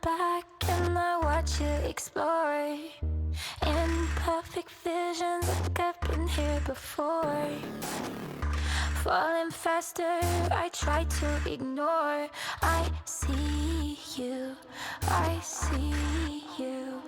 back and I watch you explore in perfect visions like I've been here before. Falling faster, I try to ignore. I see you, I see you.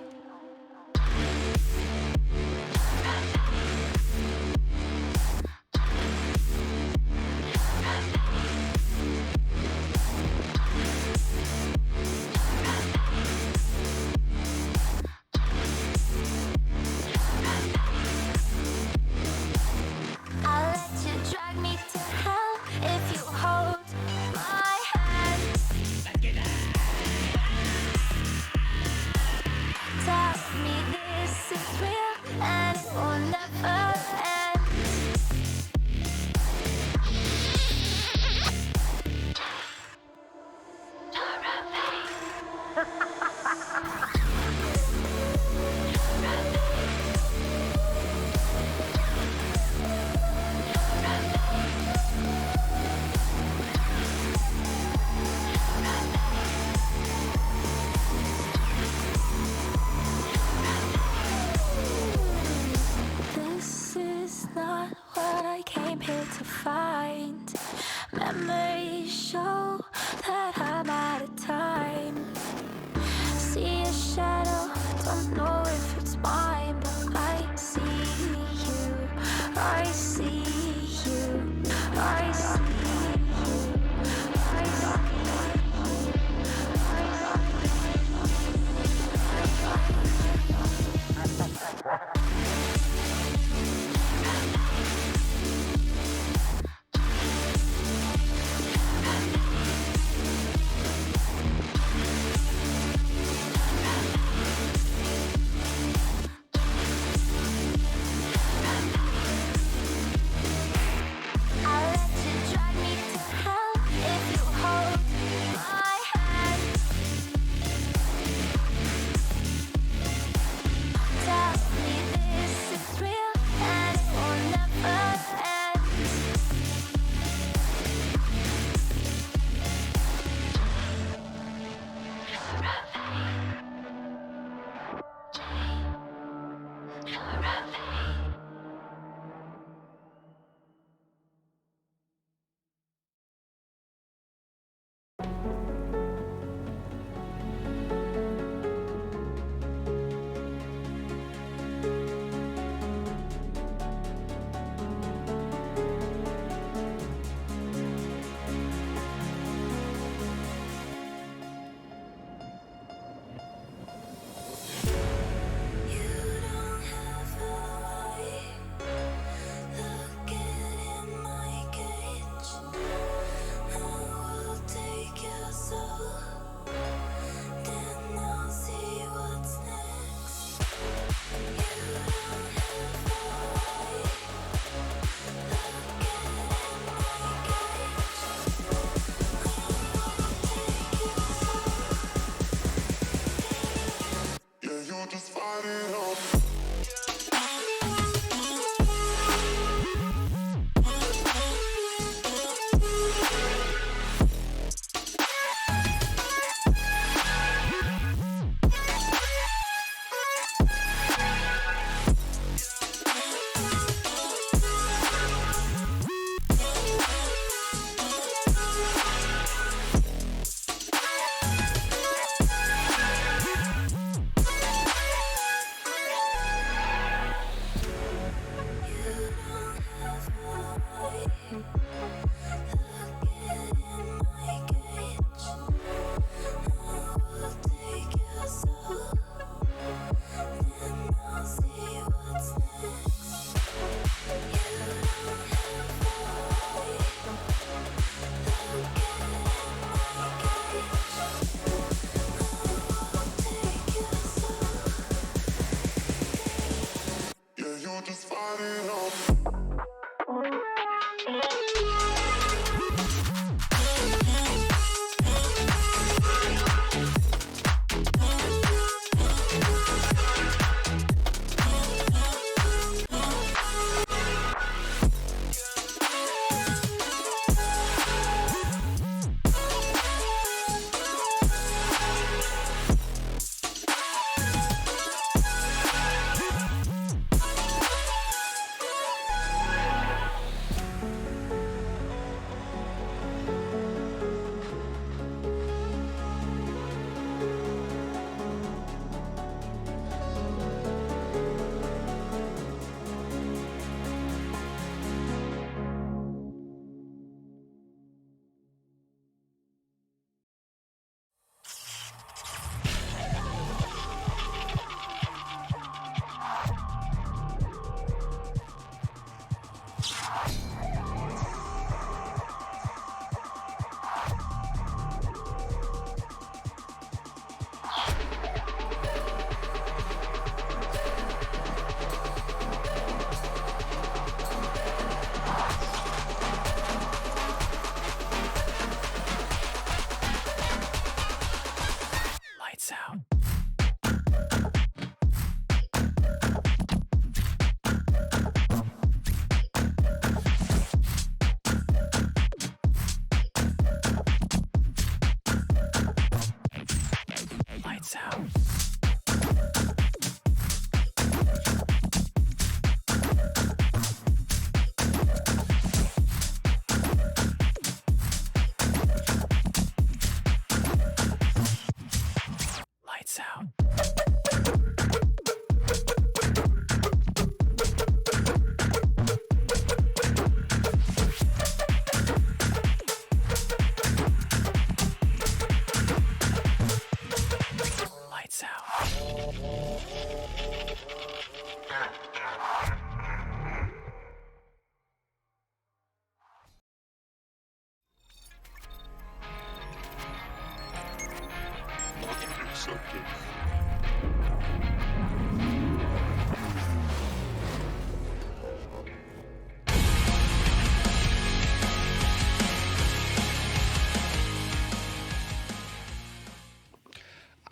Memories show that I'm out of time. See a shadow, don't know if it's mine, but I see you, I see you, I see you.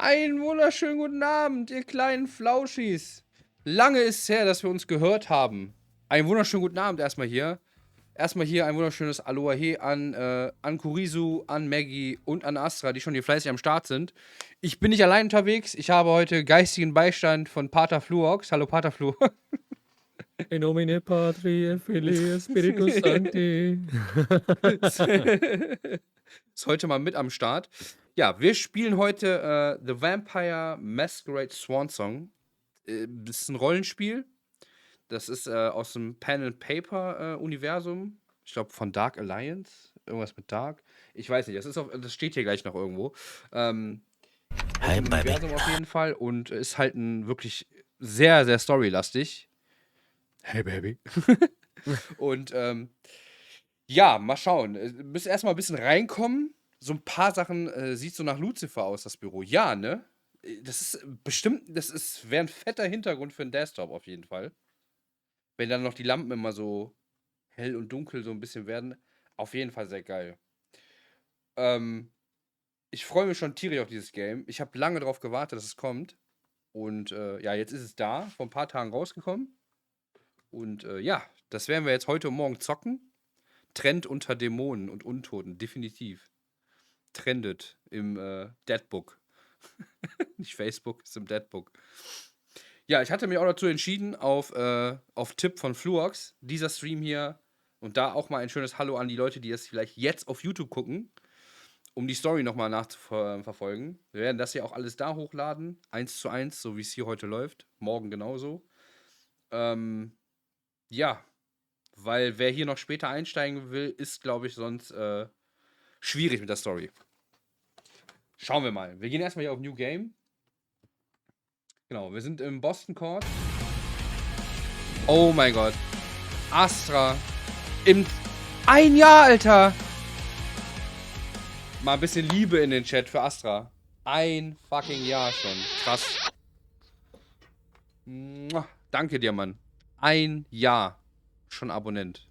Einen wunderschönen guten Abend, ihr kleinen Flauschis. Lange ist es her, dass wir uns gehört haben. Einen wunderschönen guten Abend erstmal hier. Erstmal hier ein wunderschönes Aloha an Kurisu, an Maggie und an Astra, die schon hier fleißig am Start sind. Ich bin nicht allein unterwegs. Ich habe heute geistigen Beistand von Pater Fluox. Hallo Pater Flu. In nomine Patri et Filii et Spiritus Sancti. Ist heute mal mit am Start. Ja, wir spielen heute The Vampire Masquerade Swansong. Das ist ein Rollenspiel. Das ist aus dem Pen-and-Paper-Universum. Ich glaube von Dark Alliance. Irgendwas mit Dark. Ich weiß nicht, das steht hier gleich noch irgendwo. Universum auf jeden Fall. Und ist halt ein wirklich sehr, sehr storylastig. Hey, Baby. Und ja, mal schauen. Müssen erstmal ein bisschen reinkommen. So ein paar Sachen sieht so nach Lucifer aus, das Büro. Ja, ne? Das ist bestimmt, wäre ein fetter Hintergrund für einen Desktop auf jeden Fall. Wenn dann noch die Lampen immer so hell und dunkel so ein bisschen werden. Auf jeden Fall sehr geil. Ich freue mich schon tierisch auf dieses Game. Ich habe lange darauf gewartet, dass es kommt. Und ja, jetzt ist es da, vor ein paar Tagen rausgekommen. Und ja, das werden wir jetzt heute und morgen zocken. Trend unter Dämonen und Untoten, definitiv. Trendet im Deadbook. Nicht Facebook, ist im Deadbook. Ja, ich hatte mich auch dazu entschieden, auf Tipp von Fluox, dieser Stream hier, und da auch mal ein schönes Hallo an die Leute, die das vielleicht jetzt auf YouTube gucken, um die Story nochmal nachzuverfolgen. Wir werden das hier auch alles da hochladen, 1:1, so wie es hier heute läuft, morgen genauso. Ja, weil wer hier noch später einsteigen will, ist, glaube ich, sonst schwierig mit der Story. Schauen wir mal. Wir gehen erstmal hier auf New Game. Genau, wir sind im Boston Court. Oh mein Gott. Astra. Ein Jahr, Alter. Mal ein bisschen Liebe in den Chat für Astra. Ein fucking Jahr schon. Krass. Danke dir, Mann. ein Jahr schon Abonnent.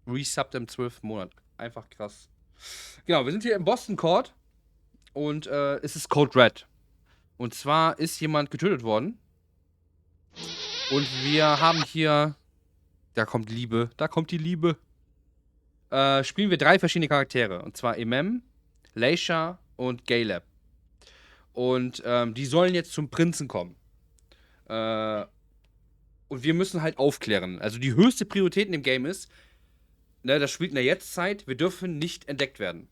Resubbed im 12. Monat. Einfach krass. Genau, wir sind hier im Boston Court und es ist Code Red. Und zwar ist jemand getötet worden. Und wir haben hier, da kommt Liebe, da kommt die Liebe. Spielen wir 3 verschiedene Charaktere. Und zwar Emem, Leisha und Galeb. Und die sollen jetzt zum Prinzen kommen. Und wir müssen halt aufklären. Also die höchste Priorität in dem Game ist, ne, das spielt in der Jetztzeit, wir dürfen nicht entdeckt werden.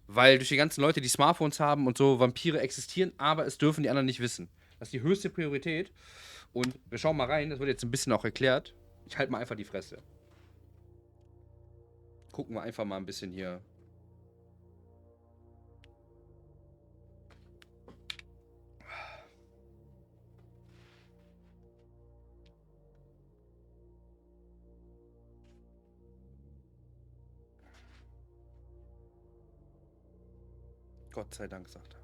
Weil durch die ganzen Leute, die Smartphones haben und so, Vampire existieren, aber es dürfen die anderen nicht wissen. Das ist die höchste Priorität. Und wir schauen mal rein, das wird jetzt ein bisschen auch erklärt. Ich halte mal einfach die Fresse. Gucken wir einfach mal ein bisschen hier. Gott sei Dank, sagt er.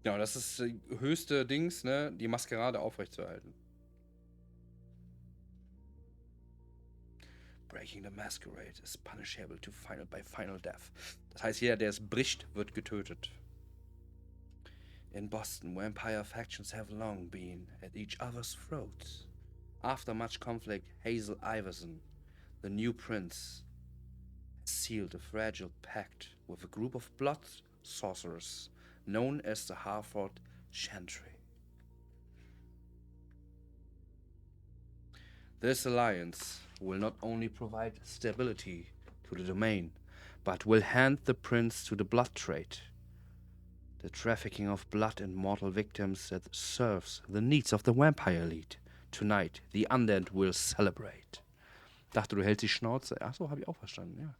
Ja, das ist die höchste Dings, ne, die Masquerade aufrechtzuerhalten. Breaking the Masquerade is punishable by final death. Das heißt, jeder, der es bricht, wird getötet. In Boston, vampire factions have long been at each other's throats. After much conflict, Hazel Iverson, the new prince, sealed a fragile pact with a group of blood sorcerers known as the Harford Chantry. This alliance will not only provide stability to the domain, but will hand the prince to the blood trade, the trafficking of blood and mortal victims that serves the needs of the vampire elite. Tonight, the undead will celebrate. Dachte, du hältst die Schnauze. Achso, habe ich auch verstanden, ja.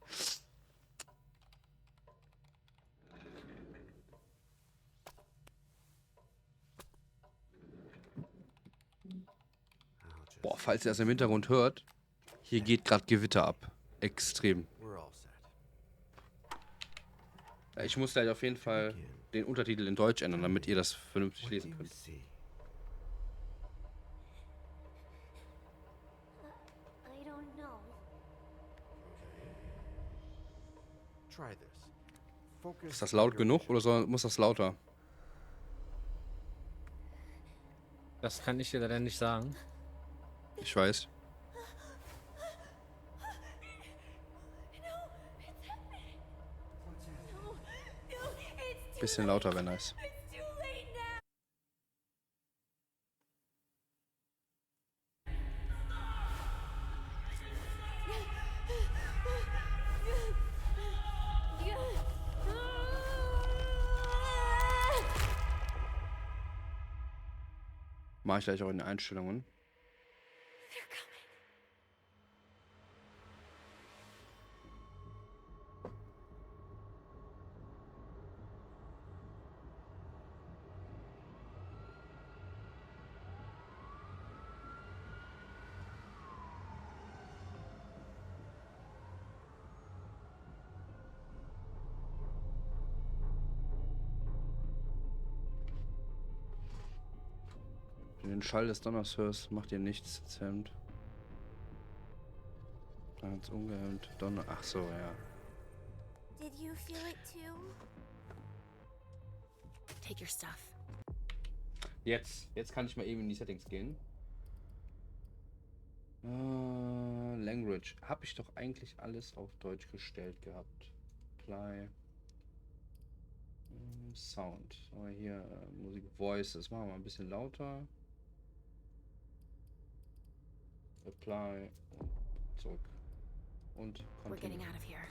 Boah, falls ihr das im Hintergrund hört, hier geht gerade Gewitter ab. Extrem. Ja, ich muss gleich auf jeden Fall den Untertitel in Deutsch ändern, damit ihr das vernünftig lesen könnt. I don't know. Ist das laut genug oder muss das lauter? Das kann ich dir leider nicht sagen. Ich weiß. Bisschen lauter wäre nice. Mache ich gleich auch in den Einstellungen. Wenn du den Schall des Donners hörst, macht dir nichts, zähmt. Ganz ungehemmt. Donner. Ach so, ja. Did you feel it too? Take your stuff. Jetzt kann ich mal eben in die Settings gehen. Language. Habe ich doch eigentlich alles auf Deutsch gestellt gehabt. Apply. Sound. Aber hier Musik, Voices. Machen wir mal ein bisschen lauter. Apply. Und zurück. Und We're getting continue. out of here.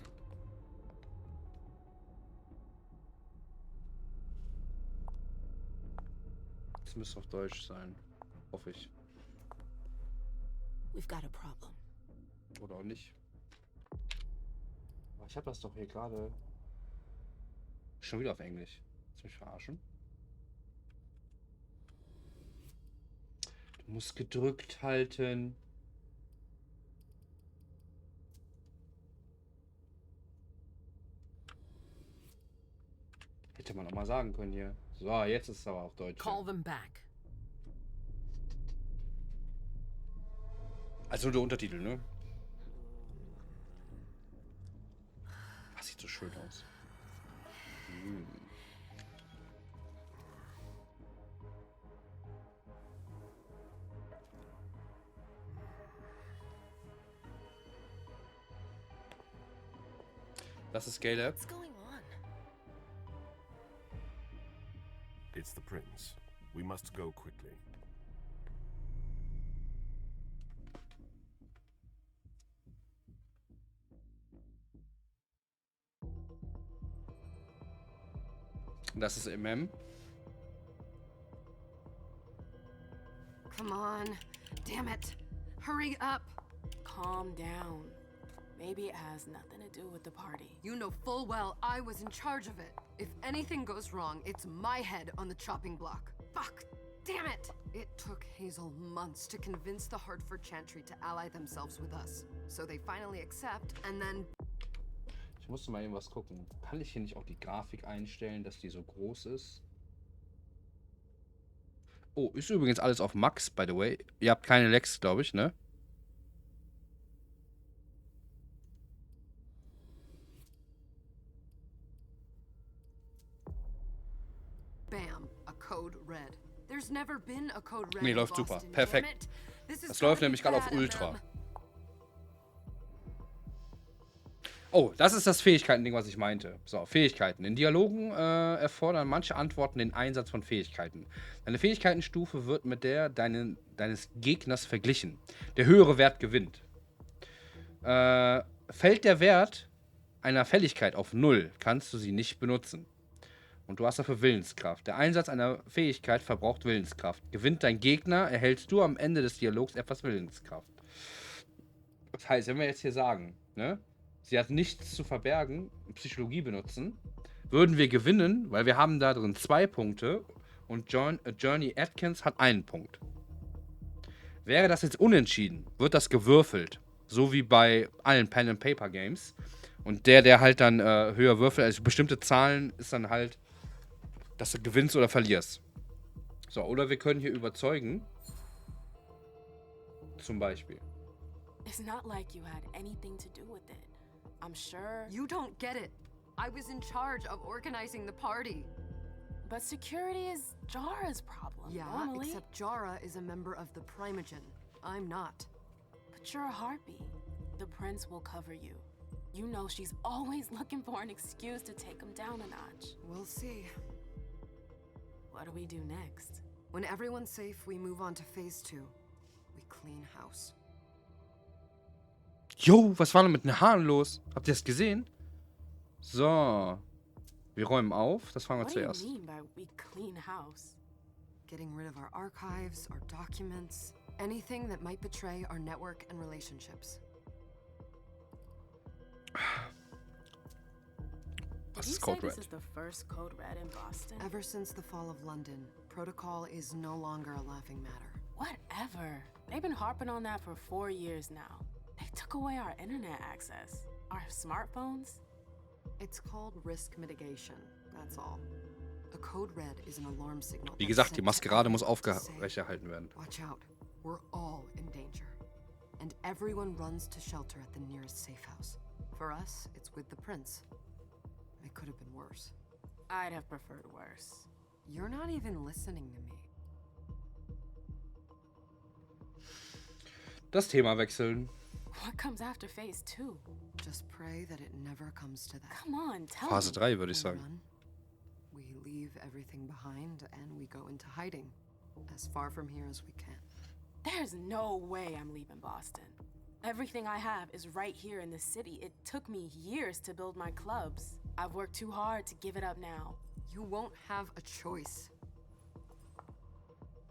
Das müsste auf Deutsch sein. Hoffe ich. We've got a problem. Oder auch nicht. Aber ich habe das doch hier gerade schon wieder auf Englisch. Willst du mich verarschen? Du musst gedrückt halten. Hätte man auch mal sagen können hier. So, jetzt ist es aber auf Deutsch. Call them back. Also der Untertitel, ne? Das sieht so schön aus. Das ist Caleb. What's going on? It's the prince. We must go quickly. Das ist MM. Come on. Damn it. Hurry up. Calm down. Maybe it has nothing to do with the party. You know full well I was in charge of it. If anything goes wrong, it's my head on the chopping block. Fuck. Damn it. It took Hazel months to convince the Hartford Chantry to ally themselves with us. So they finally accept, and then... Ich musste mal irgendwas gucken. Kann ich hier nicht auch die Grafik einstellen, dass die so groß ist? Oh, ist übrigens alles auf Max, by the way. Ihr habt keine Lags, glaube ich, ne? Bam, a code red. There's never been a code red. Nee, in läuft super. Boston, Perfekt. damn it. This is Das läuft gotta be nämlich gerade auf bad, Ultra. MM. Oh, das ist das Fähigkeiten-Ding, was ich meinte. So, Fähigkeiten. In Dialogen erfordern manche Antworten den Einsatz von Fähigkeiten. Deine Fähigkeitenstufe wird mit der deines Gegners verglichen. Der höhere Wert gewinnt. Fällt der Wert einer Fähigkeit auf 0, kannst du sie nicht benutzen. Und du hast dafür Willenskraft. Der Einsatz einer Fähigkeit verbraucht Willenskraft. Gewinnt dein Gegner, erhältst du am Ende des Dialogs etwas Willenskraft. Das heißt, wenn wir jetzt hier sagen, ne? Sie hat nichts zu verbergen, Psychologie benutzen, würden wir gewinnen, weil wir haben da drin 2 Punkte und Journey Atkins hat 1 Punkt. Wäre das jetzt unentschieden, wird das gewürfelt, so wie bei allen Pen-and-Paper-Games. Und der halt dann höher würfelt, also bestimmte Zahlen ist dann halt, dass du gewinnst oder verlierst. So, oder wir können hier überzeugen, zum Beispiel. It's not like you had anything to do with it. I'm sure. You don't get it. I was in charge of organizing the party. But security is Jara's problem. Yeah, normally. except Jara is a member of the Primogen. I'm not. But you're a harpy. The prince will cover you. You know she's always looking for an excuse to take him down a notch. We'll see. What do we do next? When everyone's safe, we move on to phase 2. We clean house. Jo, was war denn mit den Haaren los? Habt ihr das gesehen? So. Wir räumen auf. Das fangen wir What do you zuerst. mean by we clean house? Getting rid of our archives, our documents, anything that might betray our network and relationships. Did Was you ist say Code this Red? is the first code red in Boston? Ever since the fall of London, protocol is no longer a laughing matter. Whatever. They've been harping on that for 4 years now. They took away our internet access. Our smartphones. It's called risk mitigation, that's all. A code red is an alarm signal. Wie that's gesagt, die sent to Masquerade muss everyone to say, aufrechterhalten werden. Watch out, we're all in danger. And everyone runs to shelter at the nearest safe house. For us, it's with the prince. It could have been worse. I'd have preferred worse. You're not even listening to me. Das Thema wechseln. What comes after phase 2? Just pray that it never comes to that. Come on, tell Phase me. 3 würde ich We sagen. run, we leave everything behind, and we go into hiding. As far from here as we can. There's no way I'm leaving Boston. Everything I have is right here in the city. It took me years to build my clubs. I've worked too hard to give it up now. You won't have a choice.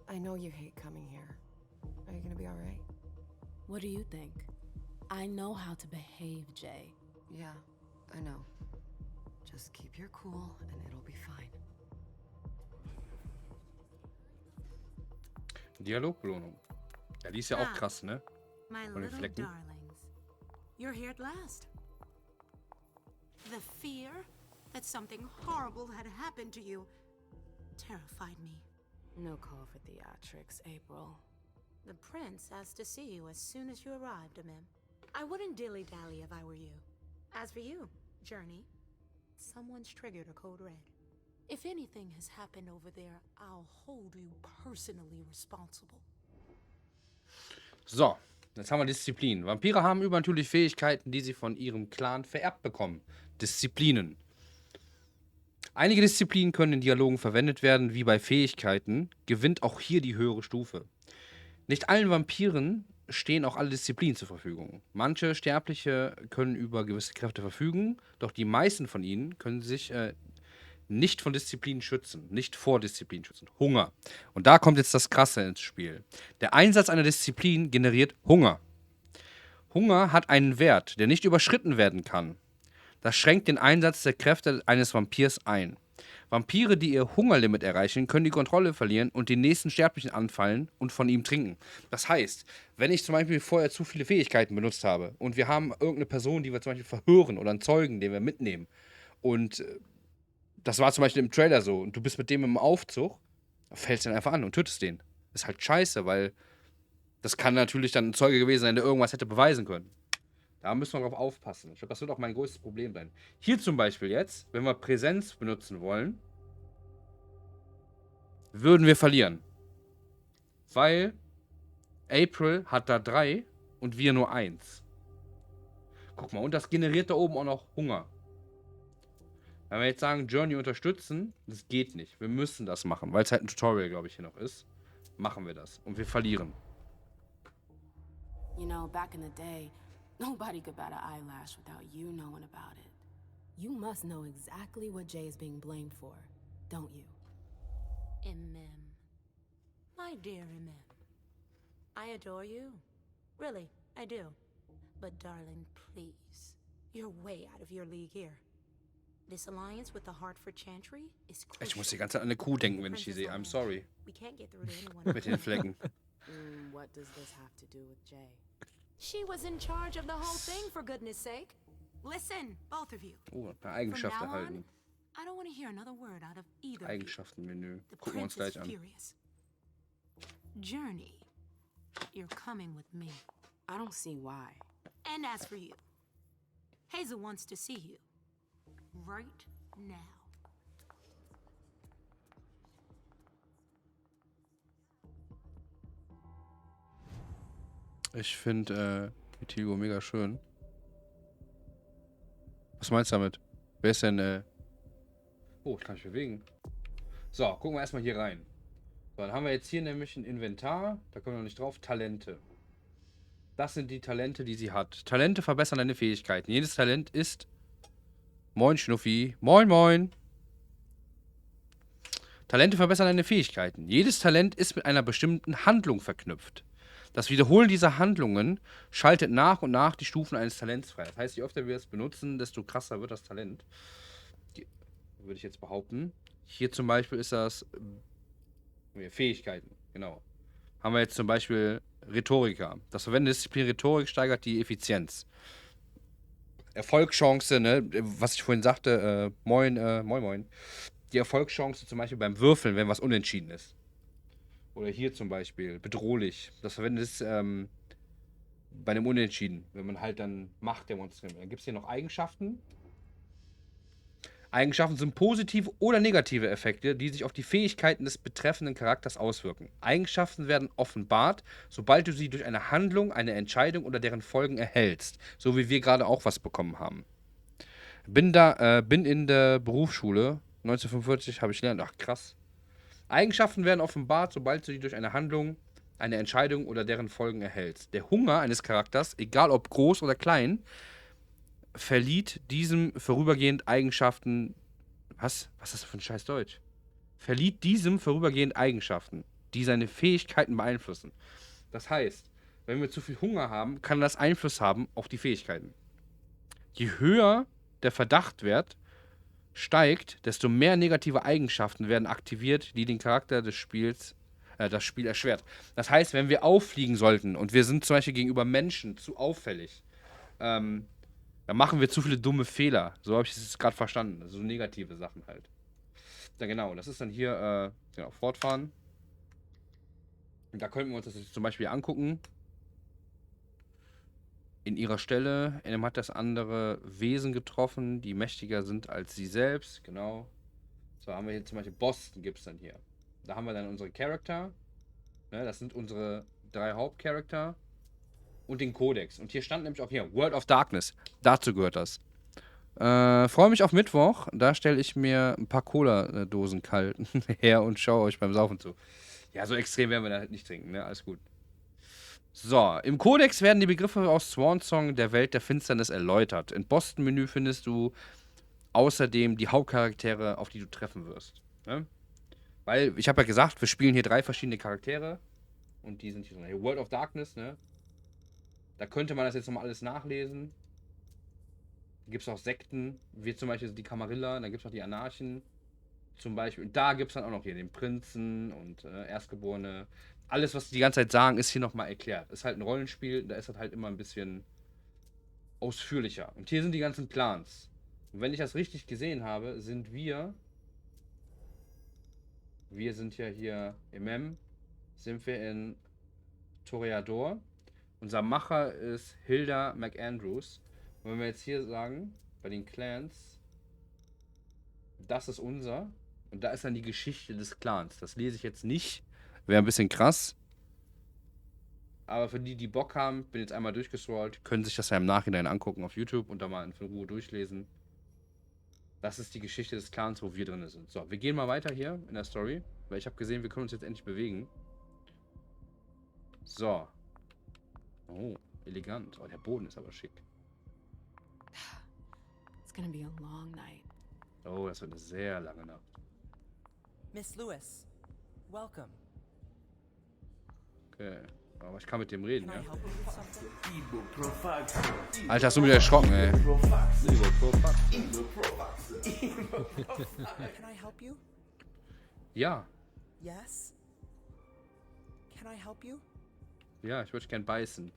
I know you hate coming here. Are you gonna be alright? What do you think? I know how to behave, Jay. Yeah, I know. Just keep your cool and it'll be fine. Dialogbelohnung. Ja, die ist ja auch krass, ne? My Von den little Flecken. darlings, you're here at last. The fear that something horrible had happened to you terrified me. No call for theatrics, April. The prince asked to see you as soon as you arrived, Amem. I wouldn't dilly-dally if I were you. As for you, Journey, someone's triggered a code red. If anything has happened over there, I'll hold you personally responsible. So, jetzt haben wir Disziplin. Vampire haben übernatürliche Fähigkeiten, die sie von ihrem Clan vererbt bekommen. Disziplinen. Einige Disziplinen können in Dialogen verwendet werden, wie bei Fähigkeiten, gewinnt auch hier die höhere Stufe. Nicht allen Vampiren stehen auch alle Disziplinen zur Verfügung. Manche Sterbliche können über gewisse Kräfte verfügen, doch die meisten von ihnen können sich nicht von Disziplinen schützen, nicht vor Disziplinen schützen. Hunger. Und da kommt jetzt das Krasse ins Spiel. Der Einsatz einer Disziplin generiert Hunger. Hunger hat einen Wert, der nicht überschritten werden kann. Das schränkt den Einsatz der Kräfte eines Vampirs ein. Vampire, die ihr Hungerlimit erreichen, können die Kontrolle verlieren und den nächsten Sterblichen anfallen und von ihm trinken. Das heißt, wenn ich zum Beispiel vorher zu viele Fähigkeiten benutzt habe und wir haben irgendeine Person, die wir zum Beispiel verhören oder einen Zeugen, den wir mitnehmen und das war zum Beispiel im Trailer so und du bist mit dem im Aufzug, fällst dann einfach an und tötest den. Ist halt scheiße, weil das kann natürlich dann ein Zeuge gewesen sein, der irgendwas hätte beweisen können. Da müssen wir drauf aufpassen. Ich glaube, das wird auch mein größtes Problem sein. Hier zum Beispiel jetzt, wenn wir Präsenz benutzen wollen, würden wir verlieren. Weil April hat da 3 und wir nur 1. Guck mal, und das generiert da oben auch noch Hunger. Wenn wir jetzt sagen, Journey unterstützen, das geht nicht. Wir müssen das machen, weil es halt ein Tutorial, glaube ich, hier noch ist. Machen wir das. Und wir verlieren. You know, back in the day, nobody could bat an eyelash without you knowing about it. You must know exactly what Jay is being blamed for, don't you? Emem. My dear Emem. I adore you. Really, I do. But darling, please. You're way out of your league here. This alliance with the Hartford Chantry is crucial. Ich muss die ganze Zeit an eine Kuh denken, wenn ich die sehe. I'm sorry. We can't get through to anyone. Mit den Flecken. What does this have to do with Jay? She was in charge of the whole thing, for goodness sake. Listen, both of you. Oh, eine Eigenschaft From now erhalten. on, I don't want to hear another word out of either of you. Eigenschaftenmenü. The Gucken wir uns prince is gleich an. furious. Journey, you're coming with me. I don't see why. And as for you, Hazel wants to see you. Right now. Ich finde Vitigo mega schön. Was meinst du damit? Wer ist denn, Oh, ich kann mich bewegen. So, gucken wir erstmal hier rein. So, dann haben wir jetzt hier nämlich ein Inventar. Da kommen wir noch nicht drauf. Talente. Das sind die Talente, die sie hat. Talente verbessern deine Fähigkeiten. Jedes Talent ist... Moin, Schnuffi. Moin, moin. Talente verbessern deine Fähigkeiten. Jedes Talent ist mit einer bestimmten Handlung verknüpft. Das Wiederholen dieser Handlungen schaltet nach und nach die Stufen eines Talents frei. Das heißt, je öfter wir es benutzen, desto krasser wird das Talent. Würde ich jetzt behaupten. Hier zum Beispiel ist das Fähigkeiten, genau. Haben wir jetzt zum Beispiel Rhetoriker. Das Verwenden der Disziplin Rhetorik steigert die Effizienz. Erfolgschance, ne, was ich vorhin sagte, moin. Die Erfolgschance zum Beispiel beim Würfeln, wenn was unentschieden ist. Oder hier zum Beispiel, bedrohlich. Das Verwenden ist bei einem Unentschieden, wenn man halt dann Macht demonstriert. Dann gibt es hier noch Eigenschaften. Eigenschaften sind positive oder negative Effekte, die sich auf die Fähigkeiten des betreffenden Charakters auswirken. Eigenschaften werden offenbart, sobald du sie durch eine Handlung, eine Entscheidung oder deren Folgen erhältst. So wie wir gerade auch was bekommen haben. Bin in der Berufsschule, 1945 habe ich gelernt, ach krass. Eigenschaften werden offenbart, sobald du sie durch eine Handlung, eine Entscheidung oder deren Folgen erhältst. Der Hunger eines Charakters, egal ob groß oder klein, verlieh diesem vorübergehend Eigenschaften. Was ist das für ein scheiß Deutsch? Verlieh diesem vorübergehend Eigenschaften, die seine Fähigkeiten beeinflussen. Das heißt, wenn wir zu viel Hunger haben, kann das Einfluss haben auf die Fähigkeiten. Je höher der Verdachtwert steigt, desto mehr negative Eigenschaften werden aktiviert, die den Charakter des Spiels, das Spiel erschwert. Das heißt, wenn wir auffliegen sollten und wir sind zum Beispiel gegenüber Menschen zu auffällig, dann machen wir zu viele dumme Fehler. So habe ich es gerade verstanden. Also so negative Sachen halt. Ja, genau. Das ist dann hier, fortfahren. Und da könnten wir uns das jetzt zum Beispiel angucken. In ihrer Stelle. Enem hat das andere Wesen getroffen, die mächtiger sind als sie selbst. Genau. So haben wir hier zum Beispiel Boston gibt es dann hier. Da haben wir dann unsere Charakter. Ne, das sind unsere 3 Hauptcharakter. Und den Kodex. Und hier stand nämlich auch hier World of Darkness. Dazu gehört das. Freue mich auf Mittwoch. Da stelle ich mir ein paar Cola-Dosen kalt her und schaue euch beim Saufen zu. Ja, so extrem werden wir da halt nicht trinken, ne? Alles gut. So, im Kodex werden die Begriffe aus Swansong der Welt der Finsternis erläutert. Im Boston-Menü findest du außerdem die Hauptcharaktere, auf die du treffen wirst. Ne? Weil, ich habe ja gesagt, wir spielen hier 3 verschiedene Charaktere. Und die sind hier drin. Hier World of Darkness, ne? Da könnte man das jetzt nochmal alles nachlesen. Da gibt es auch Sekten, wie zum Beispiel die Camarilla, dann gibt es auch die Anarchen. Zum Beispiel, und da gibt es dann auch noch hier den Prinzen und Erstgeborene. Alles, was die ganze Zeit sagen, ist hier nochmal erklärt. Ist halt ein Rollenspiel, da ist das halt immer ein bisschen ausführlicher. Und hier sind die ganzen Clans. Und wenn ich das richtig gesehen habe, sind wir sind ja hier im sind wir in Toreador. Unser Macher ist Hilda McAndrews. Und wenn wir jetzt hier sagen, bei den Clans, das ist unser. Und da ist dann die Geschichte des Clans. Das lese ich jetzt nicht. Wäre ein bisschen krass. Aber für die, die Bock haben, bin jetzt einmal durchgescrollt, können sich das ja im Nachhinein angucken auf YouTube und da mal in Ruhe durchlesen. Das ist die Geschichte des Clans, wo wir drin sind. So, wir gehen mal weiter hier in der Story. Weil ich habe gesehen, wir können uns jetzt endlich bewegen. So. Oh, elegant. Oh, der Boden ist aber schick. It's gonna be a long night. Oh, das wird eine sehr lange Nacht. Miss Lewis, welcome. Okay. Aber ich kann mit dem reden, Can I ja. help you with something? Alter, hast du mich erschrocken, ey. Can I help you? Ja. Yes? Can I help you? Ja, ich würde gern beißen.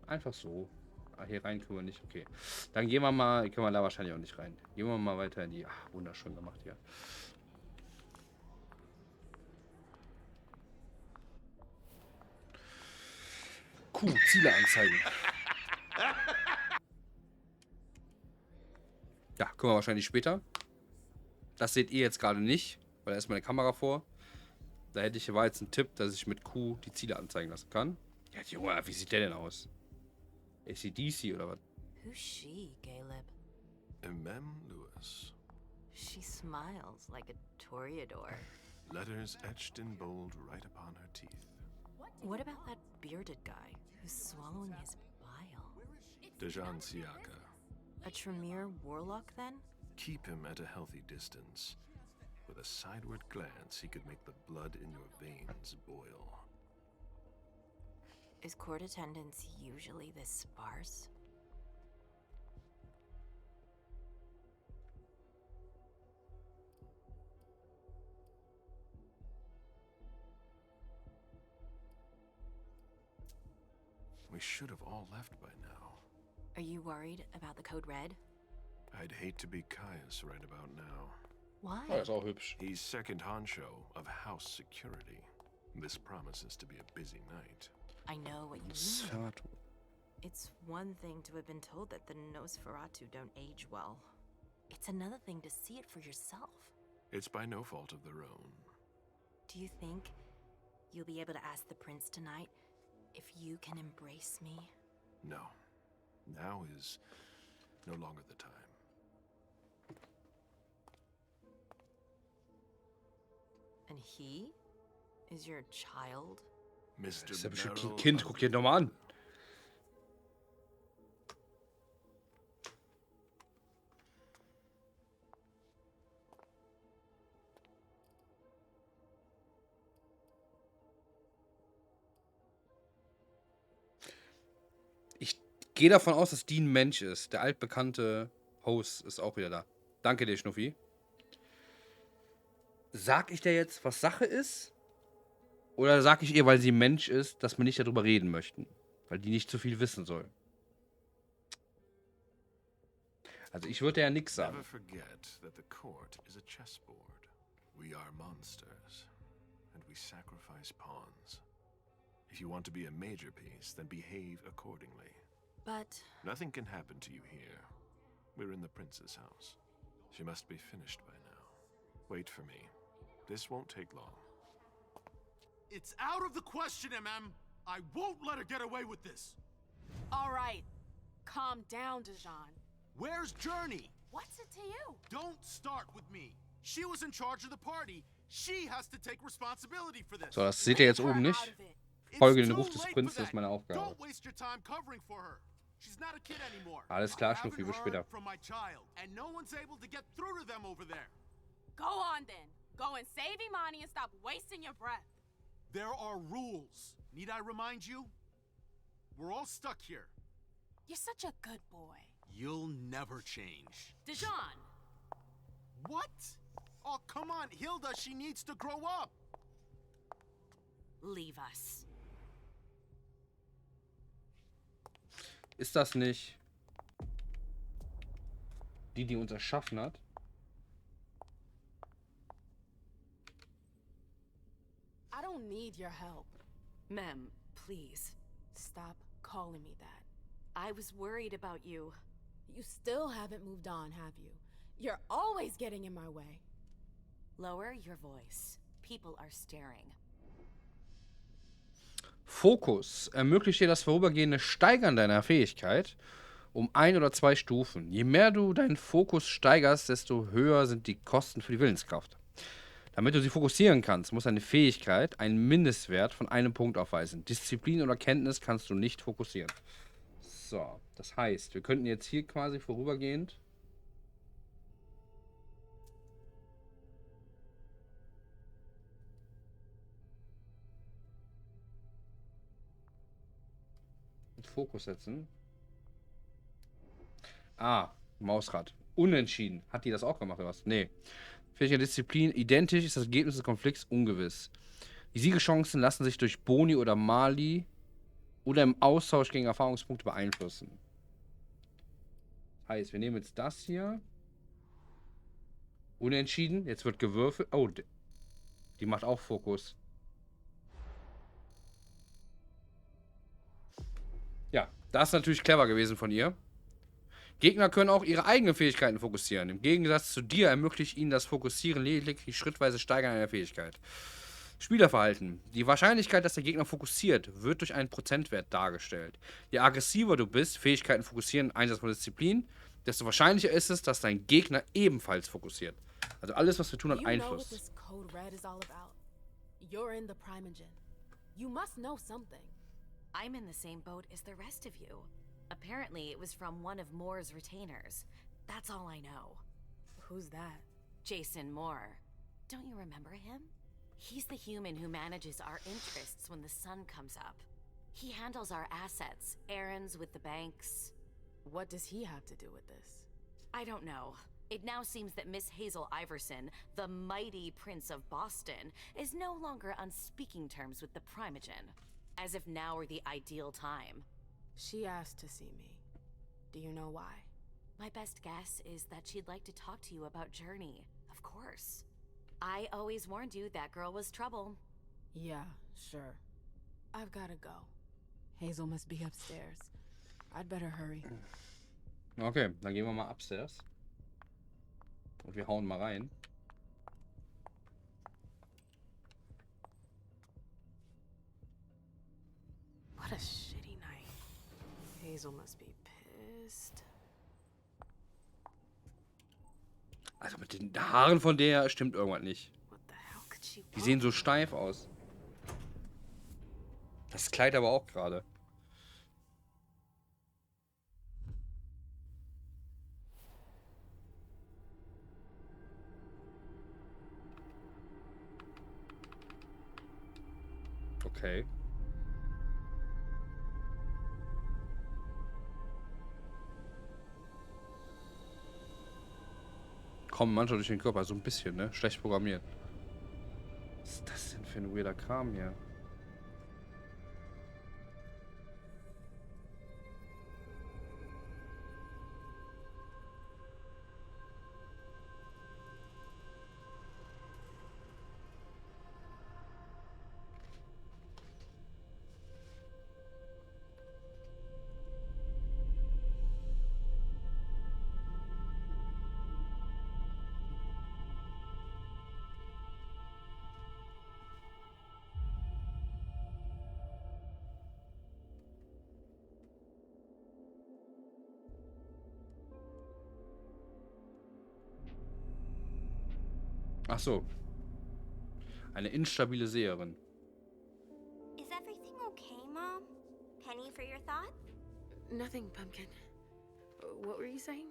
Einfach so. Ah, hier rein können wir nicht. Okay. Dann gehen wir mal. Können wir da wahrscheinlich auch nicht rein. Gehen wir mal weiter in die. Ach, wunderschön gemacht hier. Ziele anzeigen. Ja, können wir wahrscheinlich später. Das seht ihr jetzt gerade nicht, weil da ist meine Kamera vor. Da war jetzt ein Tipp, dass ich mit Q die Ziele anzeigen lassen kann. Ja, Junge, wie sieht der denn aus? AC/DC oder was? Who's she, Caleb? Mem Lewis. She smiles like a toreador. Letters etched in bold right upon her teeth. What about that bearded guy who's swallowing his bile? Dejan Siaka. A Tremere warlock, then? Keep him at a healthy distance. With a sideward glance, he could make the blood in your veins boil. Is court attendance usually this sparse? We should have all left by now. Are you worried about the code red? I'd hate to be Caius right about now. Why? Oh, das ist auch hübsch. He's second honcho of house security. This promises to be a busy night. I know what you mean. Sferatu. It's one thing to have been told that the Nosferatu don't age well. It's another thing to see it for yourself. It's by no fault of their own. Do you think you'll be able to ask the prince tonight if you can embrace me? No. Now is no longer the time. And he is your child? Mr. Das ist ja bestimmt Barrel ein Kind. Guck dir nochmal an. Ich gehe davon aus, dass die ein Mensch ist. Der altbekannte Host ist auch wieder da. Danke dir, Schnuffi. Sag ich dir jetzt, was Sache ist? Oder sag ich ihr, weil sie ein Mensch ist, dass wir nicht darüber reden möchten? Weil die nicht zu viel wissen soll. Also ich würde ja nichts sagen. Never forget that the court is a chessboard. We are monsters, and we sacrifice pawns. If you want to be a major piece, then behave accordingly. But Nothing can happen to you here. We're in the prince's house. She must be finished by now. Wait for me. This won't take long. It's out of the question, MM. I won't let her get away with this. All right. Calm down, Dijon. Where's Journey? What's it to you? Don't start with me. She was in charge of the party. She has to take responsibility for this. So, das seht ihr jetzt Leave oben her nicht. out of it. Folge It's den too Ruf des late for Prinzen, das ist that. meine Aufgabe. Don't waste your time covering for her. She's not a kid anymore. Alles klar, I Schnuffi, haven't bis später. heard from my child, and no one's able to get through to them over there. Go on then. Go and save Imani and stop wasting your breath. There are rules. Need I remind you? We're all stuck here. You're such a good boy. You'll never change. Dijon. What? Oh, come on, Hilda, she needs to grow up. leave us. Ist das nicht die uns erschaffen hat? I don't need your help. Mem, please. Stop calling me that. I was worried about you. You still haven't moved on, have you? You're always getting in my way. Lower your voice. People are staring. Fokus ermöglicht dir das vorübergehende Steigern deiner Fähigkeit um 1 oder 2 Stufen. Je mehr du deinen Fokus steigerst, desto höher sind die Kosten für die Willenskraft. Damit du sie fokussieren kannst, muss deine Fähigkeit einen Mindestwert von 1 Punkt aufweisen. Disziplin oder Kenntnis kannst du nicht fokussieren. So, das heißt, wir könnten jetzt hier quasi vorübergehend Fokus setzen. Ah, Mausrad. Unentschieden. Hat die das auch gemacht oder was? Nee. Fähigkeit Disziplin identisch, ist das Ergebnis des Konflikts ungewiss. Die Siegeschancen lassen sich durch Boni oder Mali oder im Austausch gegen Erfahrungspunkte beeinflussen. Heißt, wir nehmen jetzt das hier. Unentschieden. Jetzt wird gewürfelt. Oh, die macht auch Fokus. Ja, das ist natürlich clever gewesen von ihr. Gegner können auch ihre eigenen Fähigkeiten fokussieren. Im Gegensatz zu dir ermöglicht ihnen das Fokussieren lediglich schrittweise Steigern einer Fähigkeit. Spielerverhalten. Die Wahrscheinlichkeit, dass der Gegner fokussiert, wird durch einen Prozentwert dargestellt. Je aggressiver du bist, Fähigkeiten fokussieren, Einsatz von Disziplin, desto wahrscheinlicher ist es, dass dein Gegner ebenfalls fokussiert. Also alles, was wir tun, hat Einfluss. You know what this code red is all about? You're in the Primogen. You must know something. I'm in the same boat as the rest of you. Apparently, it was from one of Moore's retainers. That's all I know. Who's that? Jason Moore. Don't you remember him? He's the human who manages our interests when the sun comes up. He handles our assets, errands with the banks. What does he have to do with this? I don't know. It now seems that Miss Hazel Iverson, the mighty Prince of Boston, is no longer on speaking terms with the Primogen. As if now were the ideal time. She asked to see me. Do you know why? My best guess is that she'd like to talk to you about Journey, of course. I always warned you that girl was trouble. Yeah, sure. I've gotta go. Hazel must be upstairs. I'd better hurry. Okay, dann gehen wir mal upstairs. Und wir hauen mal rein. What a shitty night. Hazel must be pissed. Also mit den Haaren von der stimmt irgendwas nicht. What the hell could she Die sehen so steif aus. Das Kleid aber auch gerade. Okay. Kommen manchmal durch den Körper, so ein bisschen, ne? Schlecht programmiert. Was ist das denn für ein weirder Kram hier? Ach so. Eine instabile Seherin. Is everything okay, Mom? Penny for your thoughts? Nothing, Pumpkin. What were you saying?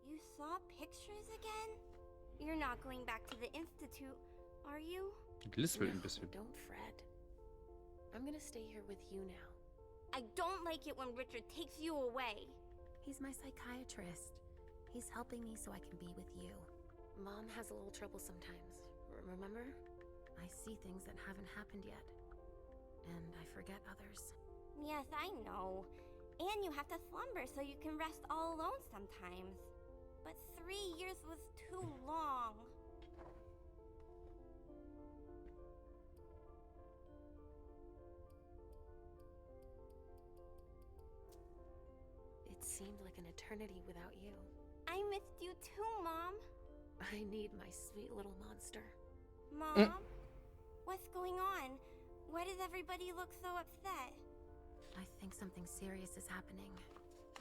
You saw pictures again? You're not going back to the Institute, are you? Lispelt ein bisschen. Don't fret. I'm gonna stay here with you now. I don't like it when Richard takes you away. He's my psychiatrist. He's helping me so I can be with you. Mom has a little trouble sometimes, remember? I see things that haven't happened yet. And I forget others. Yes, I know. And you have to slumber so you can rest all alone sometimes. But 3 years was too long. It seemed like an eternity without you. I missed you too, Mom. I need my sweet little monster. Mom? What's going on? Why does everybody look so upset? I think something serious is happening.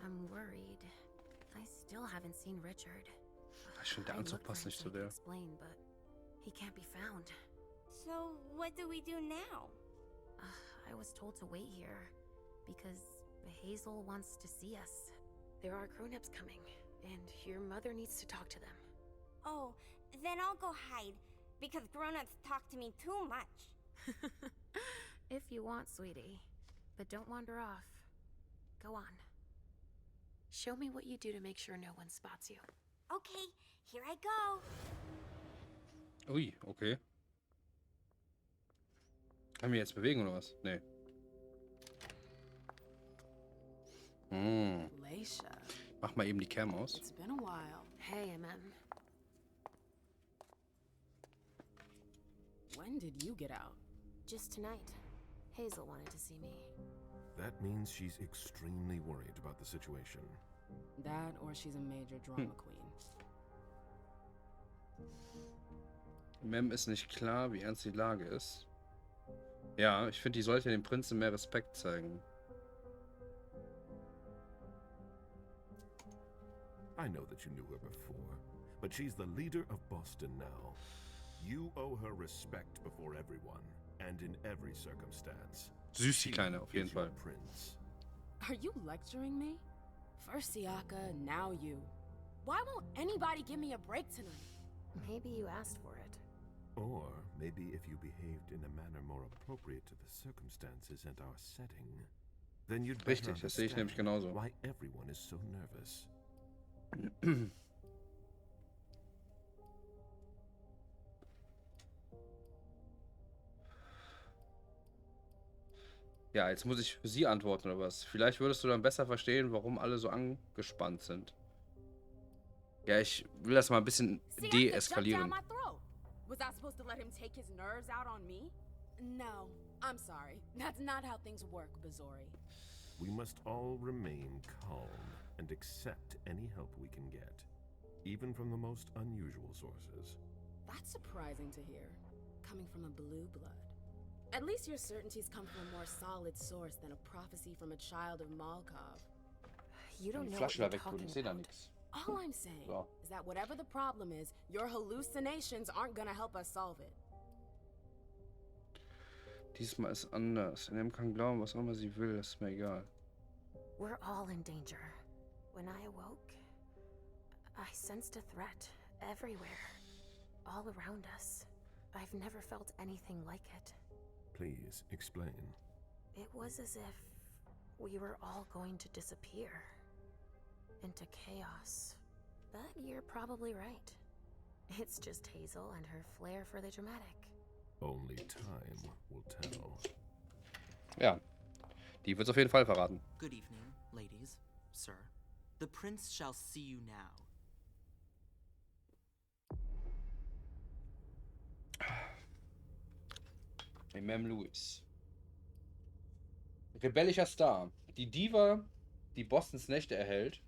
I'm worried. I still haven't seen Richard. Ich finde, der I Anzug looked for passt him nicht so zu he could der. explain, but he can't be found. So, what do we do now? I was told to wait here because Hazel wants to see us. There are grown-ups coming, and your mother needs to talk to them. Oh, then I'll go hide, because grown-ups talk to me too much. If you want, sweetie. But don't wander off. Go on. Show me what you do to make sure no one spots you. Okay, here I go. Ui, okay. Kann mich jetzt bewegen oder was? Nee. Leisha, Mach mal eben die Cam aus. it's been a while. Hey, MM. When did you get out? Just tonight. Hazel wanted to see me. That means she's extremely worried about the situation. That or she's a major drama queen. Mem ist nicht klar, wie ernst die Lage ist. Ja, ich finde, die sollte dem Prinzen mehr Respekt zeigen. I know that you knew her before, but she's the leader of Boston now. You owe her respect before everyone, and in every circumstance. Süß, die Kleine, auf jeden Is your Fall. prince. Are you lecturing me? First Siaka, now you. Why won't anybody give me a break tonight? Maybe you asked for it. Or maybe if you behaved in a manner more appropriate to the circumstances and our setting, then you'd better Richtig, das sehe ich nämlich understand genauso. why everyone is so nervous. Ja, jetzt muss ich für sie antworten oder was? Vielleicht würdest du dann besser verstehen, warum alle so angespannt sind. Ja, ich will das mal ein bisschen deeskalieren. Was I supposed to let him take his nerves out on me? No, I'm sorry. That's not how things work, Bazori. We must all remain calm and accept any help we can get, even from the most unusual sources. That's surprising to hear, coming from a blue blood. At least your certainties come from a more solid source than a prophecy from a child of Malkov. You don't Die know what Flasche you're da weg tun, talking ich sehe da about. nichts. All I'm saying So. is that whatever the problem is, your hallucinations aren't gonna help us solve it. Diesmal ist anders. Nem kann glauben, was auch immer sie will, ist mir egal. We're all in danger. When I awoke, I sensed a threat everywhere, all around us. I've never felt anything like it. Please explain. It was as if we were all going to disappear into chaos. But you're probably right. It's just Hazel and her flair for the dramatic. Only time will tell. Ja, die wird's auf jeden Fall verraten. Good evening, ladies, sir. The prince shall see you now. Mem Lewis. Rebellischer Star. Die Diva, die Bostons Nächte erhält.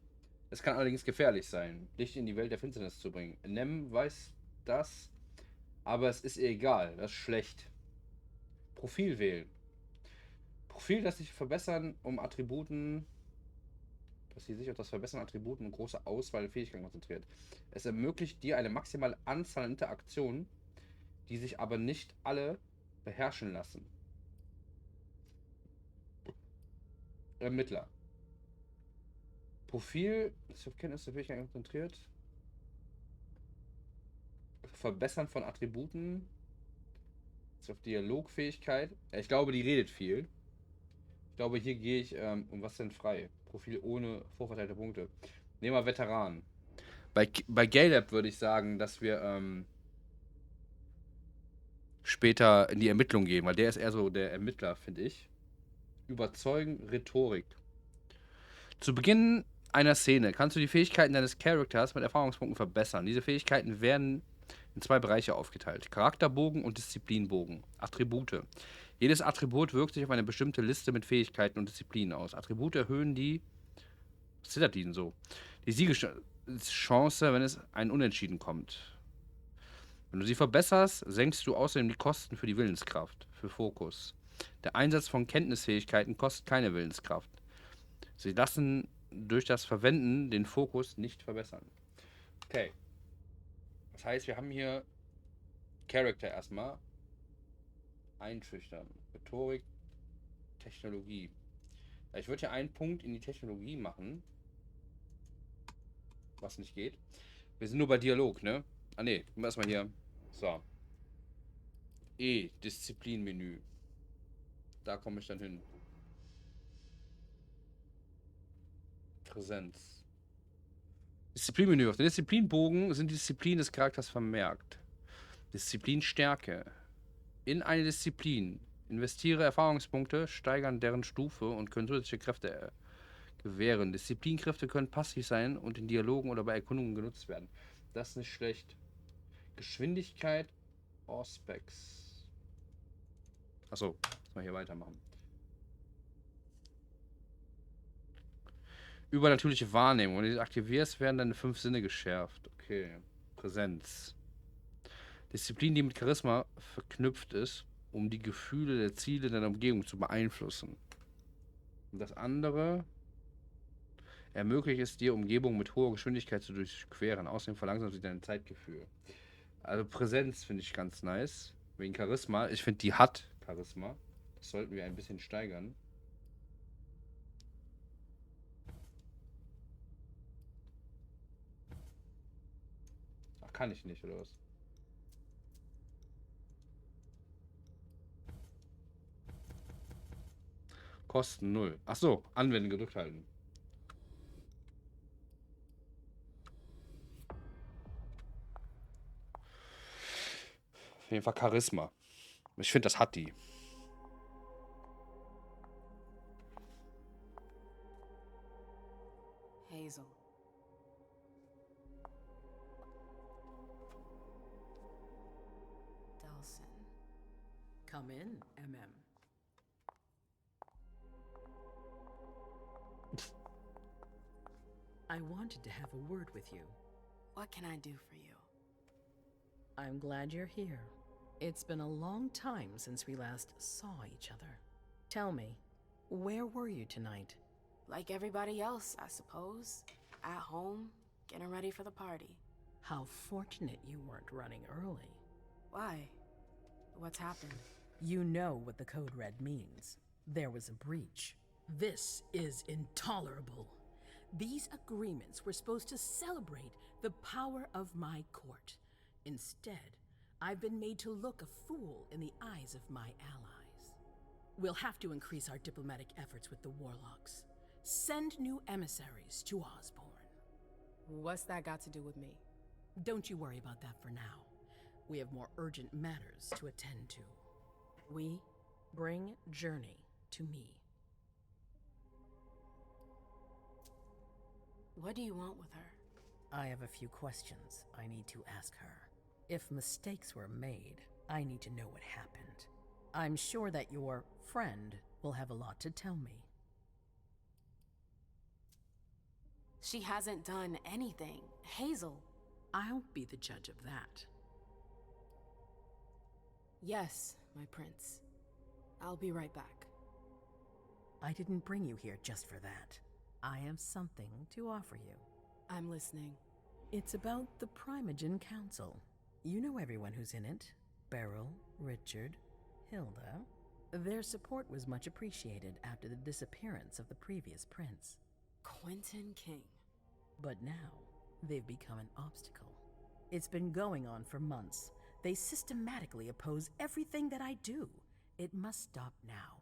Es kann allerdings gefährlich sein, Licht in die Welt der Finsternis zu bringen. Nem weiß das, aber es ist ihr egal. Das ist schlecht. Profil wählen. Profil, das sich verbessern, um Attributen, dass sie sich auf das Verbessern Attributen und große Auswahl der Fähigkeiten konzentriert. Es ermöglicht dir eine maximale Anzahl an Interaktionen die sich aber nicht alle beherrschen lassen. Ermittler. Profil, ist auf Kenntnisse Fähigkeiten konzentriert. Verbessern von Attributen. Ist auf Dialogfähigkeit. Ich glaube, die redet viel. Ich glaube, hier gehe ich, um was denn frei? Profil ohne vorverteilte Punkte. Nehmen wir Veteran. Bei Galeb würde ich sagen, dass wir später in die Ermittlung gehen, weil der ist eher so der Ermittler, finde ich. Überzeugen, Rhetorik. Zu Beginn einer Szene kannst du die Fähigkeiten deines Charakters mit Erfahrungspunkten verbessern. Diese Fähigkeiten werden in 2 Bereiche aufgeteilt. Charakterbogen und Disziplinbogen. Attribute. Jedes Attribut wirkt sich auf eine bestimmte Liste mit Fähigkeiten und Disziplinen aus. Attribute erhöhen die... Was zittert die denn so? Die Siegeschance, wenn es ein Unentschieden kommt. Wenn du sie verbesserst, senkst du außerdem die Kosten für die Willenskraft, für Fokus. Der Einsatz von Kenntnisfähigkeiten kostet keine Willenskraft. Sie lassen durch das Verwenden den Fokus nicht verbessern. Okay. Das heißt, wir haben hier Charakter erstmal. Einschüchtern. Rhetorik. Technologie. Ich würde hier einen Punkt in die Technologie machen. Was nicht geht. Wir sind nur bei Dialog, ne? Ah ne, erstmal hier. So. Disziplinmenü. Da komme ich dann hin. Präsenz. Disziplinmenü. Auf dem Disziplinbogen sind die Disziplinen des Charakters vermerkt. Disziplinstärke. In eine Disziplin. Investiere Erfahrungspunkte, steigern deren Stufe und können zusätzliche Kräfte gewähren. Disziplinkräfte können passiv sein und in Dialogen oder bei Erkundungen genutzt werden. Das ist nicht schlecht. Geschwindigkeit, Auspex. Achso, muss mal hier weitermachen. Übernatürliche Wahrnehmung. Wenn du diese aktivierst, werden deine 5 Sinne geschärft. Okay. Präsenz. Disziplin, die mit Charisma verknüpft ist, um die Gefühle der Ziele deiner Umgebung zu beeinflussen. Und das andere ermöglicht es dir, Umgebung mit hoher Geschwindigkeit zu durchqueren. Außerdem verlangsamt sie dein Zeitgefühl. Also Präsenz finde ich ganz nice. Wegen Charisma. Ich finde, die hat Charisma. Das sollten wir ein bisschen steigern. Ach, kann ich nicht, oder was? Kosten 0. Achso, anwenden, gedrückt halten. Auf jeden Fall Charisma. Ich finde, das hat die. Hazel. Delson. Come in, MM. I wanted to have a word with you. What can I do for you? I'm glad you're here. It's been a long time since we last saw each other. Tell me, where were you tonight? Like everybody else, I suppose. At home, getting ready for the party. How fortunate you weren't running early. Why? What's happened? You know what the Code Red means. There was a breach. This is intolerable. These agreements were supposed to celebrate the power of my court. Instead, I've been made to look a fool in the eyes of my allies. We'll have to increase our diplomatic efforts with the Warlocks. Send new emissaries to Osborne. What's that got to do with me? Don't you worry about that for now. We have more urgent matters to attend to. We bring Journey to me. What do you want with her? I have a few questions I need to ask her. If mistakes were made, I need to know what happened. I'm sure that your friend will have a lot to tell me. She hasn't done anything. Hazel. I'll be the judge of that. Yes, my prince. I'll be right back. I didn't bring you here just for that. I have something to offer you. I'm listening. It's about the Primogen Council. You know everyone who's in it. Beryl, Richard, Hilda. Their support was much appreciated after the disappearance of the previous prince. Quentin King. But now, they've become an obstacle. It's been going on for months. They systematically oppose everything that I do. It must stop now.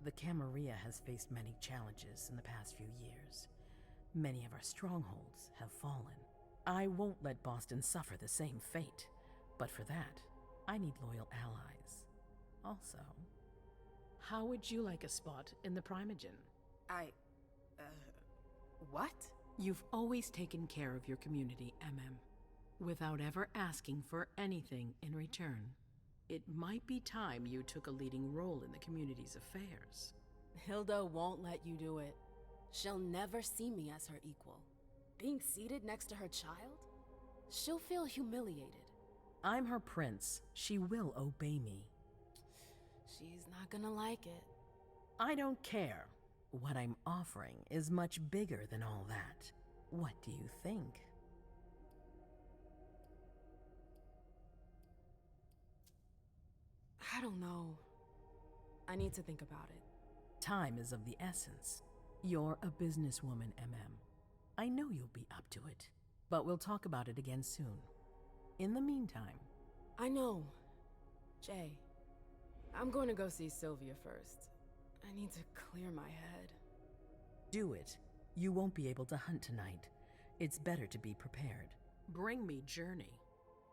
The Camarilla has faced many challenges in the past few years. Many of our strongholds have fallen. I won't let Boston suffer the same fate, but for that, I need loyal allies. Also, how would you like a spot in the Primogen? What? You've always taken care of your community, without ever asking for anything in return. It might be time you took a leading role in the community's affairs. Hilda won't let you do it. She'll never see me as her equal. Being seated next to her child? She'll feel humiliated. I'm her prince. She will obey me. She's not gonna like it. I don't care. What I'm offering is much bigger than all that. What do you think? I don't know. I need to think about it. Time is of the essence. You're a businesswoman, I know you'll be up to it, but we'll talk about it again soon. In the meantime... I know. Jay, I'm going to go see Sylvia first. I need to clear my head. Do it. You won't be able to hunt tonight. It's better to be prepared. Bring me Journey.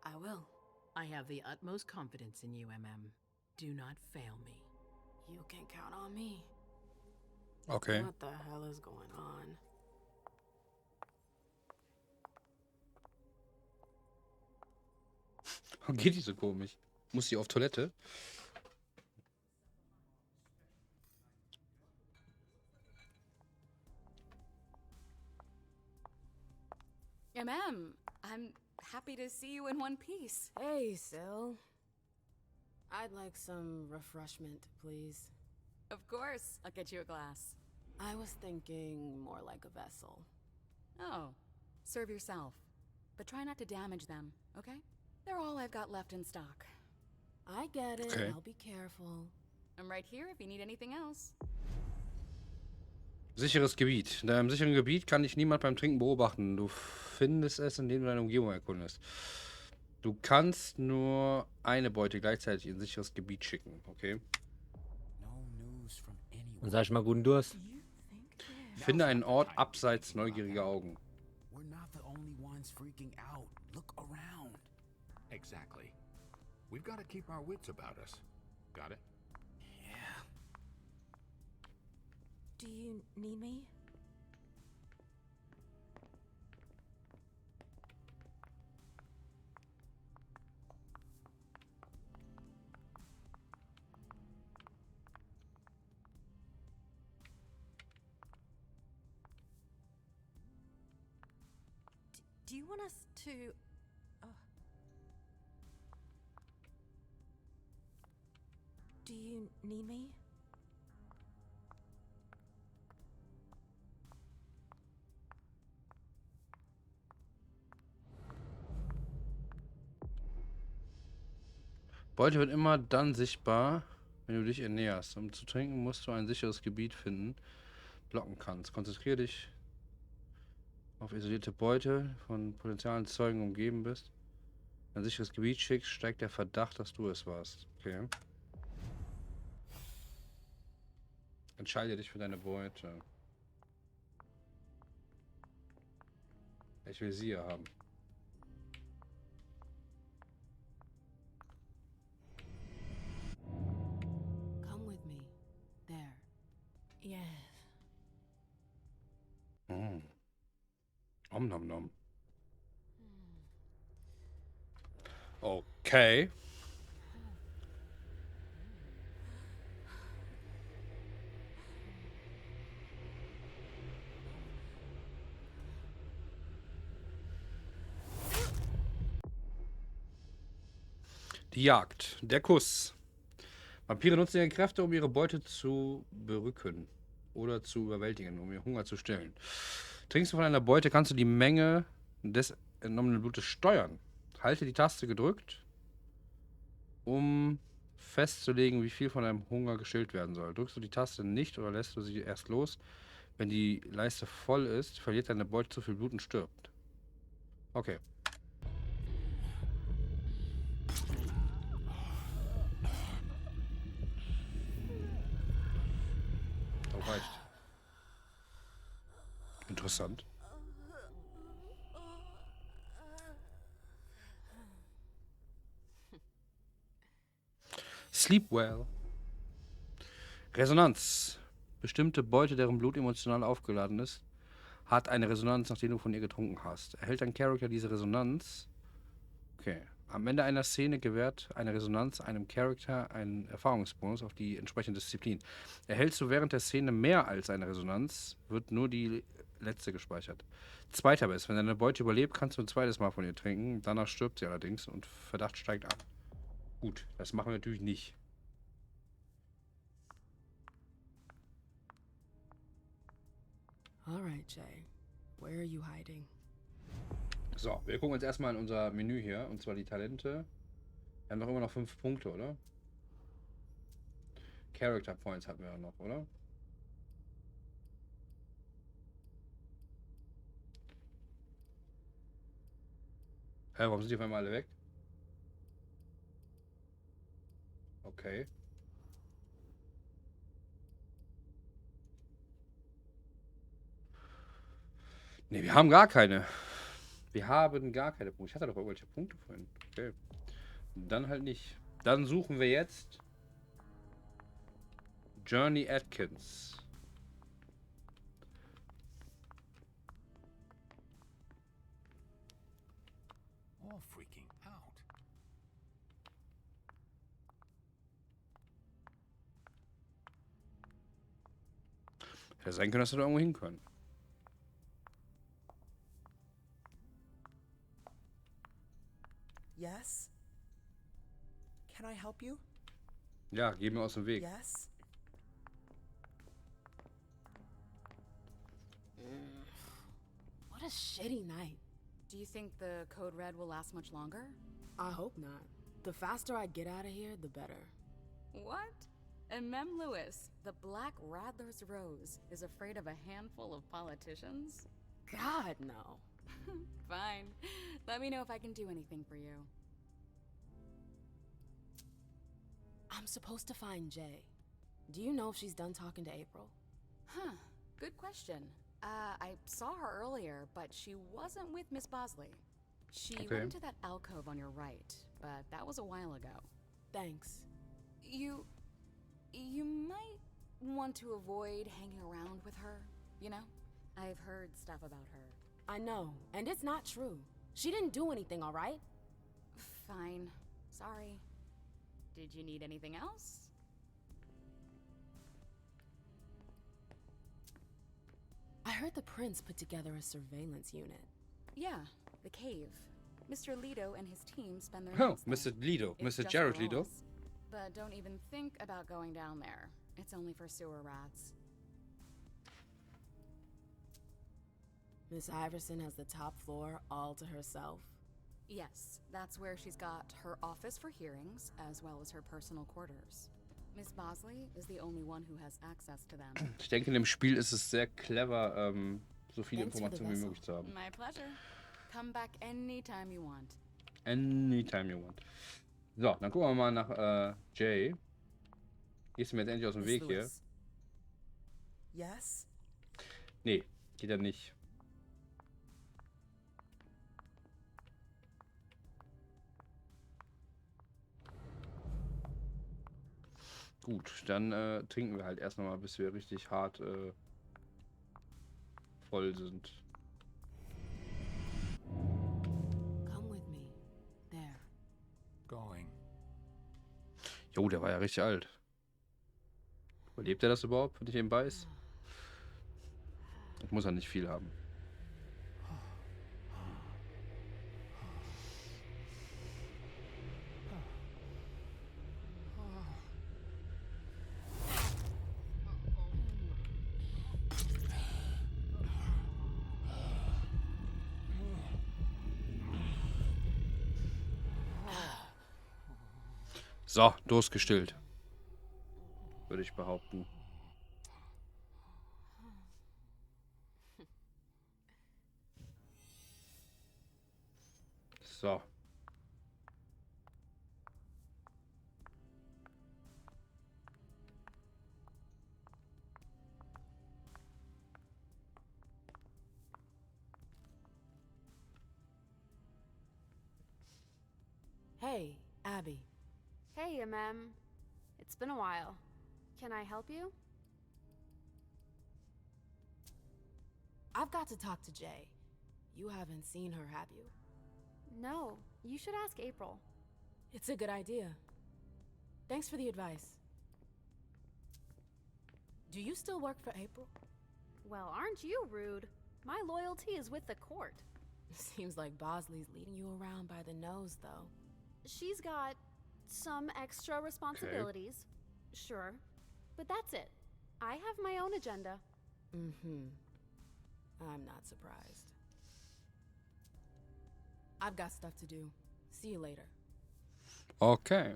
I will. I have the utmost confidence in you, Do not fail me. You can count on me. Okay. What the hell is going on? Warum geht die so komisch? Muss sie auf Toilette? I'm happy to see you in one piece. Hey, Syl. I'd like some refreshment, please. Of course, I'll get you a glass. I was thinking more like a vessel. Oh, serve yourself. But try not to damage them, okay? They're all I've got left in stock. I get it. Okay. I'll be careful. I'm right here if you need anything else. Sicheres Gebiet. In deinem sicheren Gebiet kann dich niemand beim Trinken beobachten. Du findest es, indem du deine Umgebung erkundest. Du kannst nur eine Beute gleichzeitig in sicheres Gebiet schicken, okay? Und sag ich mal guten Durst. Finde einen Ort abseits neugieriger Augen. We're not the only ones freaking out. Look around. Exactly. We've got to keep our wits about us. Got it? Yeah. Do you need me? Do you want us to... Do you need me? Beute wird immer dann sichtbar, wenn du dich ernährst. Um zu trinken musst du ein sicheres Gebiet finden, blocken kannst. Konzentriere dich auf isolierte Beute, von potenziellen Zeugen umgeben bist. Ein sicheres Gebiet schickst, steigt der Verdacht, dass du es warst. Okay. Entscheide dich für deine Beute. Ich will sie hier haben. Come with me. There. Yes. Om nom nom. Okay. Die Jagd. Der Kuss. Vampire nutzen ihre Kräfte, um ihre Beute zu berücken. oder zu überwältigen, um ihr Hunger zu stillen. Trinkst du von einer Beute, kannst du die Menge des entnommenen Blutes steuern. Halte die Taste gedrückt, um festzulegen, wie viel von deinem Hunger gestillt werden soll. Drückst du die Taste nicht oder lässt du sie erst los, wenn die Leiste voll ist, verliert deine Beute zu viel Blut und stirbt. Okay. Das reicht. Interessant. Sleep well. Resonanz. Bestimmte Beute, deren Blut emotional aufgeladen ist, hat eine Resonanz, nachdem du von ihr getrunken hast. Erhält dein Charakter diese Resonanz? Okay. Am Ende einer Szene gewährt eine Resonanz einem Charakter einen Erfahrungsbonus auf die entsprechende Disziplin. Erhältst du während der Szene mehr als eine Resonanz, wird nur die letzte gespeichert. Zweiter Biss. Wenn deine Beute überlebt, kannst du ein zweites Mal von ihr trinken. Danach stirbt sie allerdings und Verdacht steigt ab. Gut, das machen wir natürlich nicht. All right, Jay. Where are you hiding? So, wir gucken uns erstmal in unser Menü hier, und zwar die Talente. Wir haben doch immer noch 5 Punkte, oder? Character Points hatten wir ja noch, oder? Hä, warum sind die auf einmal alle weg? Okay. Ne, wir haben gar keine. Wir haben gar keine Punkte. Ich hatte doch irgendwelche Punkte vorhin. Okay. Dann halt nicht. Dann suchen wir jetzt Journey Atkins. All freaking out. Hätte sein können, dass wir da irgendwo hin können. Yes? Can I help you? Ja, geh mir aus dem Weg. Yes? What a shitty night. Do you think the Code Red will last much longer? I hope not. The faster I get out of here, the better. What? And Mem Lewis, the Black Rattler's Rose, is afraid of a handful of politicians? God, no. Fine. Let me know if I can do anything for you. I'm supposed to find Jay. Do you know if she's done talking to April? Huh. Good question. I saw her earlier, but she wasn't with Miss Bosley. She Okay. went into that alcove on your right, but that was a while ago. Thanks. You might want to avoid hanging around with her, you know? I've heard stuff about her. I know, and it's not true. She didn't do anything, all right? Fine. Sorry. Did you need anything else? I heard the prince put together a surveillance unit. Yeah, the cave. Mr. Lido and his team spend their Oh, nights there. Mr. Lido. It's Mr. just Jared for Lido. us. But don't even think about going down there. It's only for sewer rats. Miss Iverson has the top floor all to herself. Yes, that's where she's got her office for hearings, as well as her personal quarters. Miss Bosley is the only one who has access to them. Ich denke, in dem Spiel ist es sehr clever, so viele Thanks for the Informationen wie vessel. möglich zu haben. My pleasure. Come back anytime you want. Anytime you want. So, dann gucken wir mal nach Jay. Gehst du mir jetzt endlich aus dem Miss Weg hier? Lewis. Yes? Nee, geht ja nicht. Gut, dann trinken wir halt erst noch mal, bis wir richtig hart voll sind. Come with me. There. Going. Jo, der war ja richtig alt. Überlebt er das überhaupt, wenn ich ihn beiß? Ich muss ja nicht viel haben. So, Durst gestillt. Würde ich behaupten. So. Hey, Abby. Hey, It's been a while. Can I help you? I've got to talk to Jay. You haven't seen her, have you? No, you should ask April. It's a good idea. Thanks for the advice. Do you still work for April? Well, aren't you rude? My loyalty is with the court. Seems like Bosley's leading you around by the nose, though. She's got some extra responsibilities, sure, but that's it. I have my own agenda. Mm-hmm. I'm not surprised. I've got stuff to do. See you later. Okay.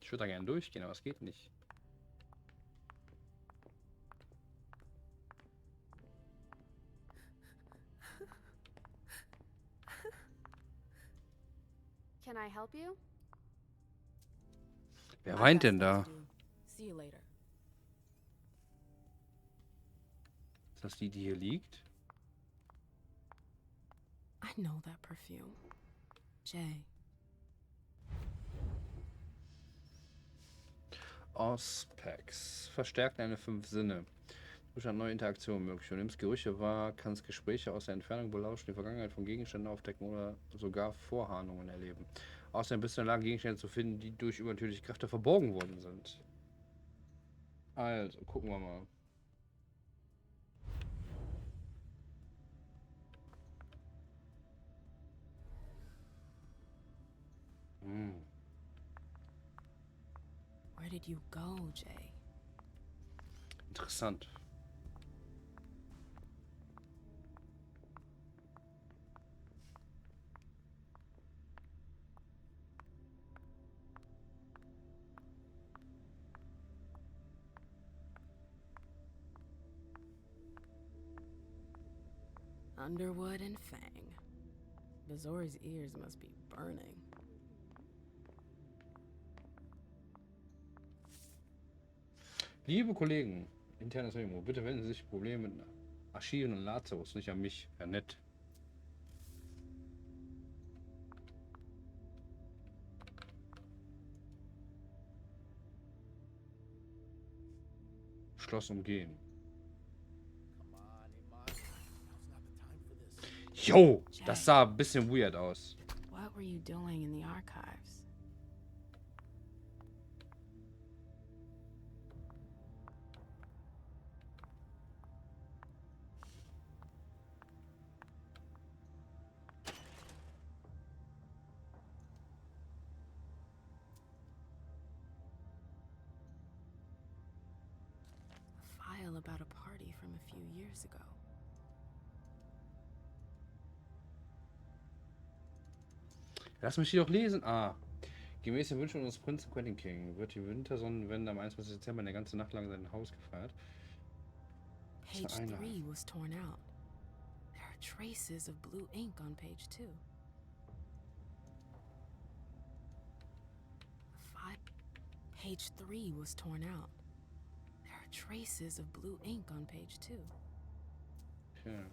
Ich würde da gerne durchgehen, aber es geht nicht. Can I help you? Wer weint denn da? See you later. Ist das die hier liegt? I know that perfume. Jay. Auspacks. Verstärkt deine 5 Sinne. Du hast neue Interaktionen möglich. Du nimmst Gerüche wahr, kannst Gespräche aus der Entfernung belauschen, die Vergangenheit von Gegenständen aufdecken oder sogar Vorahnungen erleben. Außerdem bist du in der Lage, Gegenstände zu finden, die durch übernatürliche Kräfte verborgen worden sind. Also, gucken wir mal. Where did you go, Jay? Interessant. Underwood and Fang. Bazori's ears must be burning. Liebe Kollegen, internes Remo, bitte wenden Sie sich Probleme mit Achillen und Lazarus nicht an mich. Wäre nett. Schloss umgehen. Jo, das sah ein bisschen weird aus. What were you doing in the archives? A file about a party from a few years ago. Lass mich die doch lesen. Ah. Gemäß den Wünschen unseres Prinzen Quentin King wird die Wintersonnenwende am 21. Dezember eine ganze Nacht lang in seinem Haus gefeiert. Page 3 was torn out. There are traces of blue ink on page 2. Page 3 was torn out. There are traces of blue ink on page 2. Okay.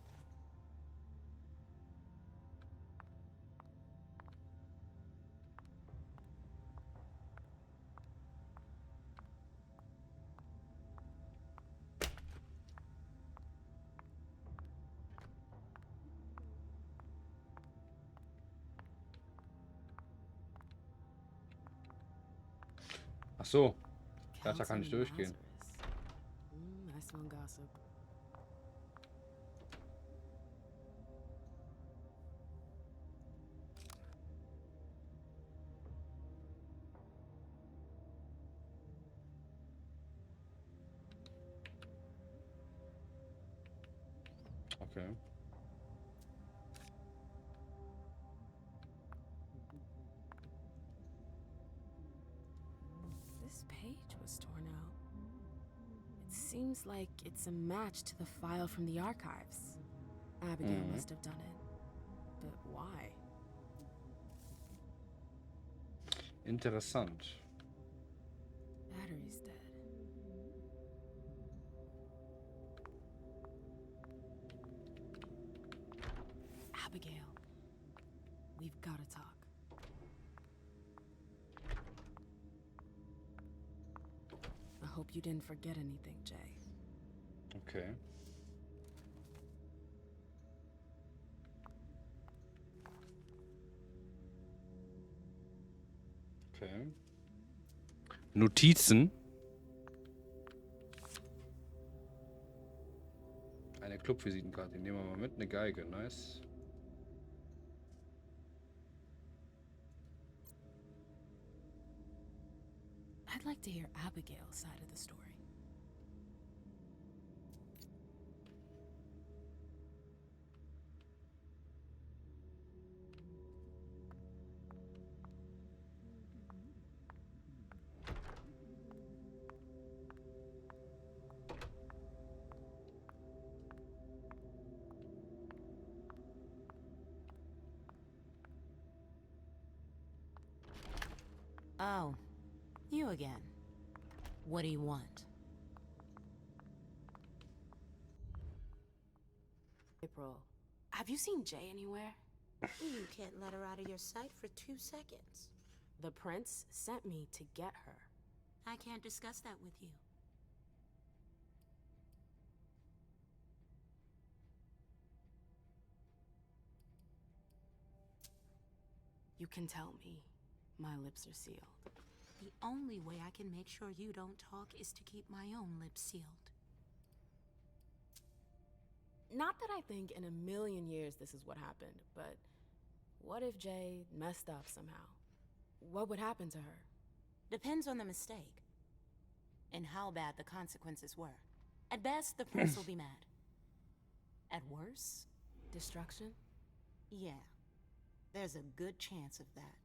Ach so, da kann ich durchgehen. I smell gossip. Okay. This page was torn out. It seems like it's a match to the file from the archives. Abigail must have done it. But why? Interessant. Battery's dead. Abigail, we've got to talk. I hope you didn't forget anything, Jay. Okay. Okay. Notizen. Eine Clubvisitenkarte. Nehmen wir mal mit. Eine Geige. Nice. I'd like to hear Abigail's side of the story. Oh, you again. What do you want? April, have you seen Jay anywhere? You can't let her out of your sight for 2 seconds. The prince sent me to get her. I can't discuss that with you. You can tell me. My lips are sealed. The only way I can make sure you don't talk is to keep my own lips sealed. Not that I think in a million years this is what happened, but what if Jay messed up somehow? What would happen to her? Depends on the mistake. And how bad the consequences were. At best, the prince will be mad. At worst, destruction? Yeah. There's a good chance of that.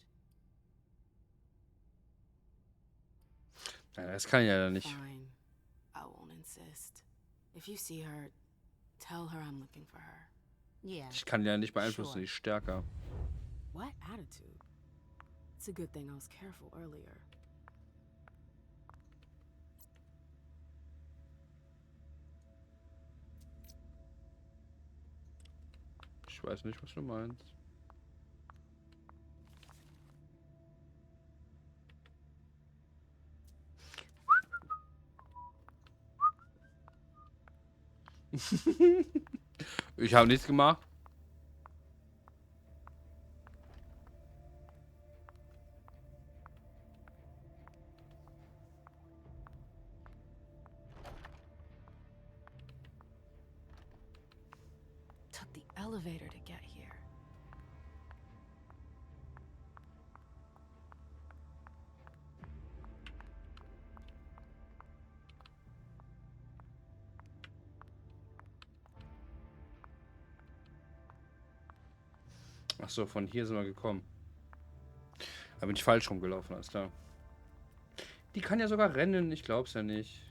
Ja, das kann ich ja nicht. Fine. I won't insist. If you see her, tell her I'm looking for her. Yeah. Ich kann die ja nicht beeinflussen, die ist stärker. What attitude? It's a good thing I was careful earlier. Ich weiß nicht, was du meinst. Ich habe nichts gemacht. Took the elevator to get here. Achso, von hier sind wir gekommen. Da bin ich falsch rumgelaufen, alles klar. Die kann ja sogar rennen, ich glaub's ja nicht.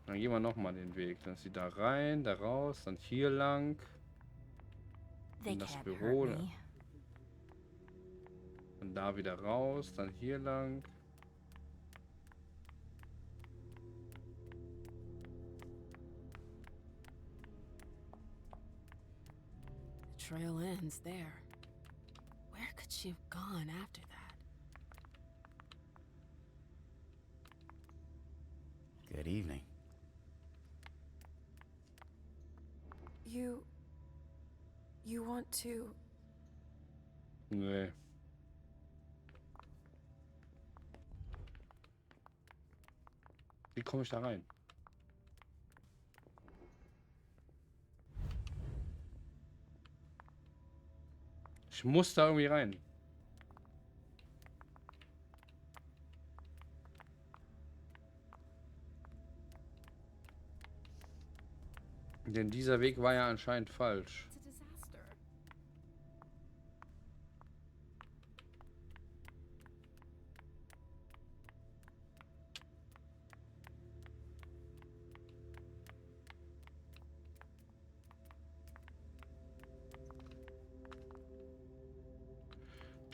Dann gehen wir nochmal den Weg. Dann ist sie da rein, da raus, dann hier lang. In das Büro. Dann da wieder raus, dann hier lang. Trail ends there. Where could she have gone after that? Good evening. You want to... Nee. Wie komme ich da rein? Ich muss da irgendwie rein. Denn dieser Weg war ja anscheinend falsch. It's a disaster.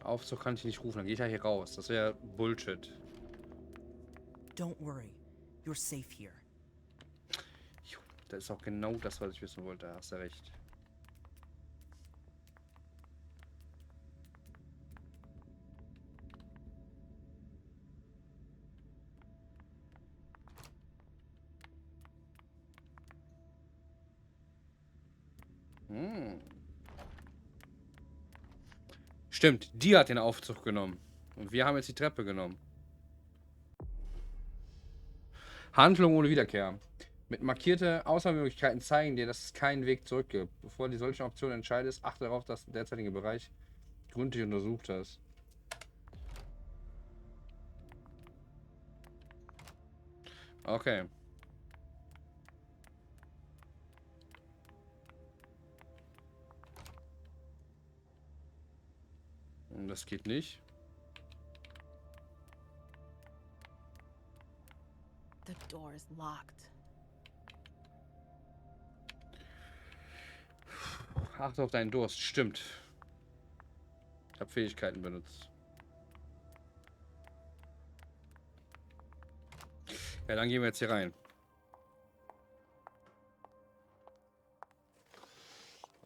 Aufzug kann ich nicht rufen, dann gehe ich ja hier raus. Das wäre Bullshit. Don't worry. You're safe here. Das ist auch genau das, was ich wissen wollte. Da hast du recht. Stimmt, die hat den Aufzug genommen. Und wir haben jetzt die Treppe genommen. Handlung ohne Wiederkehr. Mit markierte Auswahlmöglichkeiten zeigen dir, dass es keinen Weg zurück gibt. Bevor du solche Optionen entscheidest, achte darauf, dass du den derzeitigen Bereich gründlich untersucht hast. Okay. Und das geht nicht. The door is locked. Achte auf deinen Durst. Stimmt. Ich habe Fähigkeiten benutzt. Ja, dann gehen wir jetzt hier rein.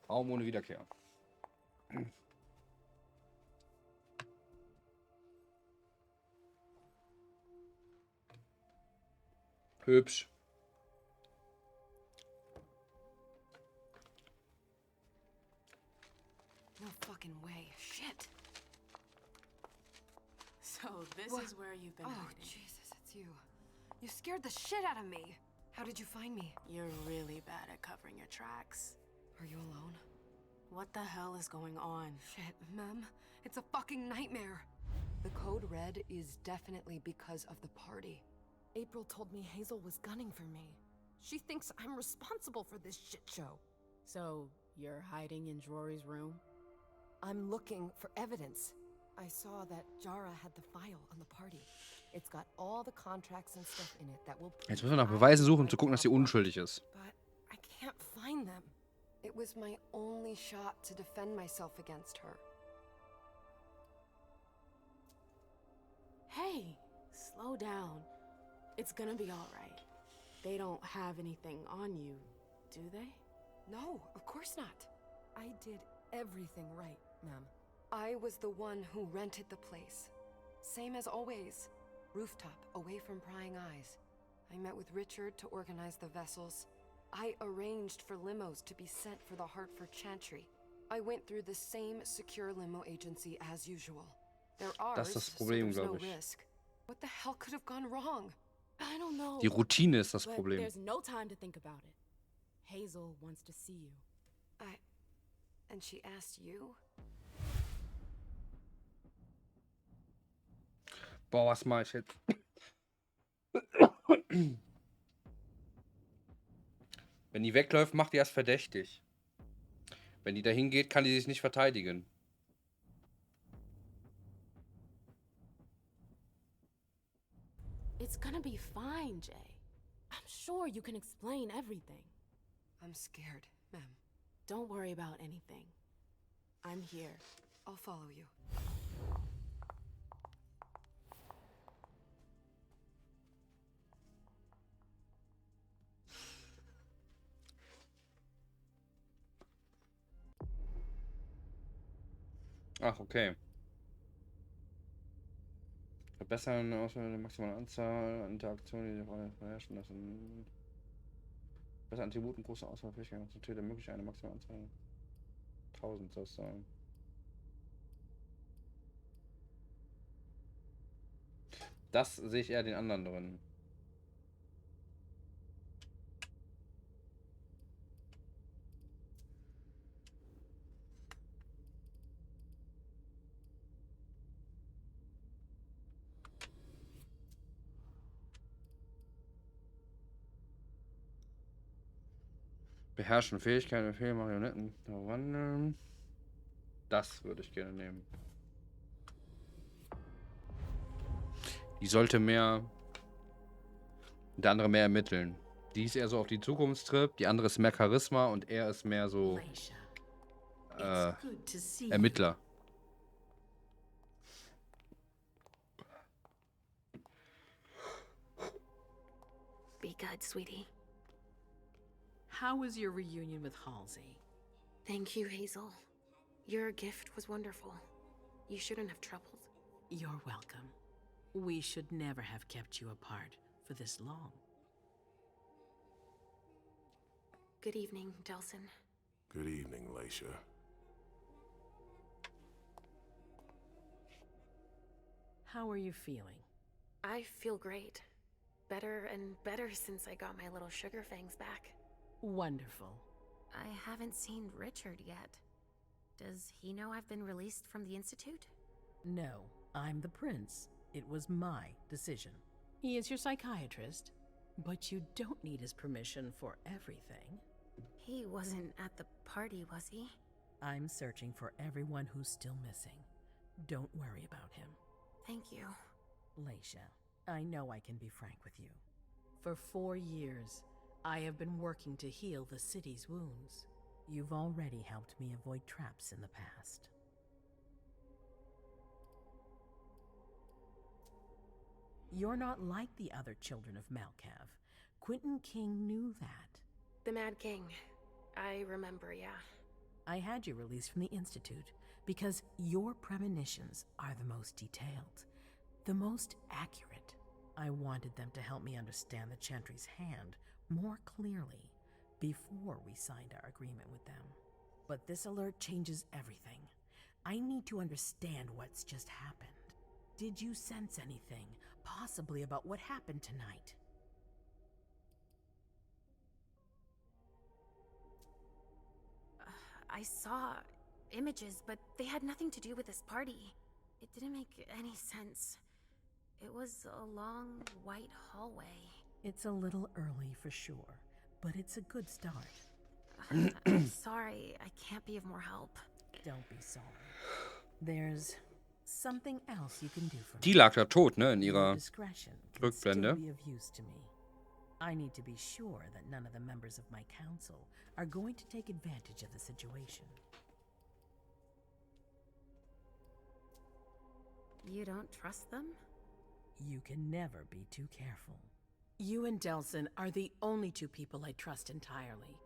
Raum ohne Wiederkehr. Hübsch. No fucking way. Shit. So this What? is where you've been Oh, hiding. Jesus, it's you. You scared the shit out of me. How did you find me? You're really bad at covering your tracks. Are you alone? What the hell is going on? Shit, Mem. It's a fucking nightmare. The code red is definitely because of the party. April told me Hazel was gunning for me. She thinks I'm responsible for this shit show. So you're hiding in Rory's room? I'm looking for evidence. I saw that Jara had the file on the party. It's got all the contracts and stuff in it that will prove Jetzt müssen wir nach Beweisen suchen, um zu gucken, dass sie unschuldig ist. But I can't find them. It was my only shot to defend myself against her. Hey, slow down. It's gonna be all right. They don't have anything on you, do they? No, of course not. I did everything right, ma'am. I was the one who rented the place. Same as always. Rooftop, away from prying eyes. I met with Richard to organize the vessels. I arranged for limos to be sent for the Hartford Chantry. I went through the same secure limo agency as usual. They're ours, Das ist das so Problem, there's no glaube ich. risk. What the hell could have gone wrong? I don't know. Die Routine ist das but Problem. There's no time to think about it. Hazel wants to see you. And she asked you? Boah, was mache ich jetzt? Wenn die wegläuft, macht die erst verdächtig. Wenn die dahin geht, kann die sich nicht verteidigen. It's gonna be fine, Jay. I'm sure you can explain everything. I'm scared, ma'am. Don't worry about anything. I'm here. I'll follow you. Ach, okay. Verbessern Auswahl der maximalen Anzahl an Interaktionen, die beherrschen lassen. Besser Attributen, große Auswahlfähigkeit, konzentriert ermöglicht eine maximale Anzahl. 1000 soll es sein. Das sehe ich eher den anderen drin. Beherrschen Fähigkeiten, Befehle, Marionetten, wandeln. Das würde ich gerne nehmen. Die sollte mehr. Der andere mehr ermitteln. Die ist eher so auf die Zukunftstrip, die andere ist mehr Charisma und er ist mehr so Ermittler. Be good, sweetie. How was your reunion with Halsey? Thank you, Hazel. Your gift was wonderful. You shouldn't have troubled. You're welcome. We should never have kept you apart for this long. Good evening, Delsin. Good evening, Leisha. How are you feeling? I feel great. Better and better since I got my little sugar fangs back. Wonderful. I haven't seen Richard yet. Does he know I've been released from the Institute? No, I'm the prince. It was my decision. He is your psychiatrist, but you don't need his permission for everything. He wasn't at the party, was he? I'm searching for everyone who's still missing. Don't worry about him. Thank you. Leisha, I know I can be frank with you. For 4 years, I have been working to heal the city's wounds. You've already helped me avoid traps in the past. You're not like the other children of Malkav. Quentin King knew that. The Mad King. I remember, yeah. I had you released from the Institute because your premonitions are the most detailed, the most accurate. I wanted them to help me understand the Chantry's hand more clearly before we signed our agreement with them. But this alert changes everything. I need to understand what's just happened. Did you sense anything, possibly about what happened tonight? I saw images, but they had nothing to do with this party. It didn't make any sense. It was a long, white hallway. It's a little early for sure, but it's a good start. I'm sorry, I can't be of more help. Don't be sorry. There's something else you can do for me. Die lag da tot, ne, in Your ihrer discretion can still Rückblende. be of use to me. I need to be sure that none of the members of my council are going to take advantage of the situation. You don't trust them? You can never be too careful. You and Delsin are the only two people I trust entirely.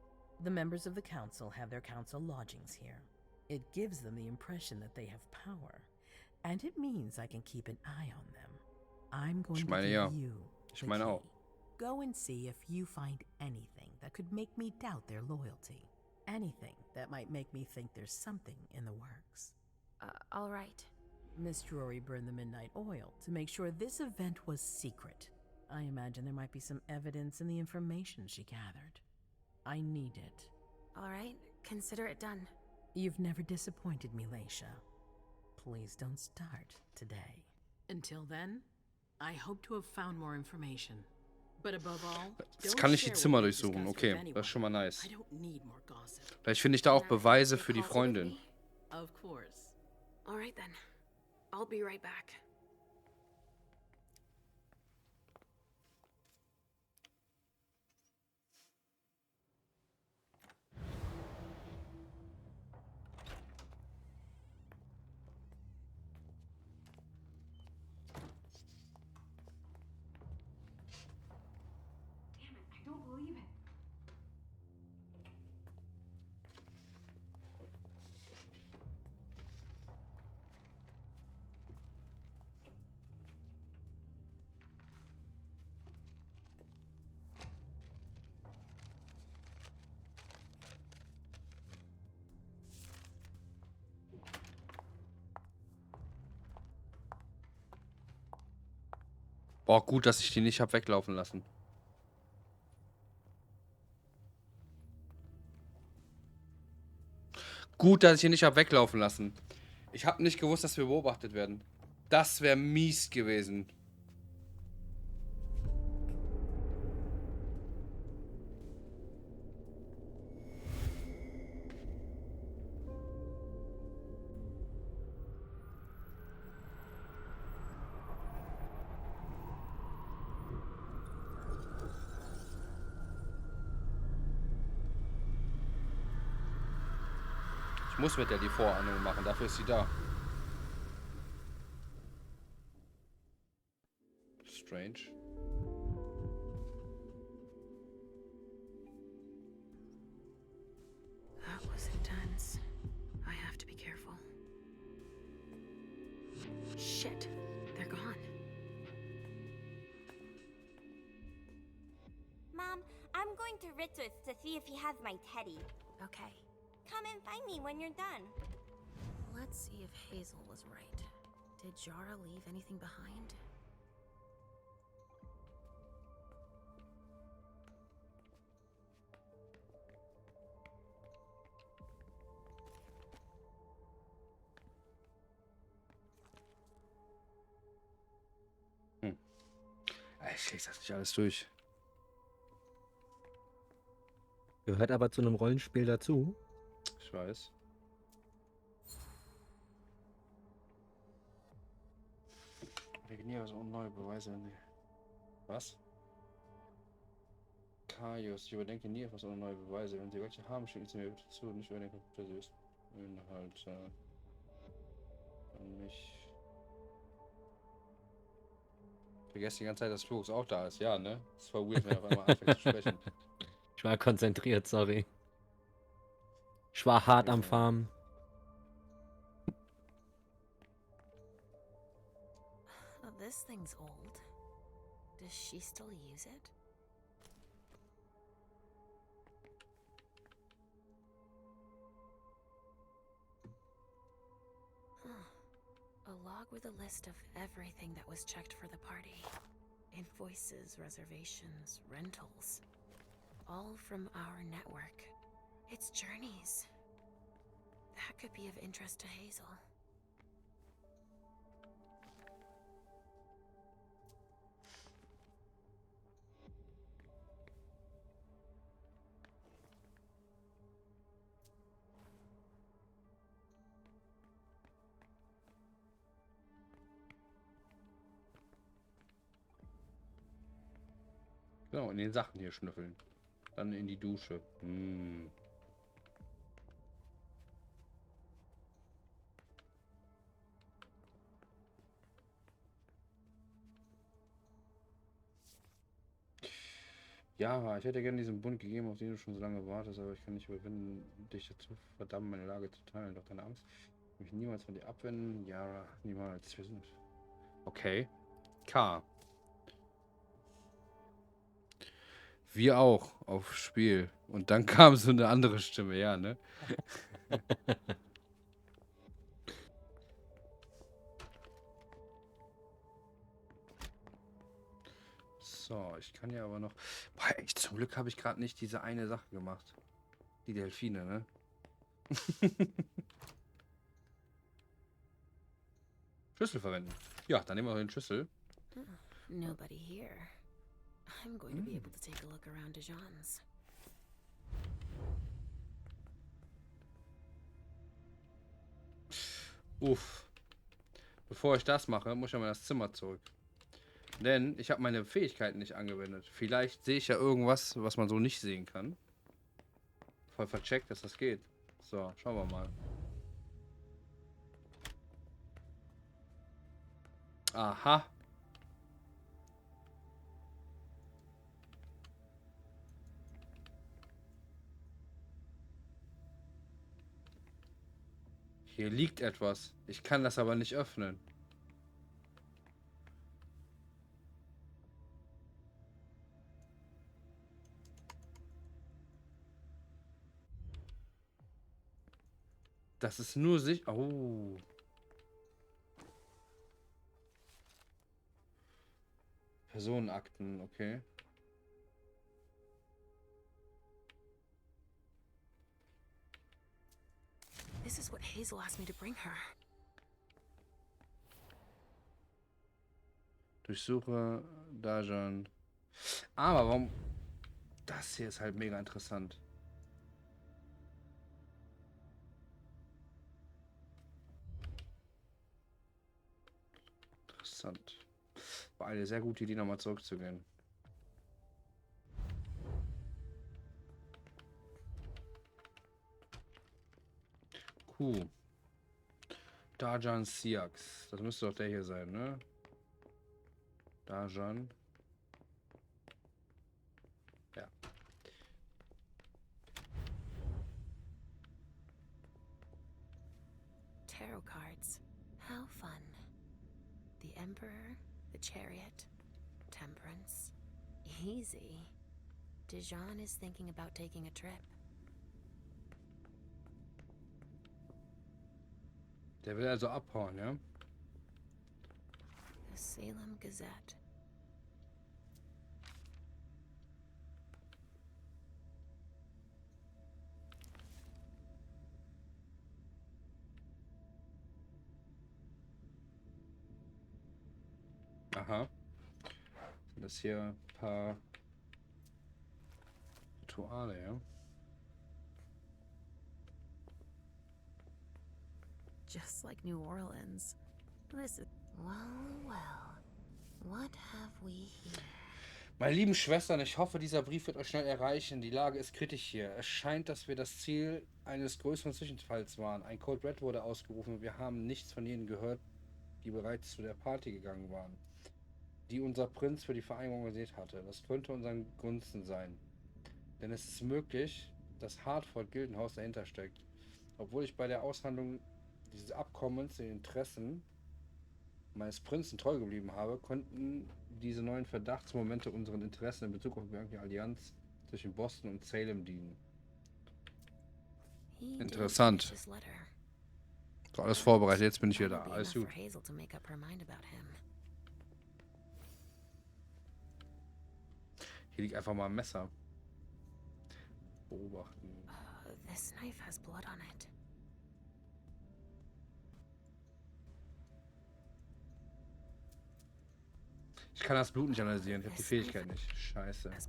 The members of the council have their council lodgings here. It gives them the impression that they have power, and it means I can keep an eye on them. I'm going Ich to meine, give ja. you Ich the meine key. auch. Go and see if you find anything that could make me doubt their loyalty. Anything that might make me think there's something in the works. All right. Miss Drury burned the midnight oil to make sure this event was secret. I imagine there might be some evidence in the information she gathered. I need it. All right, consider it done. You've never disappointed me, Leisha. Please don't start today. Until then, I hope to have found more information. But above all, Jetzt don't kann ich die share Zimmer what we've durchsuchen. discussed Okay, with anyone. das ist schon mal nice. I don't need more gossip. Vielleicht finde ich da auch Beweise für die Freundin. Of course. All right then. I'll be right back. Damn it, I don't believe it. Boah, gut, dass ich die nicht hab weglaufen lassen. Gut, dass ich ihn nicht hab weglaufen lassen. Ich habe nicht gewusst, dass wir beobachtet werden. Das wäre mies gewesen. muss mit der die Vorahnung machen, dafür ist sie da. Strange. That was intense. I have to be careful. Shit, they're gone. Mom, I'm going to Ritz's to see if he has my teddy. Okay, Come and find me when you're done. let's see if Hazel was right. Did Jara leave anything behind? Ich lese das nicht alles durch. Gehört aber zu einem Rollenspiel dazu. Ich weiß. Definiere so neue Beweise. Nee. Was? Kaius, ich überdenke nie etwas ohne neue Beweise. Wenn Sie welche haben, schicken Sie mir bitte zu. Nicht überdenken, ob das ist. Inhalt. Mich. Ich vergesse die ganze Zeit, dass Flux auch da ist. Ja, ne? Das war weird, wenn er auf einmal anfängt zu sprechen. Ich war konzentriert, sorry. Ich war hart am Farmen. Oh, this thing's old. Does she still use it? A log with a list of everything that was checked for the party. Invoices, reservations, rentals. All from our network. It's journeys. That could be of interest to Hazel. Genau, in den Sachen hier schnüffeln. Dann in die Dusche. Ja, ich hätte gerne diesen Bund gegeben, auf den du schon so lange wartest, aber ich kann nicht überwinden, dich dazu verdammen, meine Lage zu teilen. Doch deine Angst, mich niemals von dir abwenden. Ja, niemals. Wir sind. Okay. K. Wir auch auf Spiel. Und dann kam so eine andere Stimme, ja, ne? So, ich kann ja aber noch. Boah, echt, zum Glück habe ich gerade nicht diese eine Sache gemacht. Die Delfine, ne? Schlüssel verwenden. Ja, dann nehmen wir den Schlüssel. Nobody here. I'm going to be able to take a look around Dijon's. Uff. Bevor ich das mache, muss ich mal das Zimmer zurück. Denn ich habe meine Fähigkeiten nicht angewendet. Vielleicht sehe ich ja irgendwas, was man so nicht sehen kann. Voll vercheckt, dass das geht. So, schauen wir mal. Aha. Hier liegt etwas. Ich kann das aber nicht öffnen. Das ist nur sich. Oh. Personenakten, okay. This is what Hazel asked me to bring her. Durchsuche Dajan. Aber warum? Das hier ist halt mega interessant. Interessant. War eine sehr gute Idee, nochmal zurückzugehen. Dajan Siax. Das müsste doch der hier sein, ne? Dajan. Ja. Tarot cards. How fun. The Emperor, the Chariot, Temperance. Easy. Dijon is thinking about taking a trip. Der will also abhauen, ja? The Salem Gazette. Aha. Sind das hier ein paar Rituale, ja? Just like New Orleans. This is... Well. What have we here? Meine lieben Schwestern, ich hoffe, dieser Brief wird euch schnell erreichen. Die Lage ist kritisch hier. Es scheint, dass wir das Ziel eines größeren Zwischenfalls waren. Ein Code Red wurde ausgerufen. Wir haben nichts von jenen gehört, die bereits zu der Party gegangen waren, die unser Prinz für die Vereinigung organisiert hatte. Das könnte unseren Gunsten sein. Denn es ist möglich, dass Hartford Gildenhaus dahinter steckt. Obwohl ich bei der Aushandlung dieses Abkommens den Interessen meines Prinzen treu geblieben habe, konnten diese neuen Verdachtsmomente unseren Interessen in Bezug auf die Allianz zwischen Boston und Salem dienen. Interessant. So, alles vorbereitet, jetzt bin ich wieder da. Alles gut. Hier liegt einfach mal ein Messer. Beobachten. This knife has blood on it. Ich kann das Blut nicht analysieren, ich habe die Fähigkeit nicht. Scheiße. Kann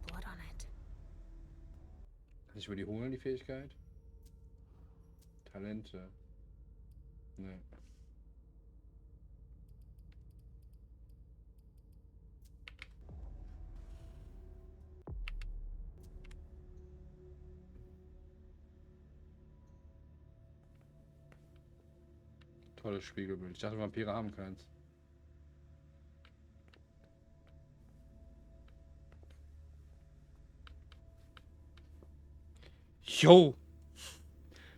ich mir die holen, die Fähigkeit? Talente. Nee. Tolles Spiegelbild. Ich dachte, Vampire haben keins. Yo!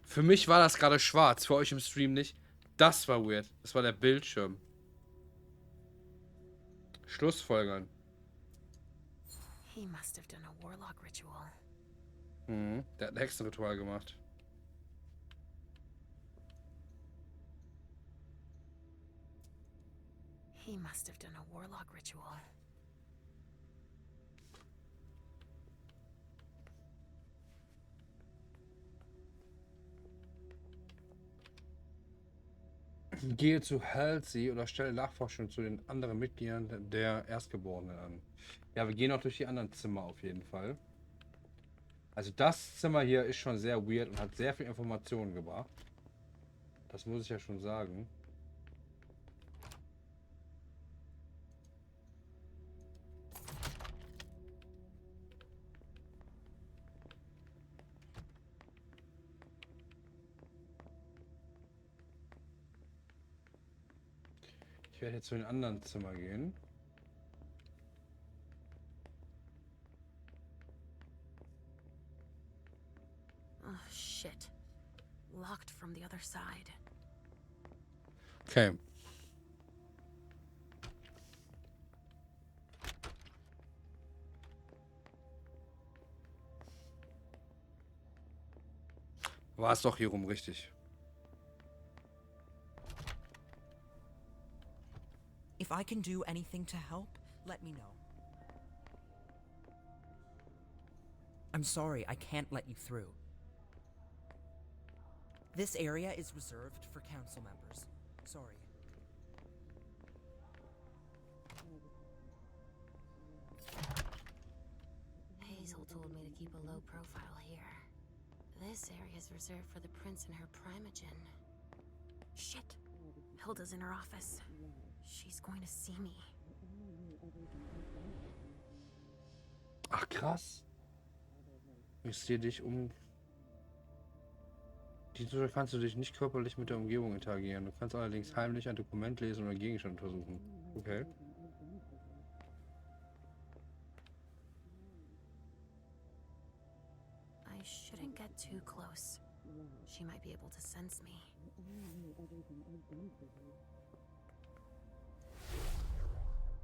Für mich war das gerade schwarz, für euch im Stream nicht. Das war weird. Das war der Bildschirm. Schlussfolgern. He must have done a warlock ritual. Der hat ein Hexenritual gemacht. He must have done a warlock ritual. Gehe zu Halsey oder stelle Nachforschung zu den anderen Mitgliedern der Erstgeborenen an. Ja, wir gehen auch durch die anderen Zimmer auf jeden Fall. Also das Zimmer hier ist schon sehr weird und hat sehr viel Informationen gebracht. Das muss ich ja schon sagen. Ich werde jetzt zu den anderen Zimmer gehen. Oh shit. Locked from the other side. Okay. War es doch hier rum richtig. If I can do anything to help, let me know. I'm sorry, I can't let you through. This area is reserved for council members. Sorry. Hazel told me to keep a low profile here. This area is reserved for the prince and her primogen. Shit. Hilda's in her office. She's going to see me. Ach krass. Ich sehe dich um. Diesmal kannst du dich nicht körperlich mit der Umgebung interagieren. Du kannst allerdings heimlich ein Dokument lesen oder Gegenstand untersuchen. Okay. I shouldn't get too close. She might be able to sense me.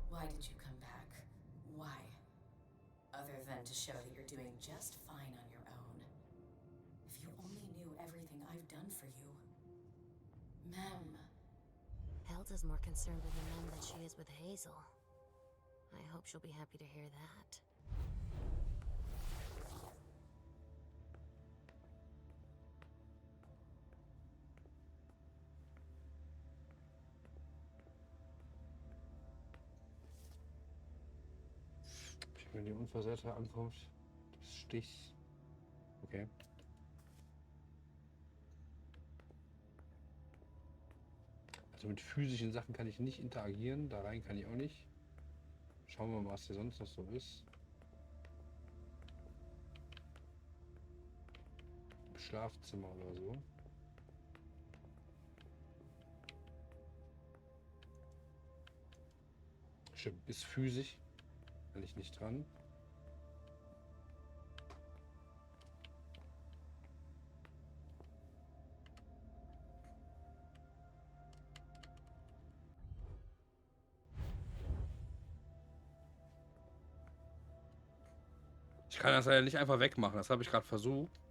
Why did you come back? Why? Other than to show that you're doing just fine on your own. If you only knew everything I've done for you. Mem. Hilda's more concerned with Mem than she is with Hazel. I hope she'll be happy to hear that. Wenn die Unversehrte ankommt, des Stichs. Okay. Also mit physischen Sachen kann ich nicht interagieren. Da rein kann ich auch nicht. Schauen wir mal, was hier sonst noch so ist. Im Schlafzimmer oder so. Stimmt, ist physisch. Kann ich nicht dran. Ich kann das ja nicht einfach wegmachen. Das habe ich gerade versucht,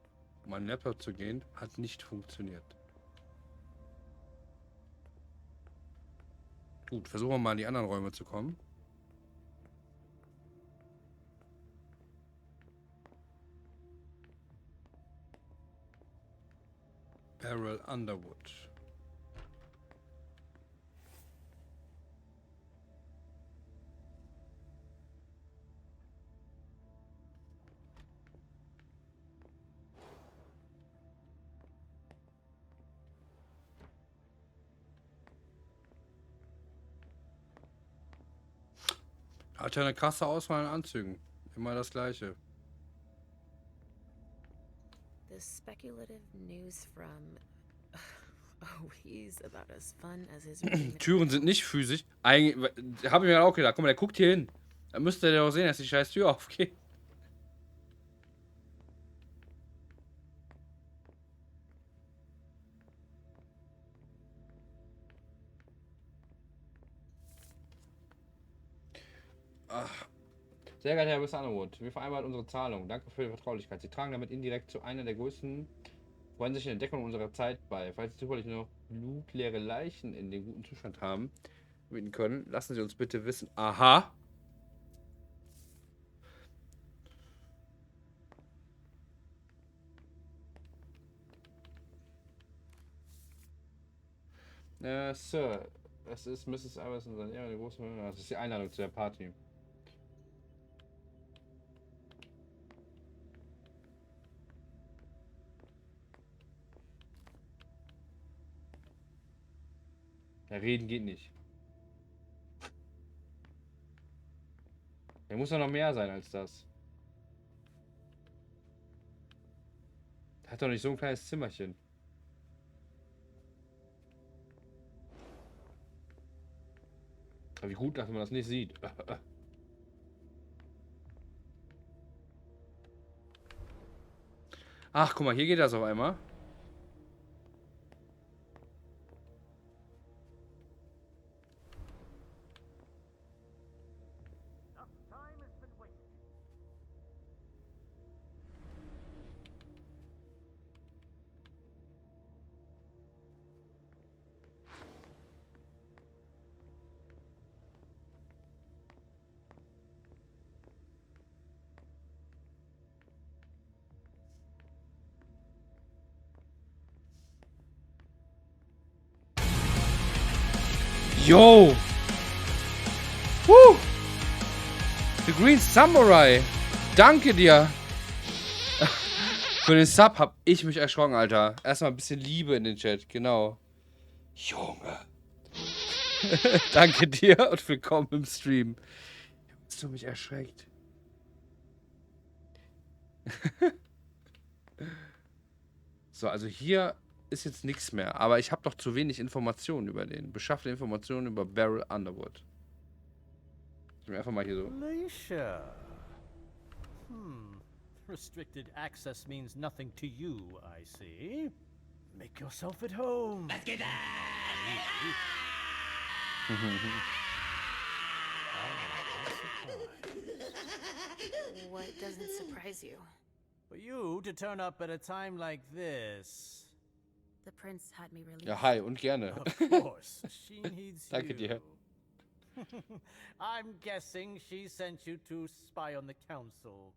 um an den Laptop zu gehen. Hat nicht funktioniert. Gut, versuchen wir mal in die anderen Räume zu kommen. Barrel Underwood. Hat ja eine krasse Auswahl an Anzügen. Immer das gleiche. The speculative news from... Oh, he's about as fun as his... Türen sind nicht physisch. Eigentlich habe ich mir auch gedacht. Guck mal, der guckt hier hin. Da müsste der auch sehen, dass die scheiß Tür aufgeht. Ach. Sehr geehrter Herr Mr. Underwood, wir vereinbaren unsere Zahlung. Danke für die Vertraulichkeit. Sie tragen damit indirekt zu einer der größten forensischen Entdeckungen unserer Zeit bei. Falls Sie zufällig noch blutleere Leichen in dem guten Zustand haben, bieten können, lassen Sie uns bitte wissen. Aha. Sir, es ist Mrs. Iverson, seine Ehre, eine große... Das ist die Einladung zu der Party. Ja, reden geht nicht. Der muss doch noch mehr sein als das. Der hat doch nicht so ein kleines Zimmerchen. Aber wie gut, dass man das nicht sieht. Ach, guck mal, hier geht das auf einmal. Yo! Woo! The Green Samurai! Danke dir! Für den Sub hab ich mich erschrocken, Alter. Erstmal ein bisschen Liebe in den Chat, genau. Junge! Danke dir und willkommen im Stream. Hast du mich erschreckt? So, also hier ist jetzt nichts mehr. Aber ich habe doch zu wenig Informationen über den. Beschaffte Informationen über Beryl Underwood. Ich mir einfach mal hier so. Alicia. Restricted access means nothing to you, I see. Make yourself at home. Let's get What doesn't surprise you? For you to turn up at a time like this. The prince had me released. Ja, hi und gerne. Of course, she needs Danke you. dir. I'm guessing she sent you to spy on the council.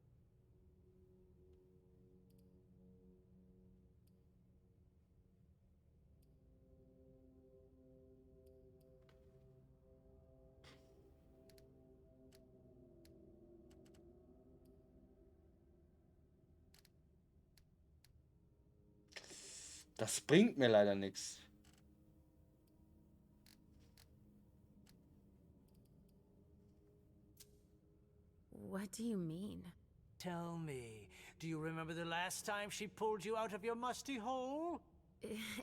Das bringt mir leider nichts. What do you mean? Tell me, do you remember the last time she pulled you out of your musty hole?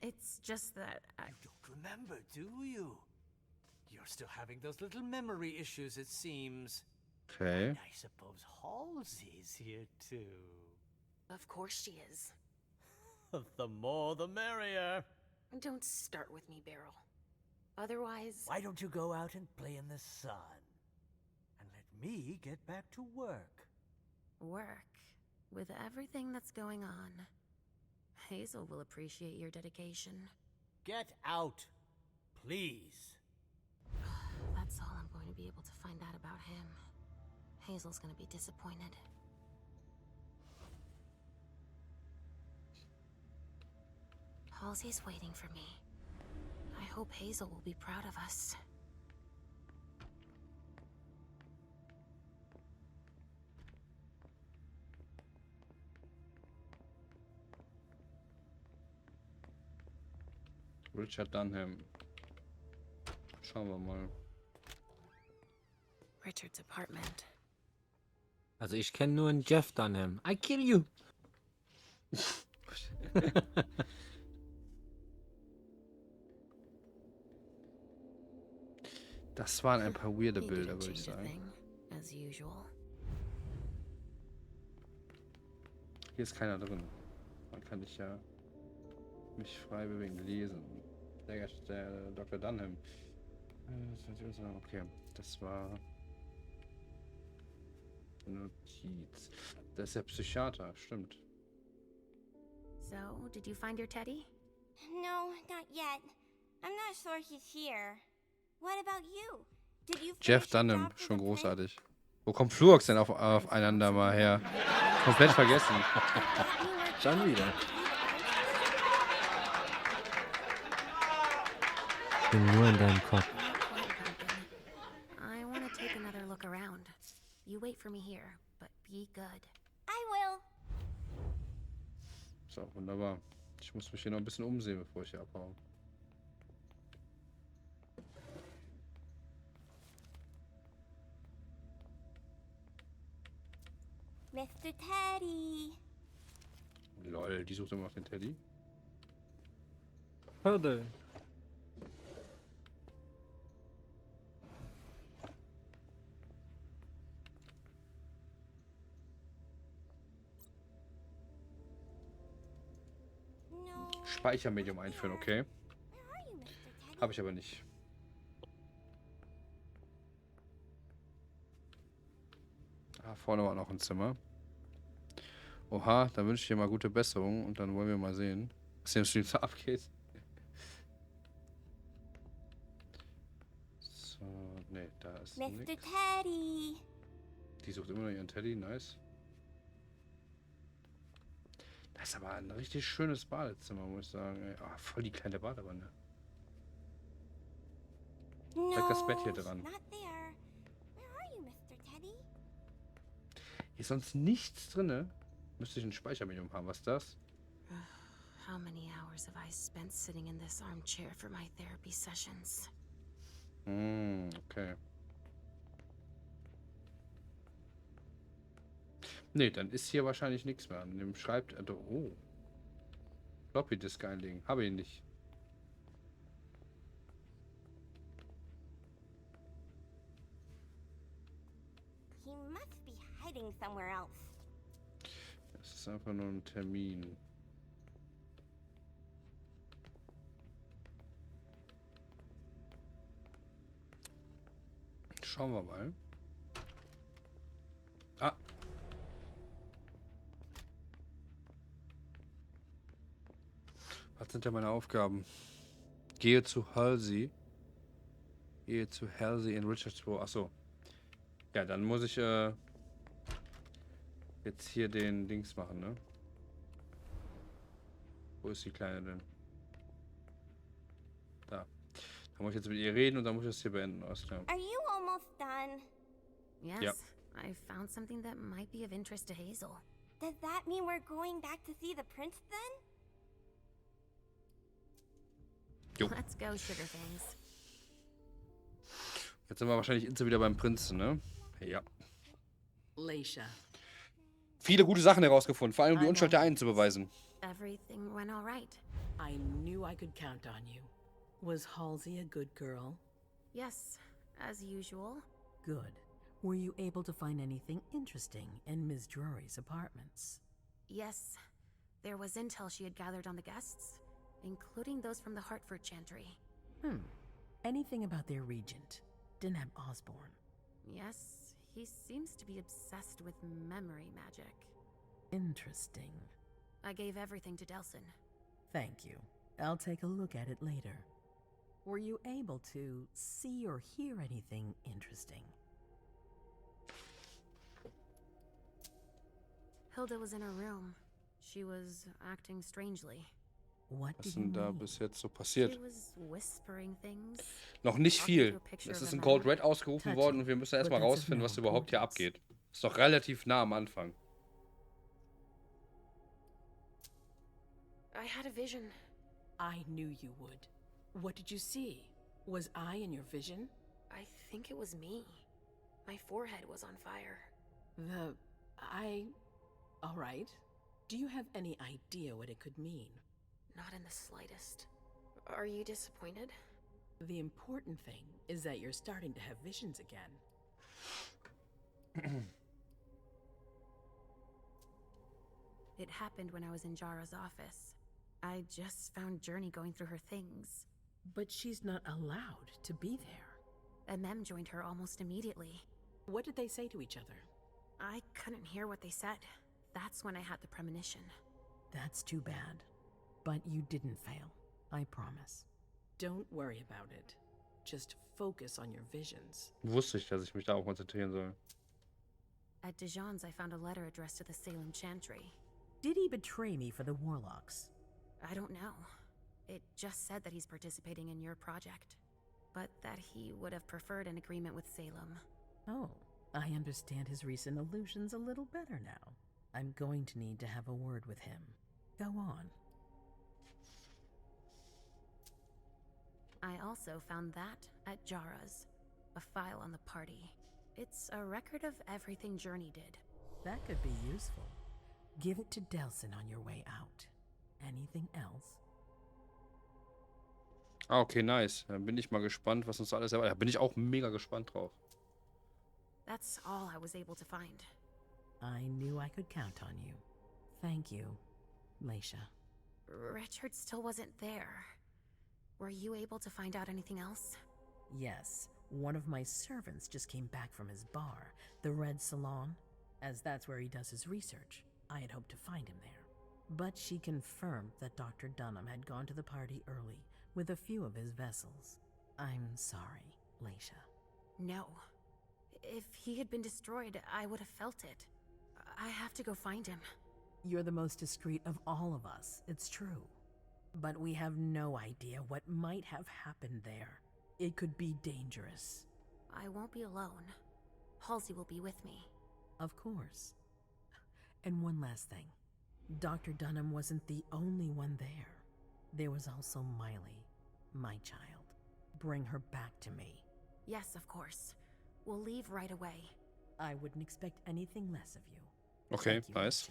It's just that You don't remember, do you? You're still having those little memory issues, it seems. Okay. And I suppose Halsey's here too. Of course she is. The more the merrier. Don't start with me, Beryl. Otherwise... Why don't you go out and play in the sun? And let me get back to work. Work? With everything that's going on. Hazel will appreciate your dedication. Get out, please. That's all I'm going to be able to find out about him. Hazel's gonna be disappointed. Halsey's waiting for me. I hope Hazel will be proud of us. Richard Dunham. Schauen wir mal. Richard's apartment. Also ich kenne nur einen Jeff Dunham. I kill you. Das waren ein paar weirde He Bilder, didn't würde ich change a sagen. thing, as usual. Hier ist keiner drin. Man kann ich ja mich frei bewegen, lesen. Der Dr. Dunham. Okay, das war Notiz. Das ist der Psychiater, stimmt. So, did you find your teddy? No, not yet. I'm not sure he's here. What about you? Did you Jeff finish your Dunham, job for schon the großartig. Wo kommt Fluox denn aufeinander mal her? Komplett vergessen. Schon wieder. Ich bin nur in deinem Kopf. I want to take another look around. You wait for me here, but be good. I will. So, wunderbar. Ich muss mich hier noch ein bisschen umsehen, bevor ich hier abhaue. Mr. Teddy. Lol, die sucht immer noch den Teddy. Hürde. Speichermedium einführen, okay. Habe ich aber nicht. Ah, vorne war noch ein Zimmer. Oha, dann wünsche ich dir mal gute Besserung und dann wollen wir mal sehen, was hier im Stream so abgeht. So, ne, da ist Mr. nix. Teddy. Die sucht immer noch ihren Teddy, nice. Das ist aber ein richtig schönes Badezimmer, muss ich sagen. Ey. Oh, voll die kleine Badewanne. No, Direkt das Bett hier dran. not there. Where are you, Mr. Teddy? Hier ist sonst nichts drin. Müsste ich ein Speichermedium haben. Was ist das? How many hours have I spent sitting in this armchair for my therapy sessions? Okay. Nee, dann ist hier wahrscheinlich nichts mehr. An dem schreibt. Oh. Floppy Disk einlegen. Habe ich nicht. He must be hiding somewhere else. Es ist einfach nur ein Termin. Schauen wir mal. Ah. Was sind denn meine Aufgaben? Gehe zu Halsey. Gehe zu Halsey in Richardsburg. Achso. Ja, dann muss ich jetzt hier den Dings machen, ne? Wo ist die Kleine denn? Da. Da muss ich jetzt mit ihr reden und dann muss ich das hier beenden. Alles klar. Are you almost done? Yes, Yep. I found something that might be of interest to Hazel. Does that mean we're going back to see the prince then? Jo. Let's go, Sugar Things. Jetzt sind wir wahrscheinlich instant wieder beim Prinzen, ne? Ja. Leisha, Viele gute Sachen herausgefunden, vor allem um die Unschuld der einen zu beweisen. Everything went all right. I knew I could count on you. Was Halsey a good girl? Yes, as usual. Good. Were you able to find anything interesting in Ms. Drury's apartments? Yes, there was intel she had gathered on the guests, including those from the Hartford Chantry. Anything about their regent, Deneb Osborne? Yes, he seems to be obsessed with memory magic. Interesting. I gave everything to Delson. Thank you. I'll take a look at it later. Were you able to see or hear anything interesting? Hilda was in her room. She was acting strangely. What Was did ist you denn da mean? bis jetzt so passiert? She was whispering things. Noch nicht viel. picture Es of ist a ein man. Code Red ausgerufen Touching, worden und wir müssen erstmal but that's of rausfinden, no was überhaupt hier importance. abgeht. Ist noch relativ nah am Anfang. I had a vision. I knew you would. What did you see? Was I in your vision? I think it was me. My forehead was on fire. All right. Do you have any idea what it could mean? Not in the slightest. Are you disappointed? The important thing is that you're starting to have visions again. It happened when I was in Jara's office. I just found Journey going through her things. But she's not allowed to be there. Mem joined her almost immediately. What did they say to each other? I couldn't hear what they said. That's when I had the premonition. That's too bad. But you didn't fail, I promise. Don't worry about it. Just focus on your visions. Wusste ich, dass ich mich darauf konzentrieren soll. At Dijon's, I found a letter addressed to the Salem Chantry. Did he betray me for the Warlocks? I don't know. It just said that he's participating in your project, but that he would have preferred an agreement with Salem. Oh, I understand his recent illusions a little better now. I'm going to need to have a word with him. Go on. I also found that at Jara's. A file on the party. It's a record of everything Journey did. That could be useful. Give it to Delson on your way out. Anything else? Ah, okay, nice. Dann bin ich mal gespannt, was uns alles erwartet. Da bin ich auch mega gespannt drauf. That's all I was able to find. I knew I could count on you. Thank you, Leisha. Richard still wasn't there. Were you able to find out anything else? Yes, one of my servants just came back from his bar, the Red Salon. As that's where he does his research, I had hoped to find him there. But she confirmed that Dr. Dunham had gone to the party early with a few of his vessels. I'm sorry, Leisha. No. If he had been destroyed, I would have felt it. I have to go find him. You're the most discreet of all of us, it's true. But we have no idea what might have happened there. It could be dangerous. I won't be alone. Halsey will be with me. Of course. And one last thing. Dr. Dunham wasn't the only one there. There was also Miley, my child. Bring her back to me. Yes, of course. We'll leave right away. I wouldn't expect anything less of you. Okay, Thank you, nice. Leisha.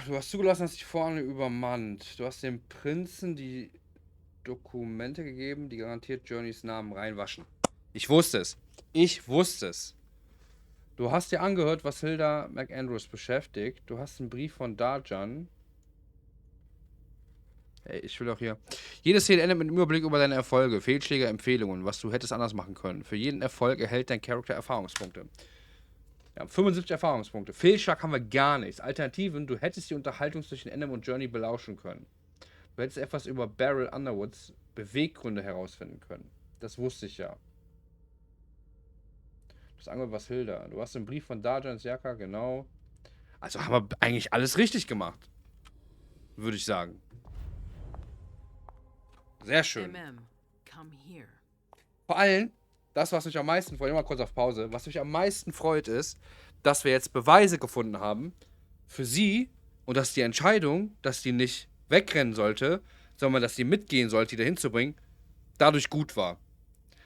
Du hast zugelassen, dass dich vorne übermannt. Du hast dem Prinzen die Dokumente gegeben, die garantiert Journeys Namen reinwaschen. Ich wusste es. Ich wusste es. Du hast dir angehört, was Hilda McAndrews beschäftigt. Du hast einen Brief von Darjan. Ey, ich will auch hier. Jede Szene endet mit einem Überblick über deine Erfolge, Fehlschläge, Empfehlungen, was du hättest anders machen können. Für jeden Erfolg erhält dein Charakter Erfahrungspunkte. Wir haben 75 Erfahrungspunkte. Fehlschlag haben wir gar nichts. Alternativen, du hättest die Unterhaltung zwischen Enem und Journey belauschen können. Du hättest etwas über Beryl Underwoods Beweggründe herausfinden können. Das wusste ich ja. Das Angebot was Hilda. Du hast einen Brief von Darjans Jaka, genau. Also haben wir eigentlich alles richtig gemacht. Würde ich sagen. Sehr schön. Come here. Vor allem, das, was mich am meisten freut, mal kurz auf Pause, was mich am meisten freut, ist, dass wir jetzt Beweise gefunden haben für sie und dass die Entscheidung, dass die nicht wegrennen sollte, sondern dass die mitgehen sollte, die dahin zu bringen, dadurch gut war.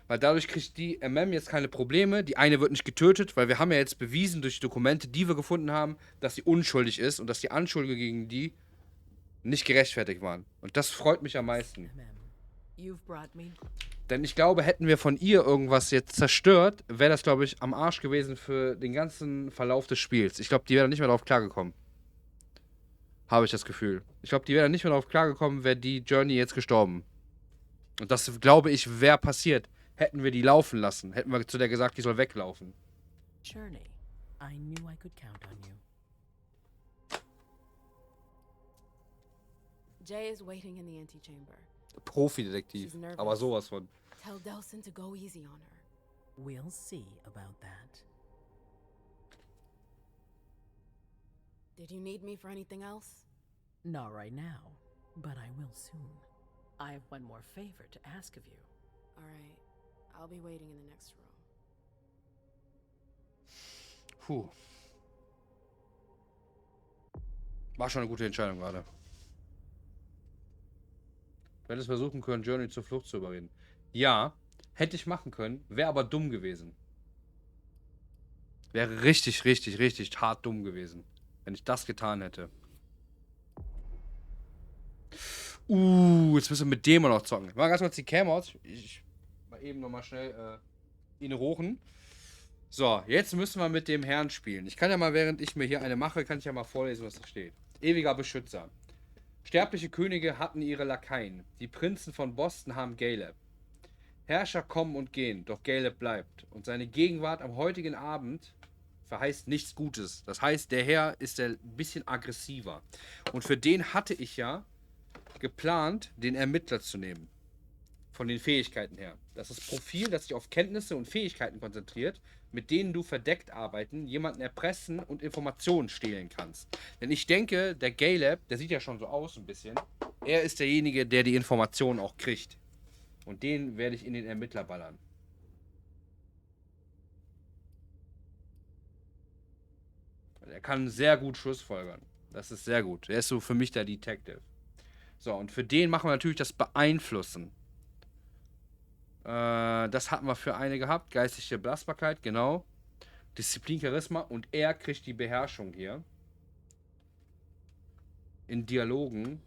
Weil dadurch kriegt die jetzt keine Probleme, die eine wird nicht getötet, weil wir haben ja jetzt bewiesen durch die Dokumente, die wir gefunden haben, dass sie unschuldig ist und dass die Anschuldigungen gegen die nicht gerechtfertigt waren. Und das freut mich am meisten. Denn ich glaube, hätten wir von ihr irgendwas jetzt zerstört, wäre das, glaube ich, am Arsch gewesen für den ganzen Verlauf des Spiels. Ich glaube, die wäre dann nicht mehr darauf klargekommen. Habe ich das Gefühl. Ich glaube, die wäre dann nicht mehr darauf klargekommen, wäre die Journey jetzt gestorben. Und das, glaube ich, wäre passiert. Hätten wir die laufen lassen. Hätten wir zu der gesagt, die soll weglaufen. Journey, I knew I could count on you. Jay is waiting in the antechamber. Profi-Detektiv. Aber sowas von. Tell Delson to go easy on her. We'll see about that. Did you need me for anything else? Not right now, but I will soon. I have one more favor to ask of you. All right. I'll be waiting in the next room. Puh. War schon eine gute Entscheidung gerade. Du hättest versuchen können, Journey zur Flucht zu überreden. Ja, hätte ich machen können, wäre aber dumm gewesen. Wäre richtig, richtig, richtig hart dumm gewesen, wenn ich das getan hätte. Jetzt müssen wir mit dem noch zocken. Ich mach ganz kurz die Cam aus. Ich mal eben nochmal schnell ihn rochen. So, jetzt müssen wir mit dem Herrn spielen. Ich kann ja mal, während ich mir hier eine mache, kann ich ja mal vorlesen, was da steht. Ewiger Beschützer. Sterbliche Könige hatten ihre Lakaien. Die Prinzen von Boston haben Caleb. Herrscher kommen und gehen, doch Caleb bleibt. Und seine Gegenwart am heutigen Abend verheißt nichts Gutes. Das heißt, der Herr ist ein bisschen aggressiver. Und für den hatte ich ja geplant, den Ermittler zu nehmen. Von den Fähigkeiten her. Das ist das Profil, das sich auf Kenntnisse und Fähigkeiten konzentriert, mit denen du verdeckt arbeiten, jemanden erpressen und Informationen stehlen kannst. Denn ich denke, der Caleb, der sieht ja schon so aus ein bisschen, er ist derjenige, der die Informationen auch kriegt. Und den werde ich in den Ermittler ballern. Er kann sehr gut Schlussfolgern. Das ist sehr gut. Er ist so für mich der Detective. So, und für den machen wir natürlich das Beeinflussen. Das hatten wir für eine gehabt. Geistige Belastbarkeit, genau. Disziplin, Charisma. Und er kriegt die Beherrschung hier. In Dialogen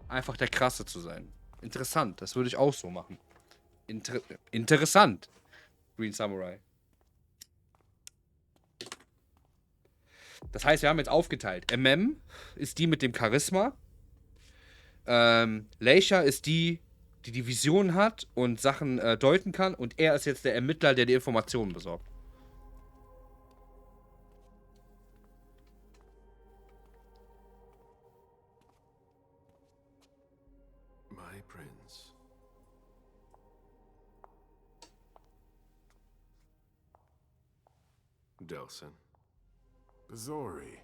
einfach der Krasse zu sein. Interessant. Das würde ich auch so machen. Interessant. Green Samurai. Das heißt, wir haben jetzt aufgeteilt. ist die mit dem Charisma. Leisha ist die Vision hat und Sachen deuten kann. Und er ist jetzt der Ermittler, der die Informationen besorgt. My prince. Delson. Bazori.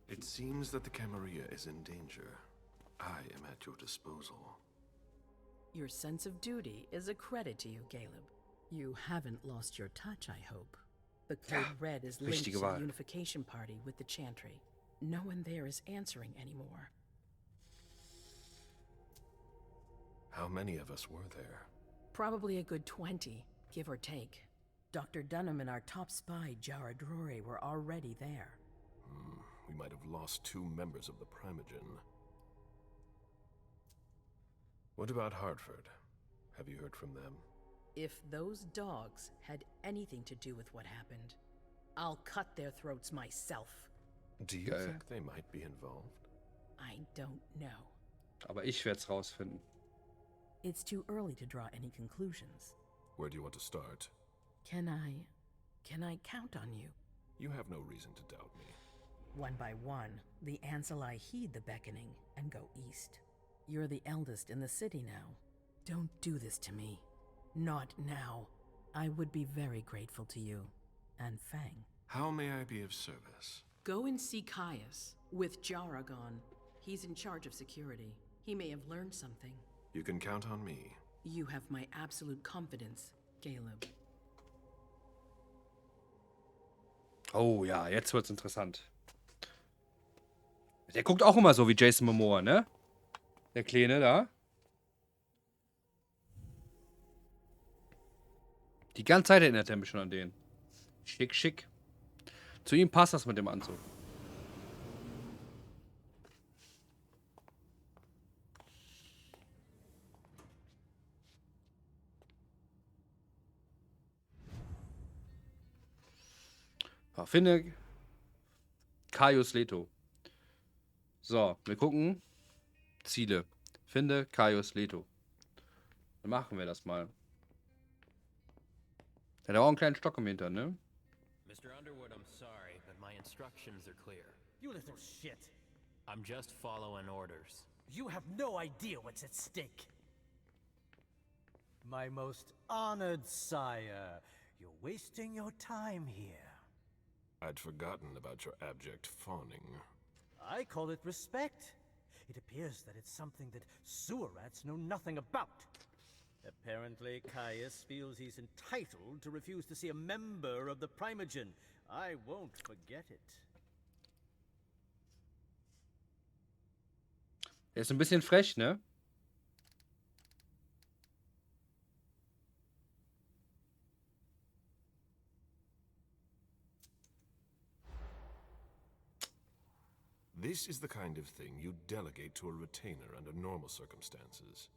It seems that the Camarilla is in danger. I am at your disposal. Your sense of duty is a credit to you, Caleb. You haven't lost your touch, I hope. The Code Red is linked to the Unification Party with the Chantry. No one there is answering anymore. How many of us were there? Probably a good 20, give or take. Dr. Dunham and our top spy, Jara Drore, were already there. We might have lost 2 members of the Primogen. What about Hartford? Have you heard from them? If those dogs had anything to do with what happened, I'll cut their throats myself. Do you think they might be involved? I don't know. Aber ich werde es rausfinden. It's too early to draw any conclusions. Where do you want to start? Can I count on you? You have no reason to doubt me. One by one, the Anseli heed the beckoning and go east. You're the eldest in the city now. Don't do this to me. Not now. I would be very grateful to you. And Fang. How may I be of service? Go and see Caius with Jara gone. He's in charge of security. He may have learned something. You can count on me. You have my absolute confidence, Caleb. Oh ja, jetzt wird's interessant. Der guckt auch immer so wie Jason Momoa, ne? Der Kleine da. Die ganze Zeit erinnert er mich schon an den. Schick, schick. Zu ihm passt das mit dem Anzug. Finde Caius Leto. So, wir gucken. Ziele. Finde Caius Leto. Dann machen wir das mal. Der hat auch einen kleinen Stock im Hintern, ne? Mr. Underwood, I'm sorry, but my instructions are clear. You little shit. I'm just following orders. You have no idea what's at stake. My most honored sire, you're wasting your time here. I'd forgotten about your abject fawning. I call it respect. It appears that it's something that sewer rats know nothing about. Apparently, Caius feels he's entitled to refuse to see a member of the Primogen. I won't forget it. Der ist ein bisschen frech, ne? This is the kind of thing you delegate to a retainer under normal circumstances.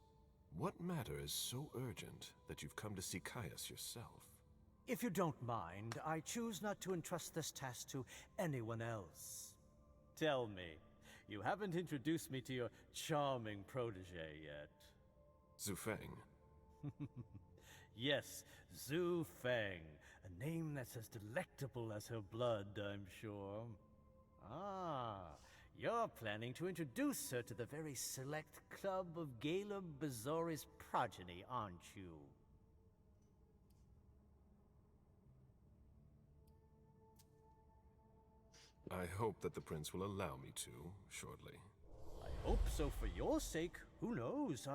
What matter is so urgent that you've come to see Caius yourself? If you don't mind, I choose not to entrust this task to anyone else. Tell me, you haven't introduced me to your charming protege yet. Zhu Feng. Yes, Zhu Feng. A name that's as delectable as her blood, I'm sure. Ah, you're planning to introduce her to the very select club of Caleb Bazori's progeny, aren't you? I hope that the prince will allow me to, shortly. I hope so for your sake. Who knows?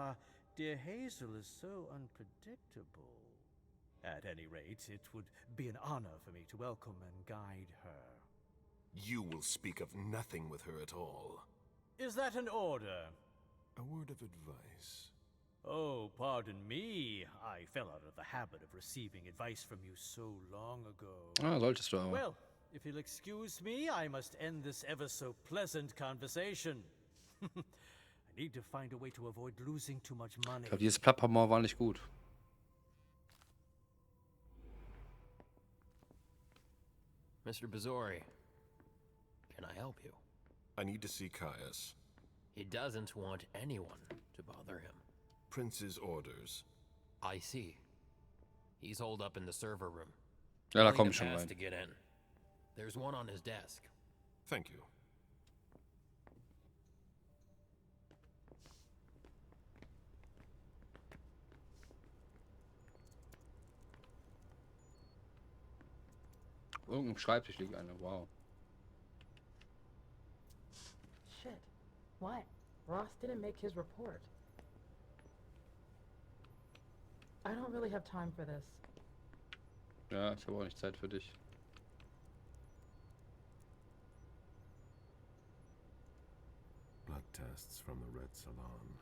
Dear Hazel is so unpredictable. At any rate, it would be an honor for me to welcome and guide her. You will speak of nothing with her at all. Is that an order? A word of advice. Oh, pardon me. I fell out of the habit of receiving advice from you so long ago. Ah, solltest du aber. Well, if you'll excuse me, I must end this ever so pleasant conversation. I need to find a way to avoid losing too much money. Ich glaube, dieses Plattformer war nicht gut. Mr. Bazori, can I help you? I need to see Caius. He doesn't want anyone to bother him. Prince's orders. I see. He's holed up in the server room. Ja, da Need komm a ich schon pass rein. to get in. There's one on his desk. Thank you. Irgendein Schreibtisch liegt einer. Wow. Shit. What? Ross didn't make his report. I don't really have time for this. Ja, ich habe auch nicht Zeit für dich. Blood tests from the Red Salon.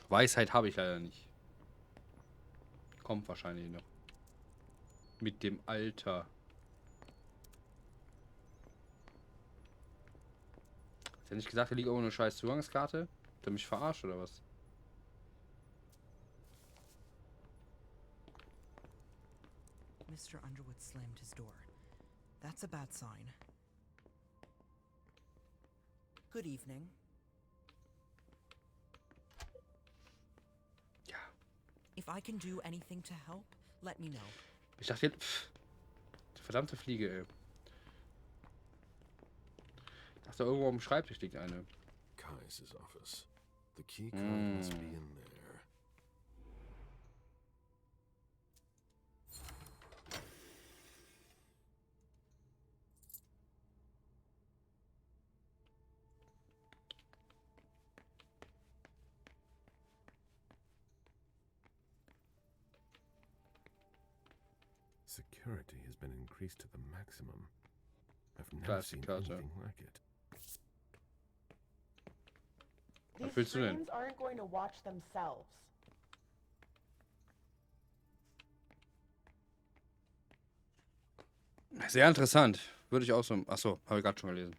Weisheit habe ich leider nicht. Kommt wahrscheinlich noch. Mit dem Alter. Hat er nicht gesagt, da liegt irgendwo eine scheiß Zugangskarte? Hat er mich verarscht oder was? Mr. Underwood slammed his door. That's a bad sign. Good evening. Ja. If I can do anything to help, let me know. Ich dachte jetzt... Die verdammte Fliege, ey. Ich dachte, irgendwo am Schreibtisch liegt eine. Kai's office. The key card must be in there. Security has been increased to the maximum. I've never seen anything like it. These screens aren't going to watch themselves. Sehr interessant. Würde ich auch so... Achso, habe ich gerade schon gelesen.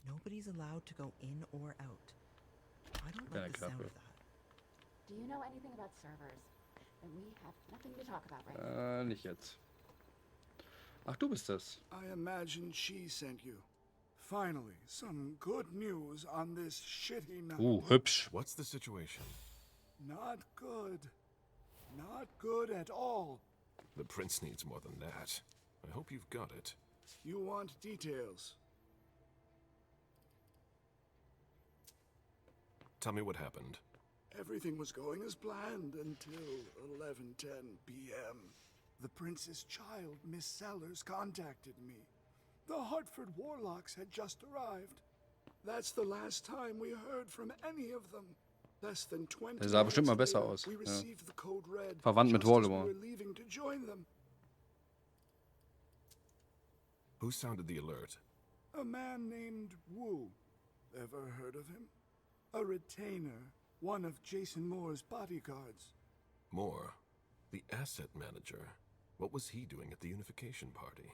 Nobody's allowed to go in or out. I don't like the sound of that. Do you know anything about servers? Then we have nothing to talk about right now. Nicht jetzt. Ach, du bist das. I imagine she sent you. Finally, some good news on this shitty night. Hübsch. What's the situation? Not good. Not good at all. The prince needs more than that. I hope you've got it. You want details? Tell me what happened. Everything was going as planned until 11:10 p.m. The prince's child, Miss Sellers, contacted me. The Hartford Warlocks had just arrived. That's the last time we heard from any of them. Less than 20 Der sah bestimmt mal besser later, aus. we Ja. received the code red Verwandt mit just as we Voldemort. were leaving to join them. Who sounded the alert? A man named Wu. Ever heard of him? A retainer, one of Jason Moore's bodyguards. Moore, the asset manager. What was he doing at the unification party?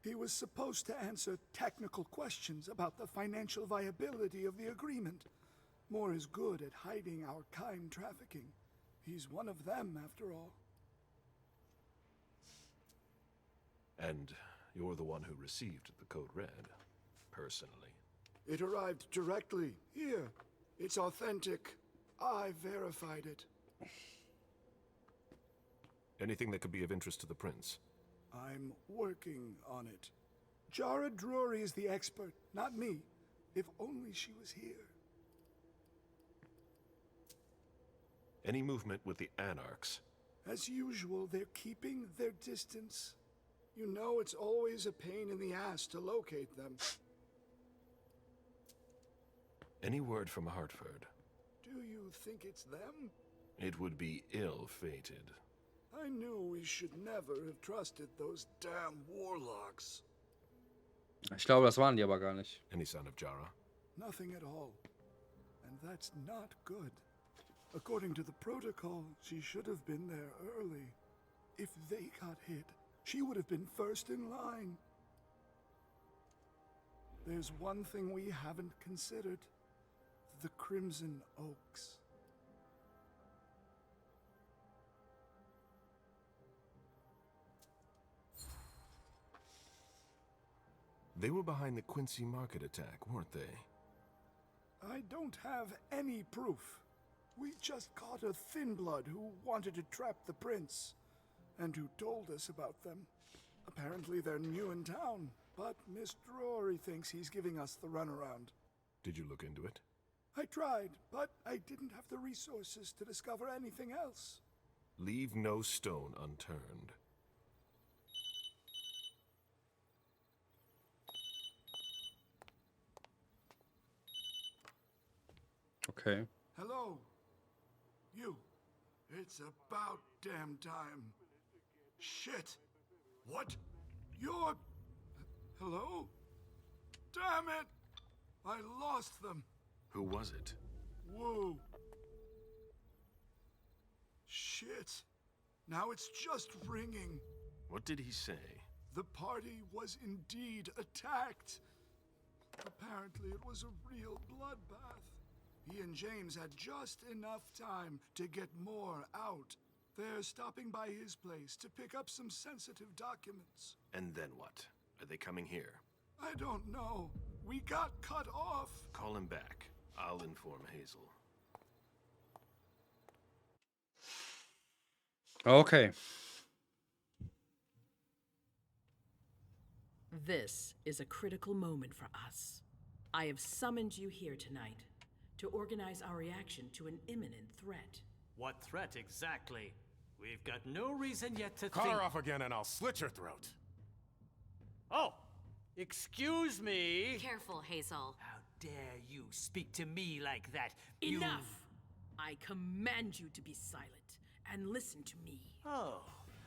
He was supposed to answer technical questions about the financial viability of the agreement. Moore is good at hiding our kind trafficking. He's one of them, after all. And you're the one who received the code red, personally. It arrived directly here. It's authentic. I verified it. Anything that could be of interest to the prince? I'm working on it. Jara Drury is the expert, not me. If only she was here. Any movement with the Anarchs? As usual, they're keeping their distance. You know it's always a pain in the ass to locate them. Any word from Hartford? Do you think it's them? It would be ill-fated. I knew we should never have trusted those damn warlocks. Ich glaube, das waren die aber gar nicht. Any sign of Jara? Nothing at all. And that's not good. According to the protocol, she should have been there early. If they got hit, she would have been first in line. There's one thing we haven't considered. The Crimson Oaks. They were behind the Quincy Market attack, weren't they? I don't have any proof. We just caught a thin blood who wanted to trap the prince, and who told us about them. Apparently they're new in town, but Miss Drury thinks he's giving us the runaround. Did you look into it? I tried, but I didn't have the resources to discover anything else. Leave no stone unturned. Okay. Hello? You. It's about damn time. Shit. What? You're... Hello? Damn it! I lost them. Who was it? Whoa. Shit. Now it's just ringing. What did he say? The party was indeed attacked. Apparently it was a real bloodbath. He and James had just enough time to get more out. They're stopping by his place to pick up some sensitive documents. And then what? Are they coming here? I don't know. We got cut off. Call him back. I'll inform Hazel. Okay. This is a critical moment for us. I have summoned you here tonight to organize our reaction to an imminent threat. What threat exactly? We've got no reason yet to Call think... her off again and I'll slit your throat. Oh! Excuse me! Careful, Hazel. How dare you speak to me like that? Enough! I command you to be silent and listen to me. Oh,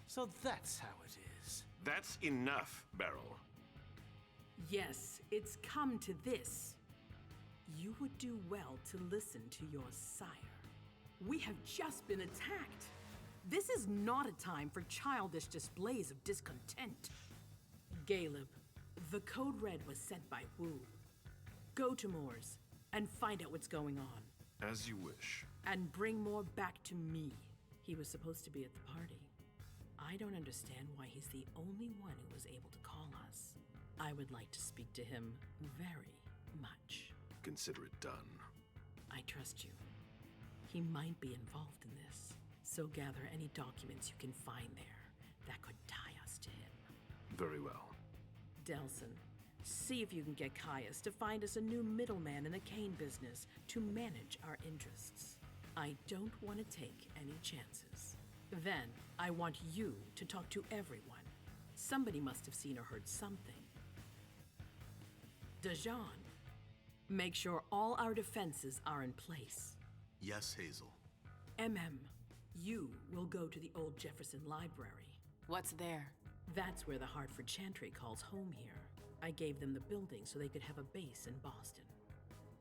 so that's how it is. That's enough, Beryl. Yes, it's come to this. You would do well to listen to your sire. We have just been attacked. This is not a time for childish displays of discontent. Caleb, the code red was sent by Wu. Go to Moore's and find out what's going on. As you wish. And bring Moore back to me. He was supposed to be at the party. I don't understand why he's the only one who was able to call us. I would like to speak to him very much. Consider it done. I trust you. He might be involved in this, so gather any documents you can find there that could tie us to him. Very well. Delson, see if you can get Caius to find us a new middleman in the cane business to manage our interests. I don't want to take any chances. Then, I want you to talk to everyone. Somebody must have seen or heard something. Dajan, make sure all our defenses are in place. Yes, Hazel. You will go to the old Jefferson Library. What's there? That's where the Hartford Chantry calls home here. I gave them the building so they could have a base in Boston.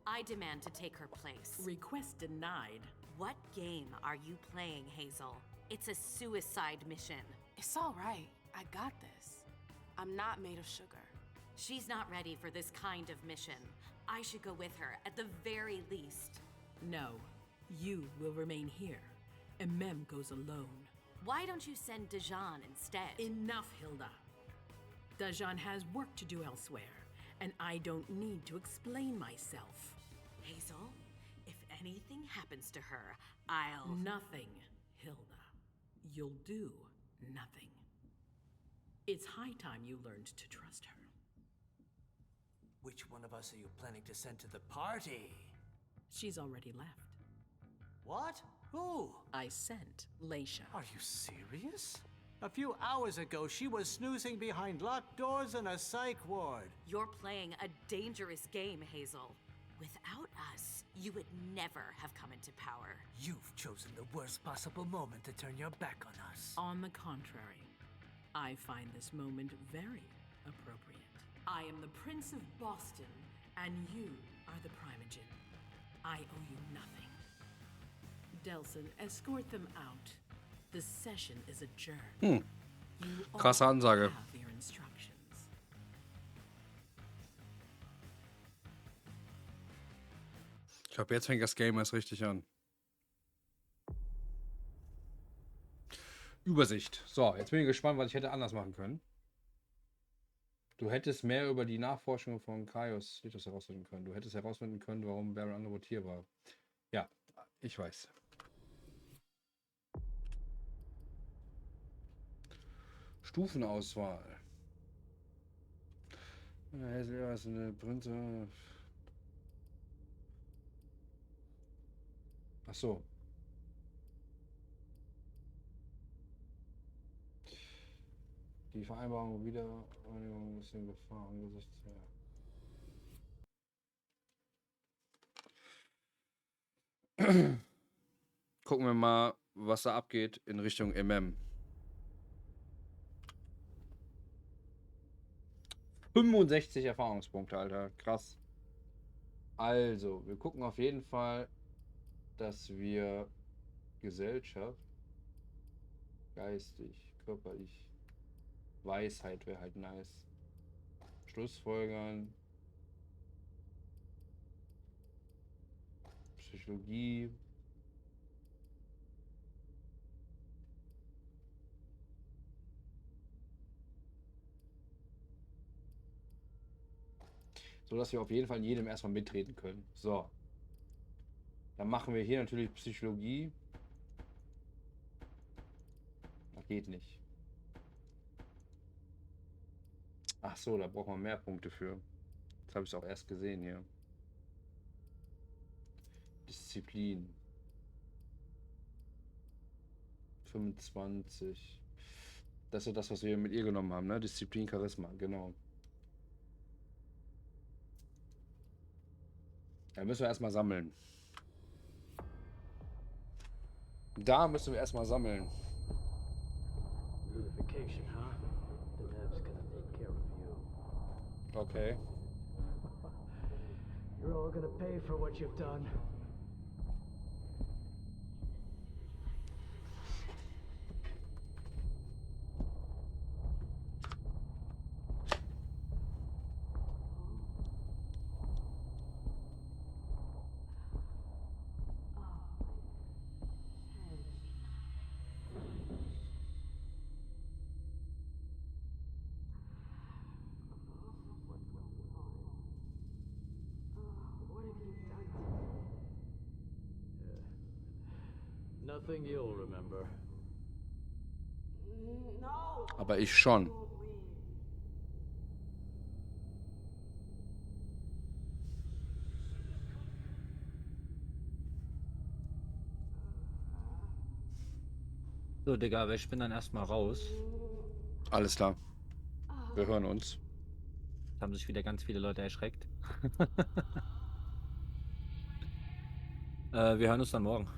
I demand to take her place. Request denied. What game are you playing, Hazel? It's a suicide mission. It's all right. I got this. I'm not made of sugar. She's not ready for this kind of mission. I should go with her, at the very least. No, you will remain here. Mem goes alone. Why don't you send Dajan instead? Enough, Hilda. Dajan has work to do elsewhere, and I don't need to explain myself. Hazel, if anything happens to her, I'll... Nothing, Hilda. You'll do nothing. It's high time you learned to trust her. Which one of us are you planning to send to the party? She's already left. What? Who? I sent Leisha. Are you serious? A few hours ago, she was snoozing behind locked doors in a psych ward. You're playing a dangerous game, Hazel. Without us, you would never have come into power. You've chosen the worst possible moment to turn your back on us. On the contrary, I find this moment very appropriate. I am the Prince of Boston, and you are the Primogen. I owe you nothing. Delson, escort them out. The session is adjourned. You Krasse all Ansage. have your instructions. Ich glaube, jetzt fängt das Game erst richtig an. Übersicht. So, jetzt bin ich gespannt, was ich hätte anders machen können. Du hättest mehr über die Nachforschung von Caius herausfinden können. Du hättest herausfinden können, warum Baron Underwood hier war. Ja, ich weiß. Stufenauswahl. Ja, ist eine Prinze. Ach so. Die Vereinbarung Wiedervereinigung ist in Gefahr angesichts der. Gucken wir mal, was da abgeht in Richtung MM. 65 Erfahrungspunkte, Alter. Krass. Also, wir gucken auf jeden Fall, dass wir Gesellschaft, geistig, körperlich, Weisheit wäre halt nice. Schlussfolgern, Psychologie. So dass wir auf jeden Fall in jedem erstmal mitreden können. So. Dann machen wir hier natürlich Psychologie. Das geht nicht. Ach so, da braucht man mehr Punkte für. Das habe ich auch erst gesehen hier. Disziplin. 25. Das ist ja das, was wir mit ihr genommen haben, ne? Disziplin, Charisma, genau. Da müssen wir erstmal sammeln. Da müssen wir erstmal sammeln. Vacation, huh? The dev's gonna take care of you. Okay. You're all gonna pay for what you've done. Nothing you'll remember. No. Aber ich schon. So, Digga, aber ich bin dann erstmal raus. Alles klar. Wir hören uns. Da haben sich wieder ganz viele Leute erschreckt. Wir hören uns dann morgen.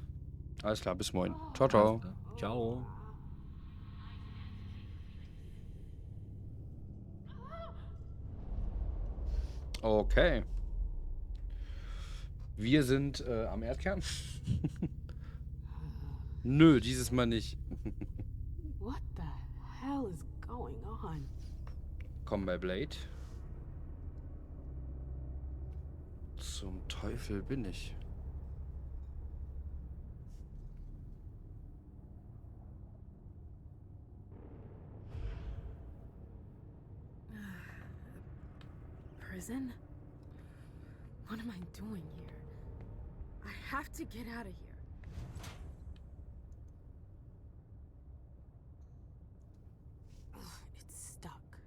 Alles klar, bis morgen. Ciao, ciao. Ciao. Okay. Wir sind am Erdkern. Nö, dieses Mal nicht. What the hell is going on? Komm bei Blade. Zum Teufel bin ich. Prison? What am I doing here? I have to get out of here. Ugh, it's stuck.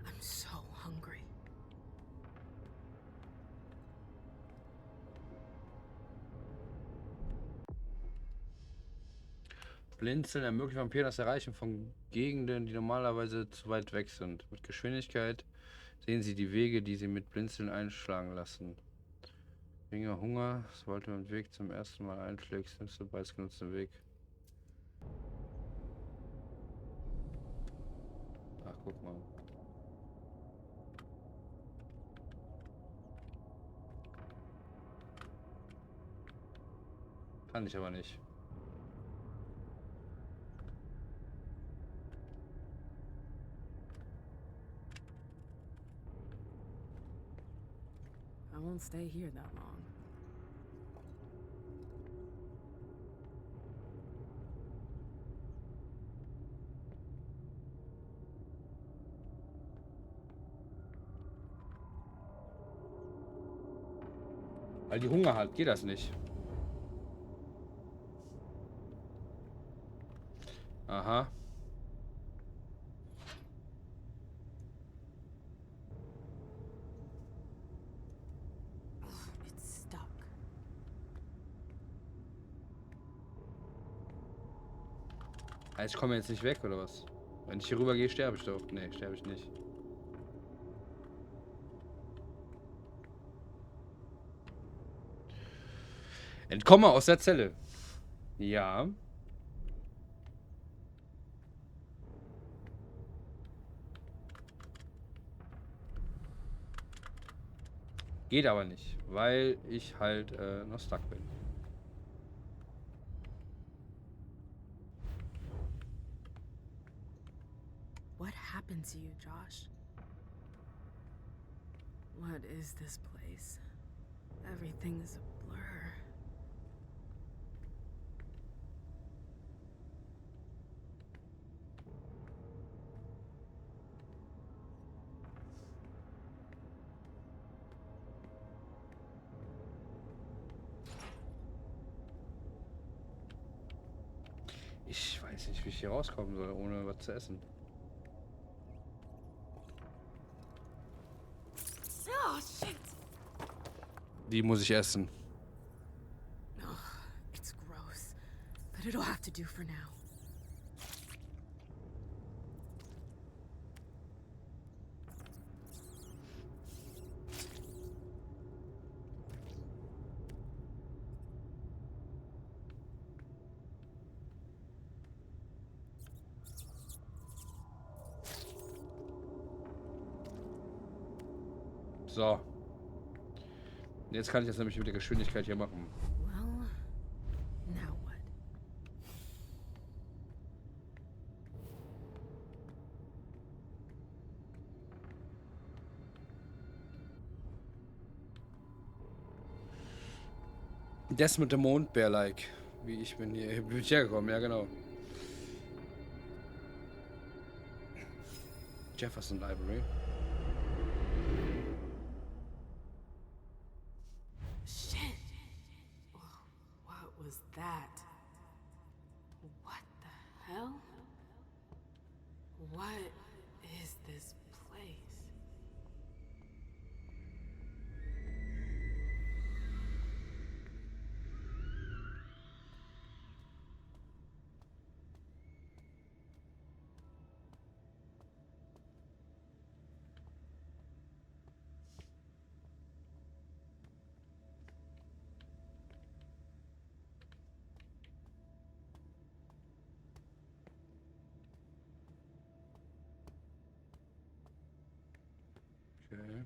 I'm so hungry. Blinzeln ermöglicht Vampiren das Erreichen von Gegenden, die normalerweise zu weit weg sind. Mit Geschwindigkeit sehen sie die Wege, die sie mit Blinzeln einschlagen lassen. Weniger Hunger, sobald du den Weg zum ersten Mal einschlägst, nimmst du den bereits Weg. Ach, guck mal. Kann ich aber nicht. I won't stay here that long. Weil die Hunger hat, geht das nicht. Aha. It's stuck. Ich komme jetzt nicht weg, oder was? Wenn ich hier rüber gehe, sterbe ich doch. Nee, sterbe ich nicht. Entkomme aus der Zelle. Ja. Geht aber nicht, weil ich halt noch stuck bin. What happened to you, Josh? What is this place? Everything is a blur. Ich weiß nicht, wie ich hier rauskommen soll, ohne was zu essen. Oh, shit! Die muss ich essen. Oh, it's gross, but it'll have to do for now. So. Jetzt kann ich das nämlich mit der Geschwindigkeit hier machen. Well, now what? Das mit dem Mondbär-like. Wie ich bin hier hergekommen, ja genau. Jefferson Library. Shit! What was that? What the hell? What is this place? Okay.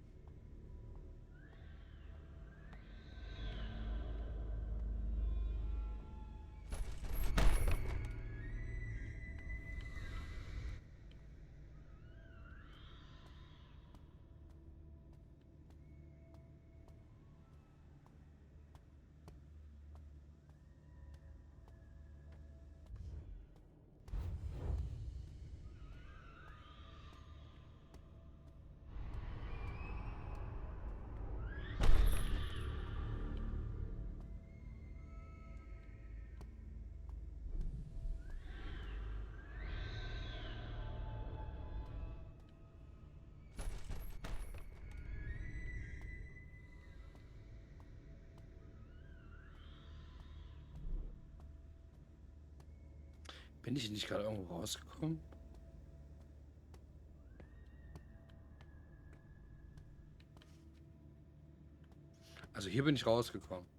Bin ich nicht gerade irgendwo rausgekommen? Also hier bin ich rausgekommen.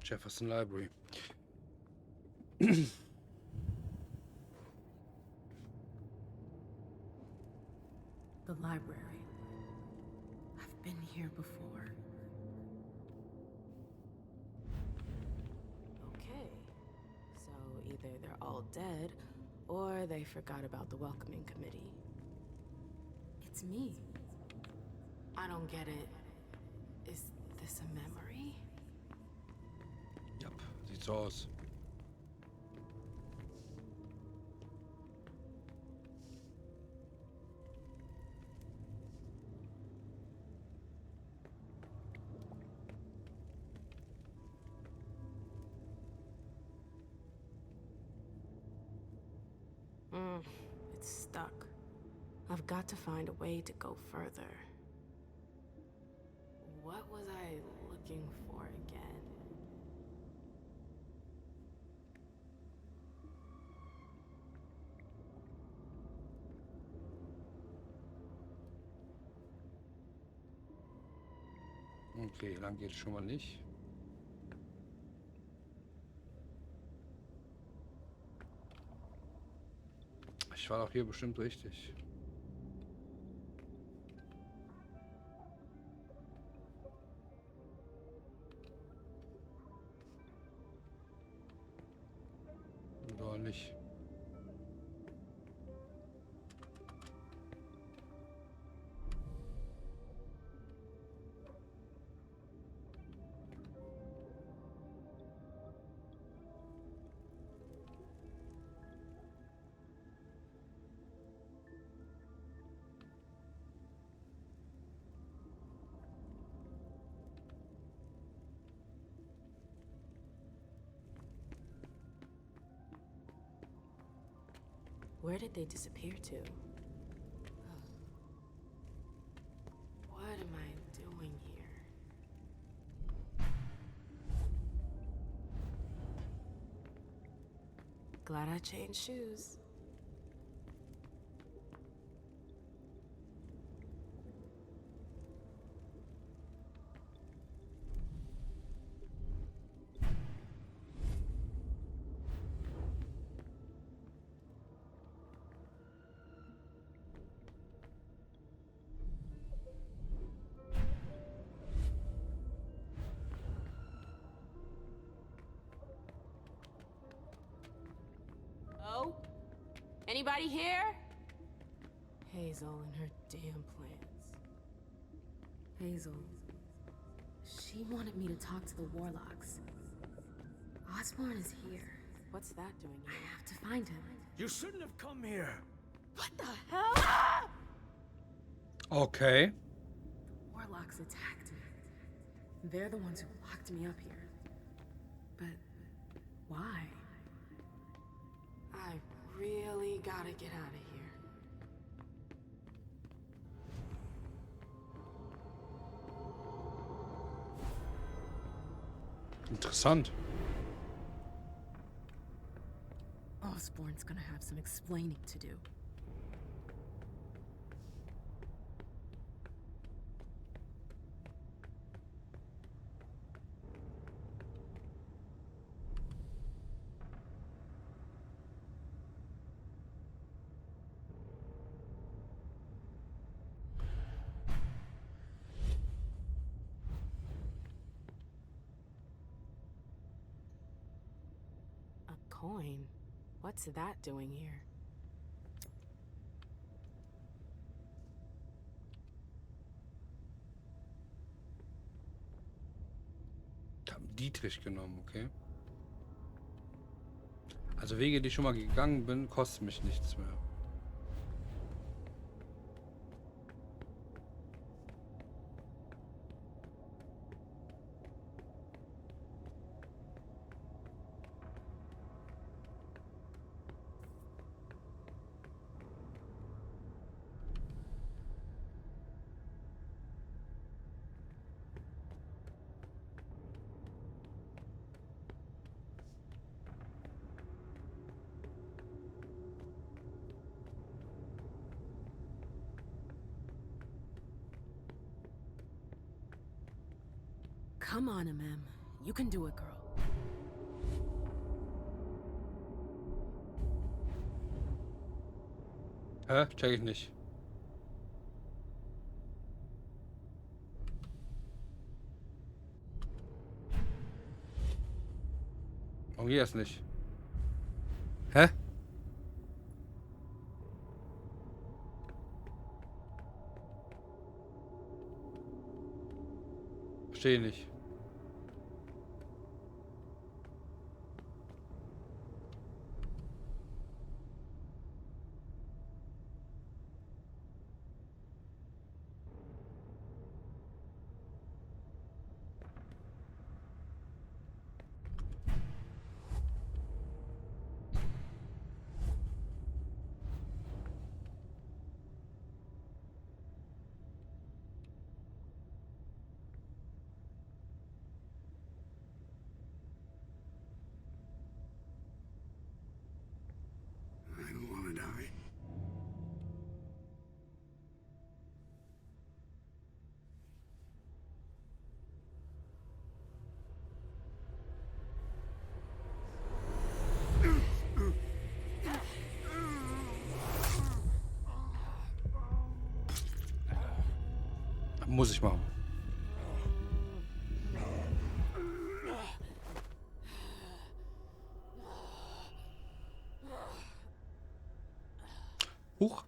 Jefferson Library. The library. I've been here before. Okay. So either they're all dead, or they forgot about the welcoming committee. It's me. I don't get it. Is this a memory? Yep, sieht so aus. I've got to find a way to go further. What was I looking for again? Okay, lang geht es schon mal nicht. Ich war doch hier bestimmt richtig. Oder nicht? Where did they disappear to? What am I doing here? Glad I changed shoes. Oh? Anybody here? Hazel and her damn plans. Hazel. She wanted me to talk to the Warlocks. Osborn is here. What's that doing here? I have to find him. You shouldn't have come here. What the hell? Ah! Okay. Warlocks attacked me. They're the ones who locked me up here. But why? I really gotta get out of here. Interessant. Osborn's gonna have some explaining to do. Coin? What's that doing here? Haben Dietrich genommen, okay. Also Wege, die ich schon mal gegangen bin, kosten mich nichts mehr. Come on, MM. You can do it, girl. Hä? Check ich nicht. Warum geht das nicht? Hä? Verstehe nicht. Muss ich machen. Huch.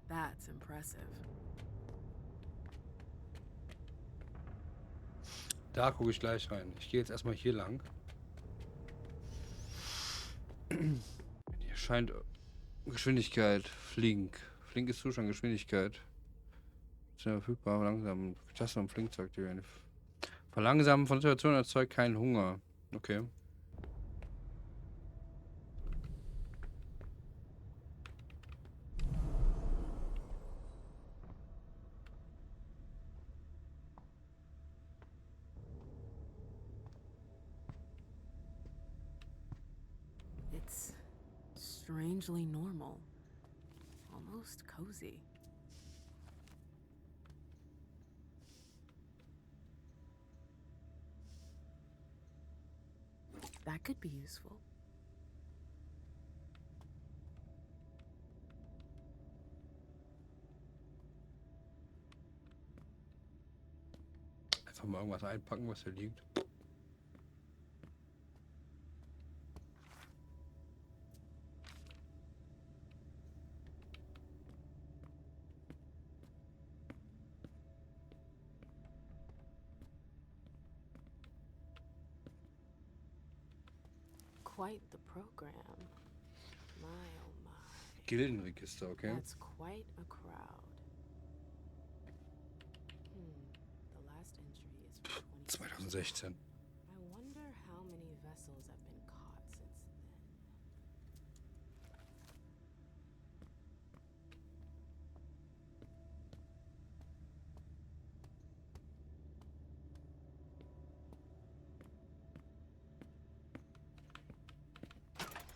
That's impressive. Da gucke ich gleich rein. Ich gehe jetzt erstmal hier lang. Hier scheint Geschwindigkeit. Flink. Flink ist Zustand, Geschwindigkeit. Sehr verfügbar, langsam. Tasten und Flink zu aktivieren. Verlangsamen von Situationen erzeugt keinen Hunger. Okay. It's strangely normal. Almost cozy. That could be useful. Einfach mal irgendwas einpacken, was hier liegt. Quite the program. My oh my. Gildenregister, okay. That's quite a crowd. The last entry is from 2016. I wonder how many vessels have been caught since then.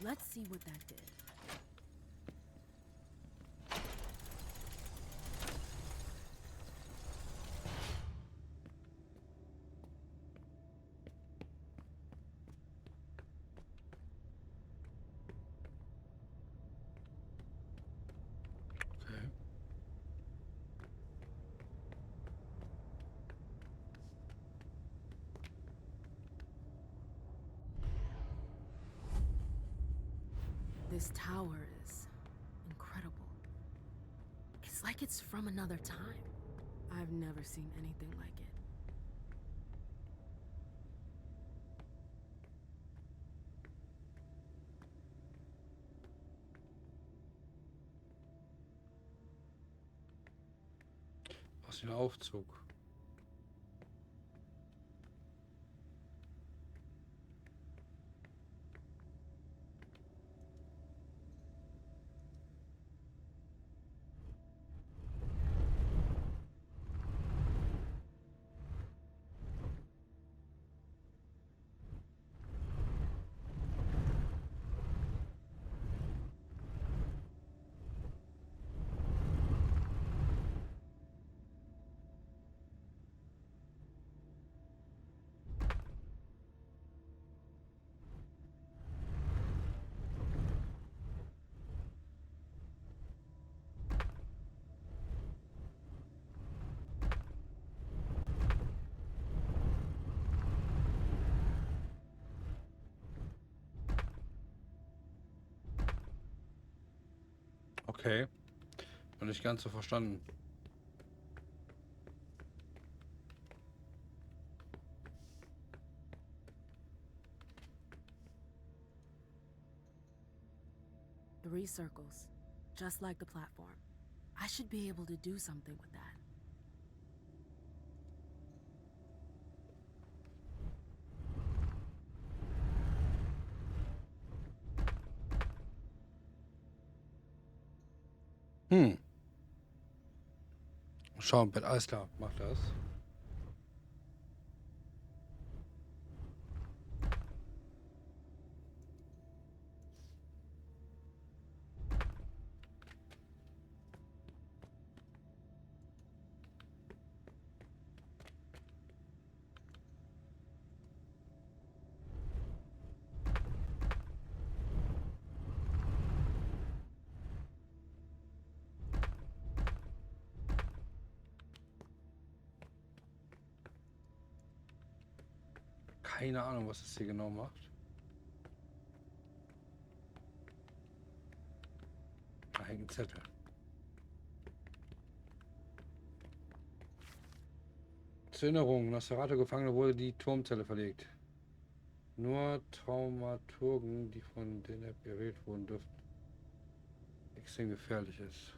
Let's see what that did. Okay. This tower is incredible. It's like it's from another time. I've never seen anything like it. Aus dem Aufzug. Okay. Noch nicht ganz so verstanden. 3 circles, just like the platform. I should be able to do something with that. Schauen, Bett, alles klar, mach das. Keine Ahnung, was das hier genau macht. Da hängt ein Zettel. Zur Erinnerung, Nosferatu-Gefangene wurde die Turmzelle verlegt. Nur Traumaturgen, die von den App gewählt wurden, dürften extrem gefährlich ist.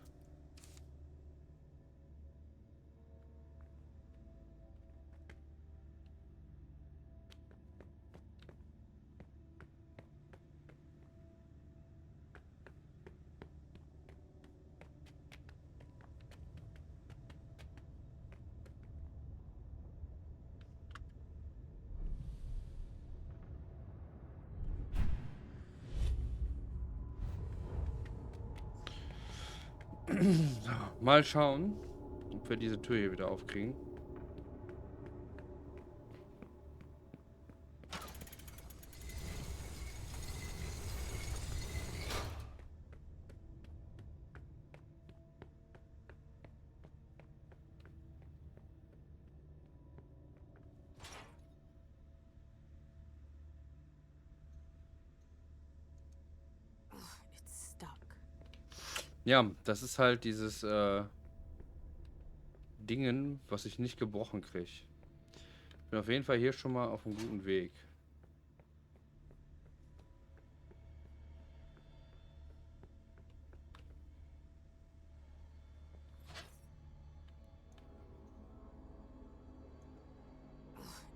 So, mal schauen, ob wir diese Tür hier wieder aufkriegen. It's stuck. Ja, das ist halt dieses Dingen, was ich nicht gebrochen kriege. Bin auf jeden Fall hier schon mal auf einem guten Weg.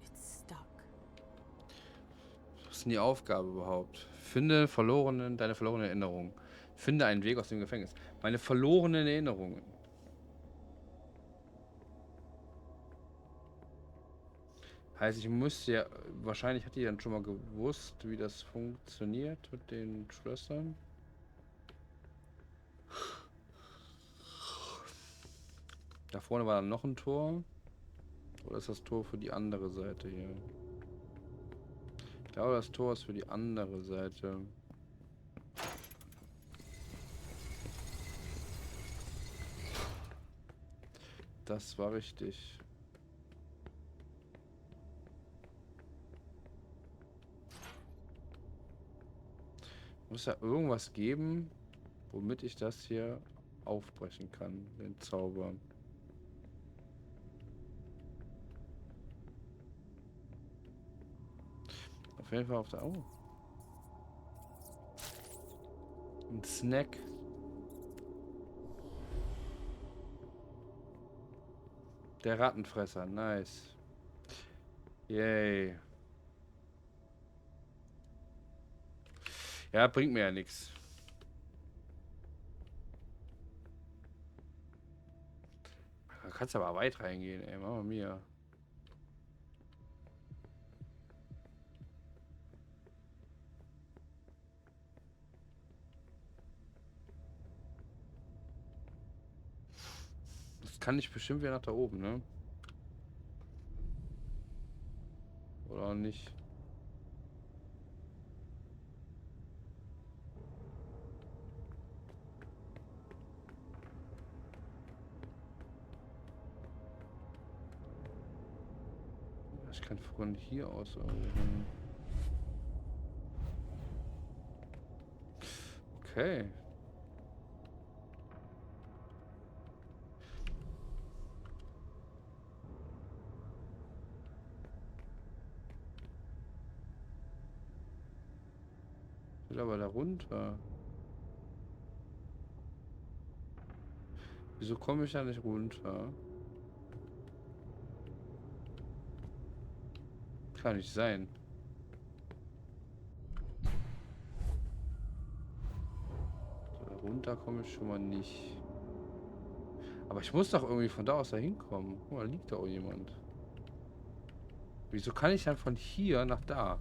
It's stuck. Was ist denn die Aufgabe überhaupt? Finde deine verlorenen Erinnerungen. Finde einen Weg aus dem Gefängnis. Meine verlorenen Erinnerungen. Heißt, ich müsste ja... Wahrscheinlich hat die dann schon mal gewusst, wie das funktioniert mit den Schlössern. Da vorne war dann noch ein Tor. Oder ist das Tor für die andere Seite hier? Ich glaube, das Tor ist für die andere Seite. Das war richtig. Muss ja irgendwas geben, womit ich das hier aufbrechen kann, den Zauber. Auf jeden Fall auf der... Oh. Ein Snack. Der Rattenfresser, nice. Yay. Ja, bringt mir ja nichts. Da kannst du aber weit reingehen, ey, Mama mia. Das kann ich bestimmt wieder nach da oben, ne? Oder auch nicht. Ich kann von hier aus oben. Okay. Ich will aber da runter. Wieso komme ich da nicht runter? Kann nicht sein. So, runter komme ich schon mal nicht. Aber ich muss doch irgendwie von da aus da hinkommen. Guck mal, da liegt da auch jemand. Wieso kann ich dann von hier nach da?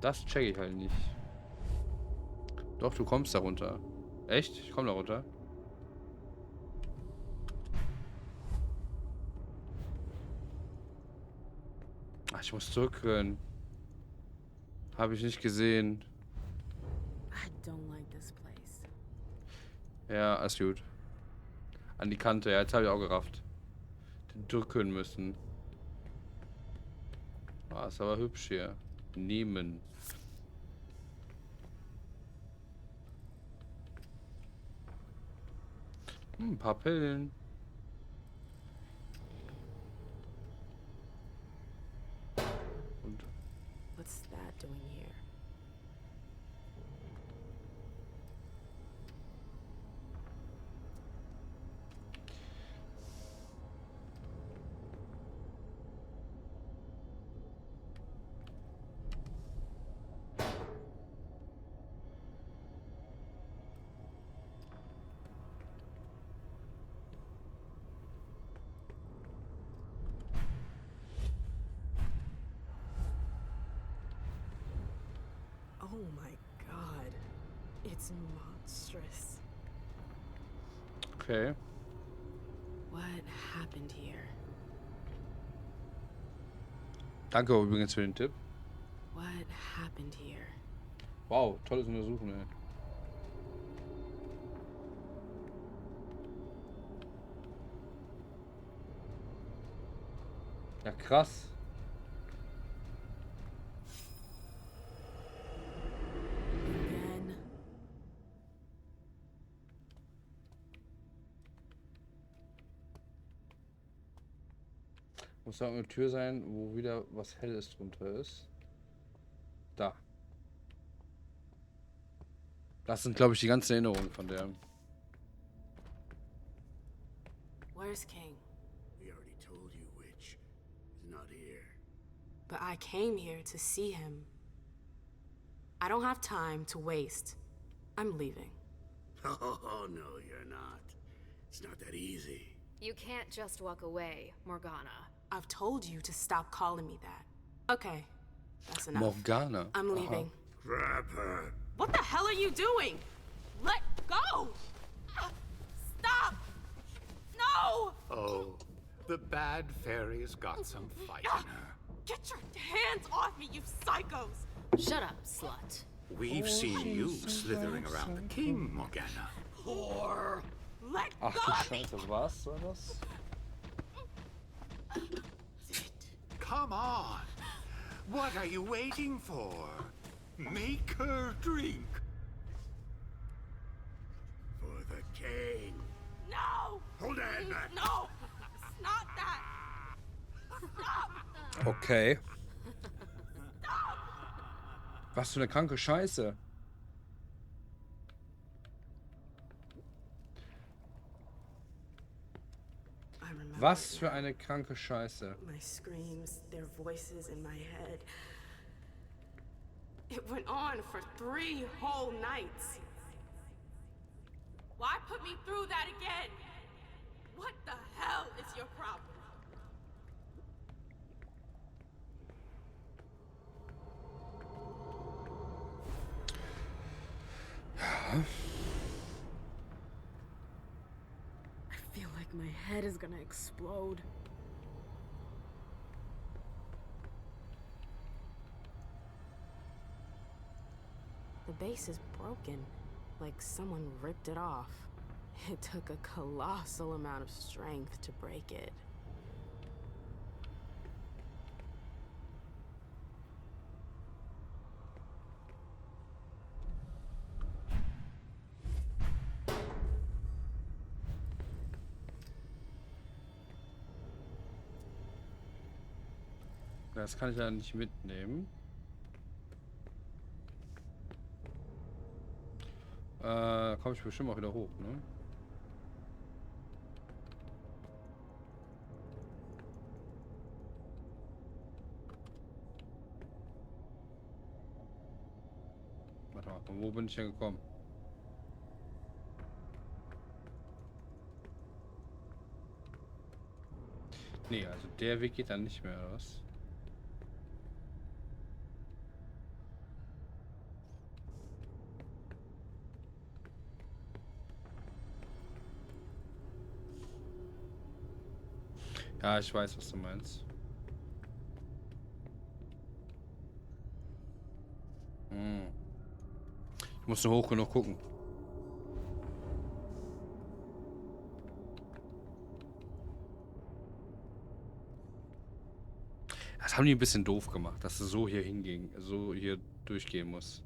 Das check ich halt nicht. Doch, du kommst da runter. Echt? Ich komme da runter. Ach, ich muss zurückrennen. Habe ich nicht gesehen. I don't like this place. Ja, alles gut. An die Kante, ja, jetzt habe ich auch gerafft. Den drücken müssen. Ah, ist aber hübsch hier. Nehmen. Ein paar Pillen. Und What's that doing here? Oh my god. It's monstrous. okay. What happened here? Danke übrigens für den Tipp. What happened here? Wow, tolles Untersuchen, ey. Ja, krass. Again. Muss da eine Tür sein, wo wieder was Helles drunter ist. Da. Das sind, glaube ich, die ganzen Erinnerungen von der. Where's King? We already told you, Witch. He's not here. But I came here to see him. I don't have time to waste. I'm leaving. Oh, no, you're not. It's not that easy. You can't just walk away, Morgana. I've told you to stop calling me that. Okay, that's enough. Morgana. I'm Aha. leaving. Grab her. What the hell are you doing? Let go! Stop! No! Oh, the bad fairy's got some fight in her. Get your hands off me, you psychos! Shut up, slut. We've seen you slithering around the king, Morgana. Whore! Let Ach go! du Scheiße, was war das? Come on. What are you waiting for? Make her drink. For the king. No! Hold her hand back. No! It's not that! Stop! Okay. Was für eine kranke Scheiße. Was für eine kranke Scheiße. My screams, their voices in my head. It went on for 3 whole nights. Why put me through that again? What the hell is your problem? I feel like my head is gonna explode. The base is broken, like someone ripped it off. It took a colossal amount of strength to break it. Das kann ich ja nicht mitnehmen. Komme ich bestimmt auch wieder hoch, ne? Warte mal, von wo bin ich denn gekommen? Nee, also der Weg geht dann nicht mehr raus. Ja, ich weiß, was du meinst. Ich muss nur hoch genug gucken. Das haben die ein bisschen doof gemacht, dass du so hier hingehen, so hier durchgehen musst.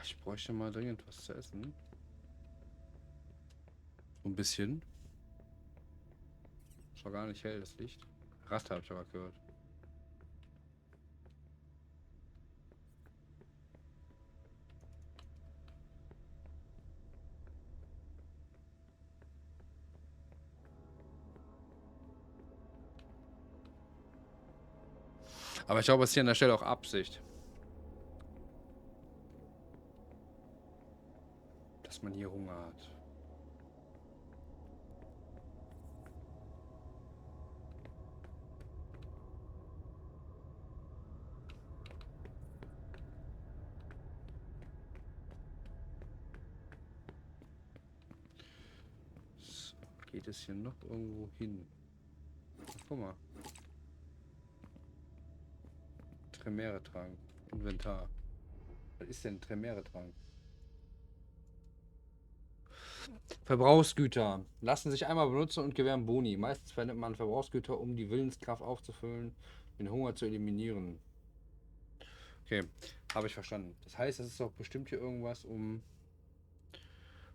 Ich bräuchte mal dringend was zu essen. So ein bisschen. Ist doch gar nicht hell, das Licht. Ratte habe ich aber gehört. Aber ich glaube, es ist hier an der Stelle auch Absicht. Dass man hier Hunger hat. So, geht es hier noch irgendwo hin? Guck mal. Tremere-Trank. Inventar. Was ist denn Tremere-Trank? Verbrauchsgüter lassen sich einmal benutzen und gewähren Boni. Meistens verwendet man Verbrauchsgüter, um die Willenskraft aufzufüllen, den Hunger zu eliminieren. Okay, habe ich verstanden. Das heißt, es ist doch bestimmt hier irgendwas um...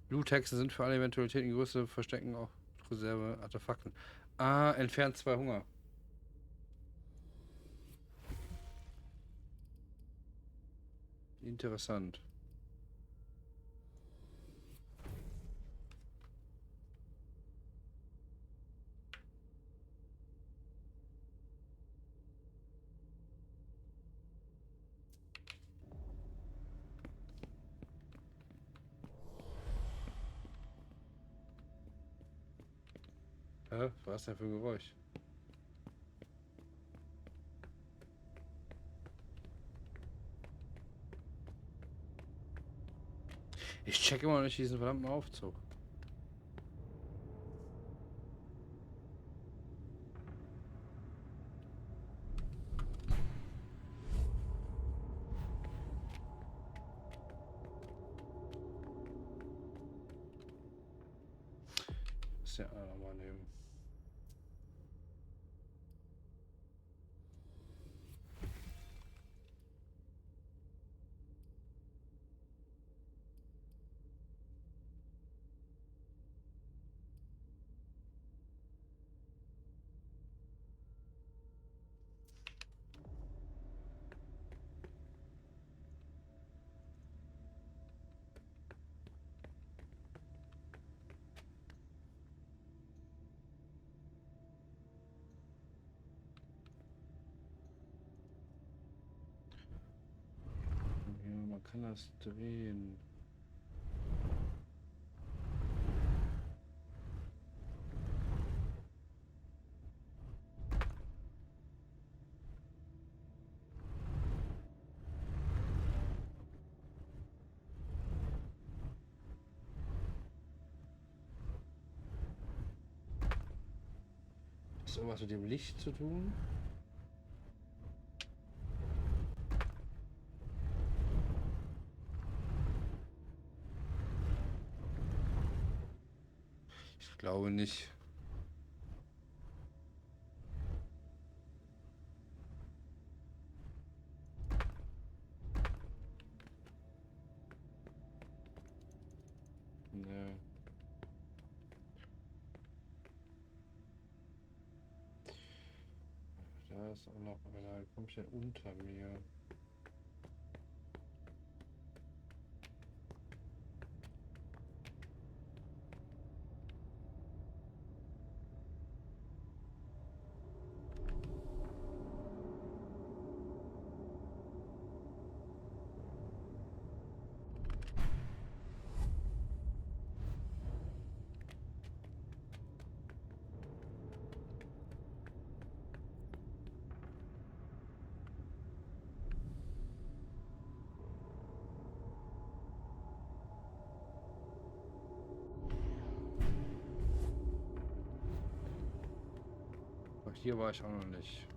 Bluttexte sind für alle Eventualitäten größte Verstecken auch Reserve Artefakten. Ah, entfernt 2 Hunger. Interessant. Was war das denn für ein Geräusch? Ich check immer noch nicht diesen verdammten Aufzug. Muss ja auch mal nehmen. Ja, man kann das drehen. das irgendwas mit dem Licht zu tun? Ich glaube nicht. Nee. Da ist auch noch einer komplett unter mir. Aber hier war ich auch noch nicht.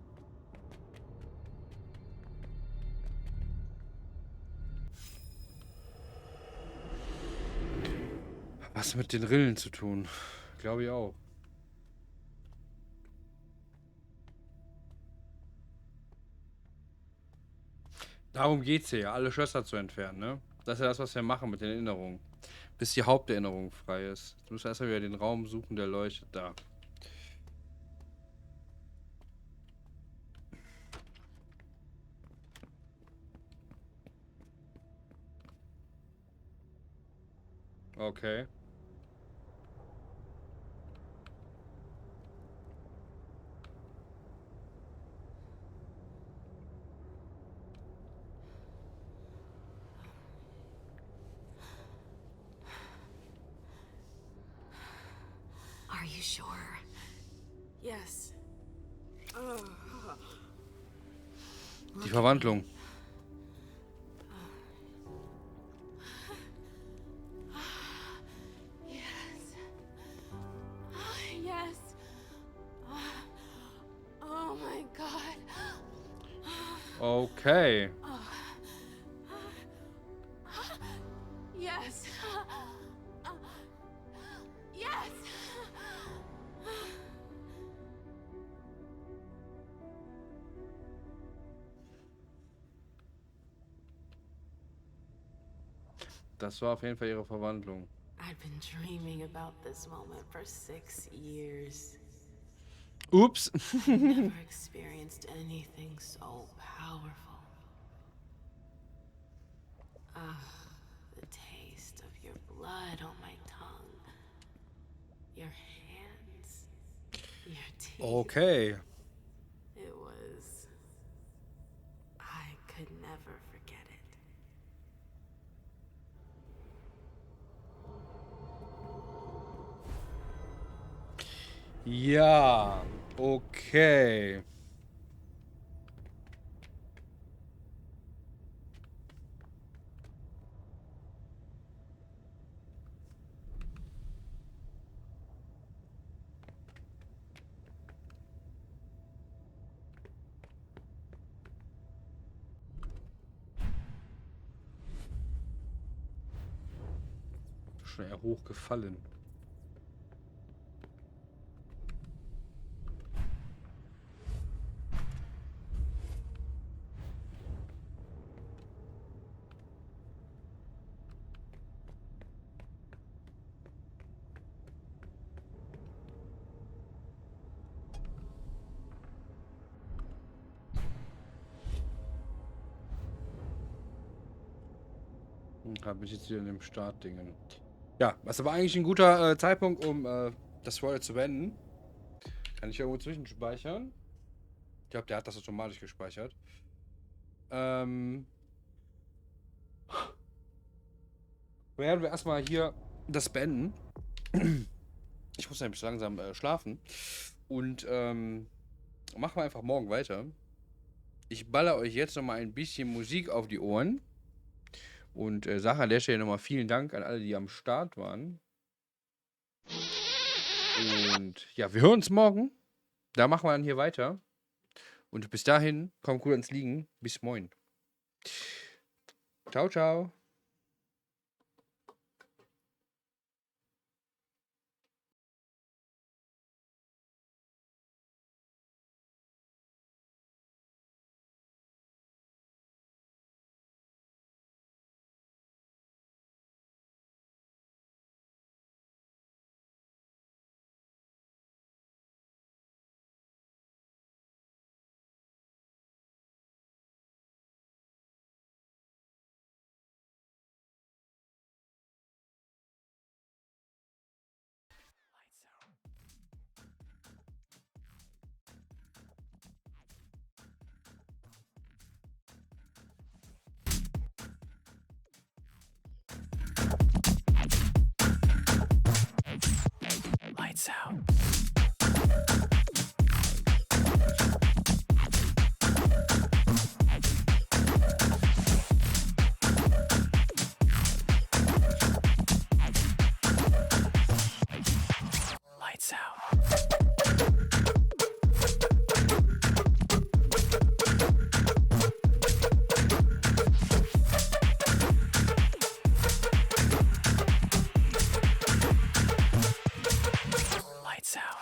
Was mit den Rillen zu tun? Glaube ich auch. Darum geht's hier ja, alle Schlösser zu entfernen, ne? Das ist ja das, was wir machen mit den Erinnerungen. Bis die Haupterinnerung frei ist. Du musst erstmal wieder den Raum suchen, der leuchtet da. Okay. Are you sure? Yes. Die Verwandlung. Yes. Yes. Oh my God. Okay. Yes. Yes. Das war auf jeden Fall ihre Verwandlung. I've been dreaming about this moment for 6 years. Ups. Never experienced anything so powerful. Ah, the taste of your blood on my tongue. Your hands. Your teeth. Okay. It was... I could never forget it. Ja, okay. Schon eher hochgefallen. Habe ich jetzt wieder in dem Startdingen. Ja, das war eigentlich ein guter Zeitpunkt, um das Roll zu beenden. Kann ich irgendwo zwischenspeichern? Ich glaube, der hat das automatisch gespeichert. Werden wir erstmal hier das beenden. Ich muss nämlich langsam schlafen. Und machen wir einfach morgen weiter. Ich baller euch jetzt nochmal ein bisschen Musik auf die Ohren. Und sage an der Stelle nochmal vielen Dank an alle, die am Start waren. Und ja, wir hören uns morgen. da machen wir dann hier weiter. Und bis dahin, komm gut ans Liegen. Bis moin. Ciao, ciao. Lights out. Lights out. Lights out.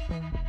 Thank you.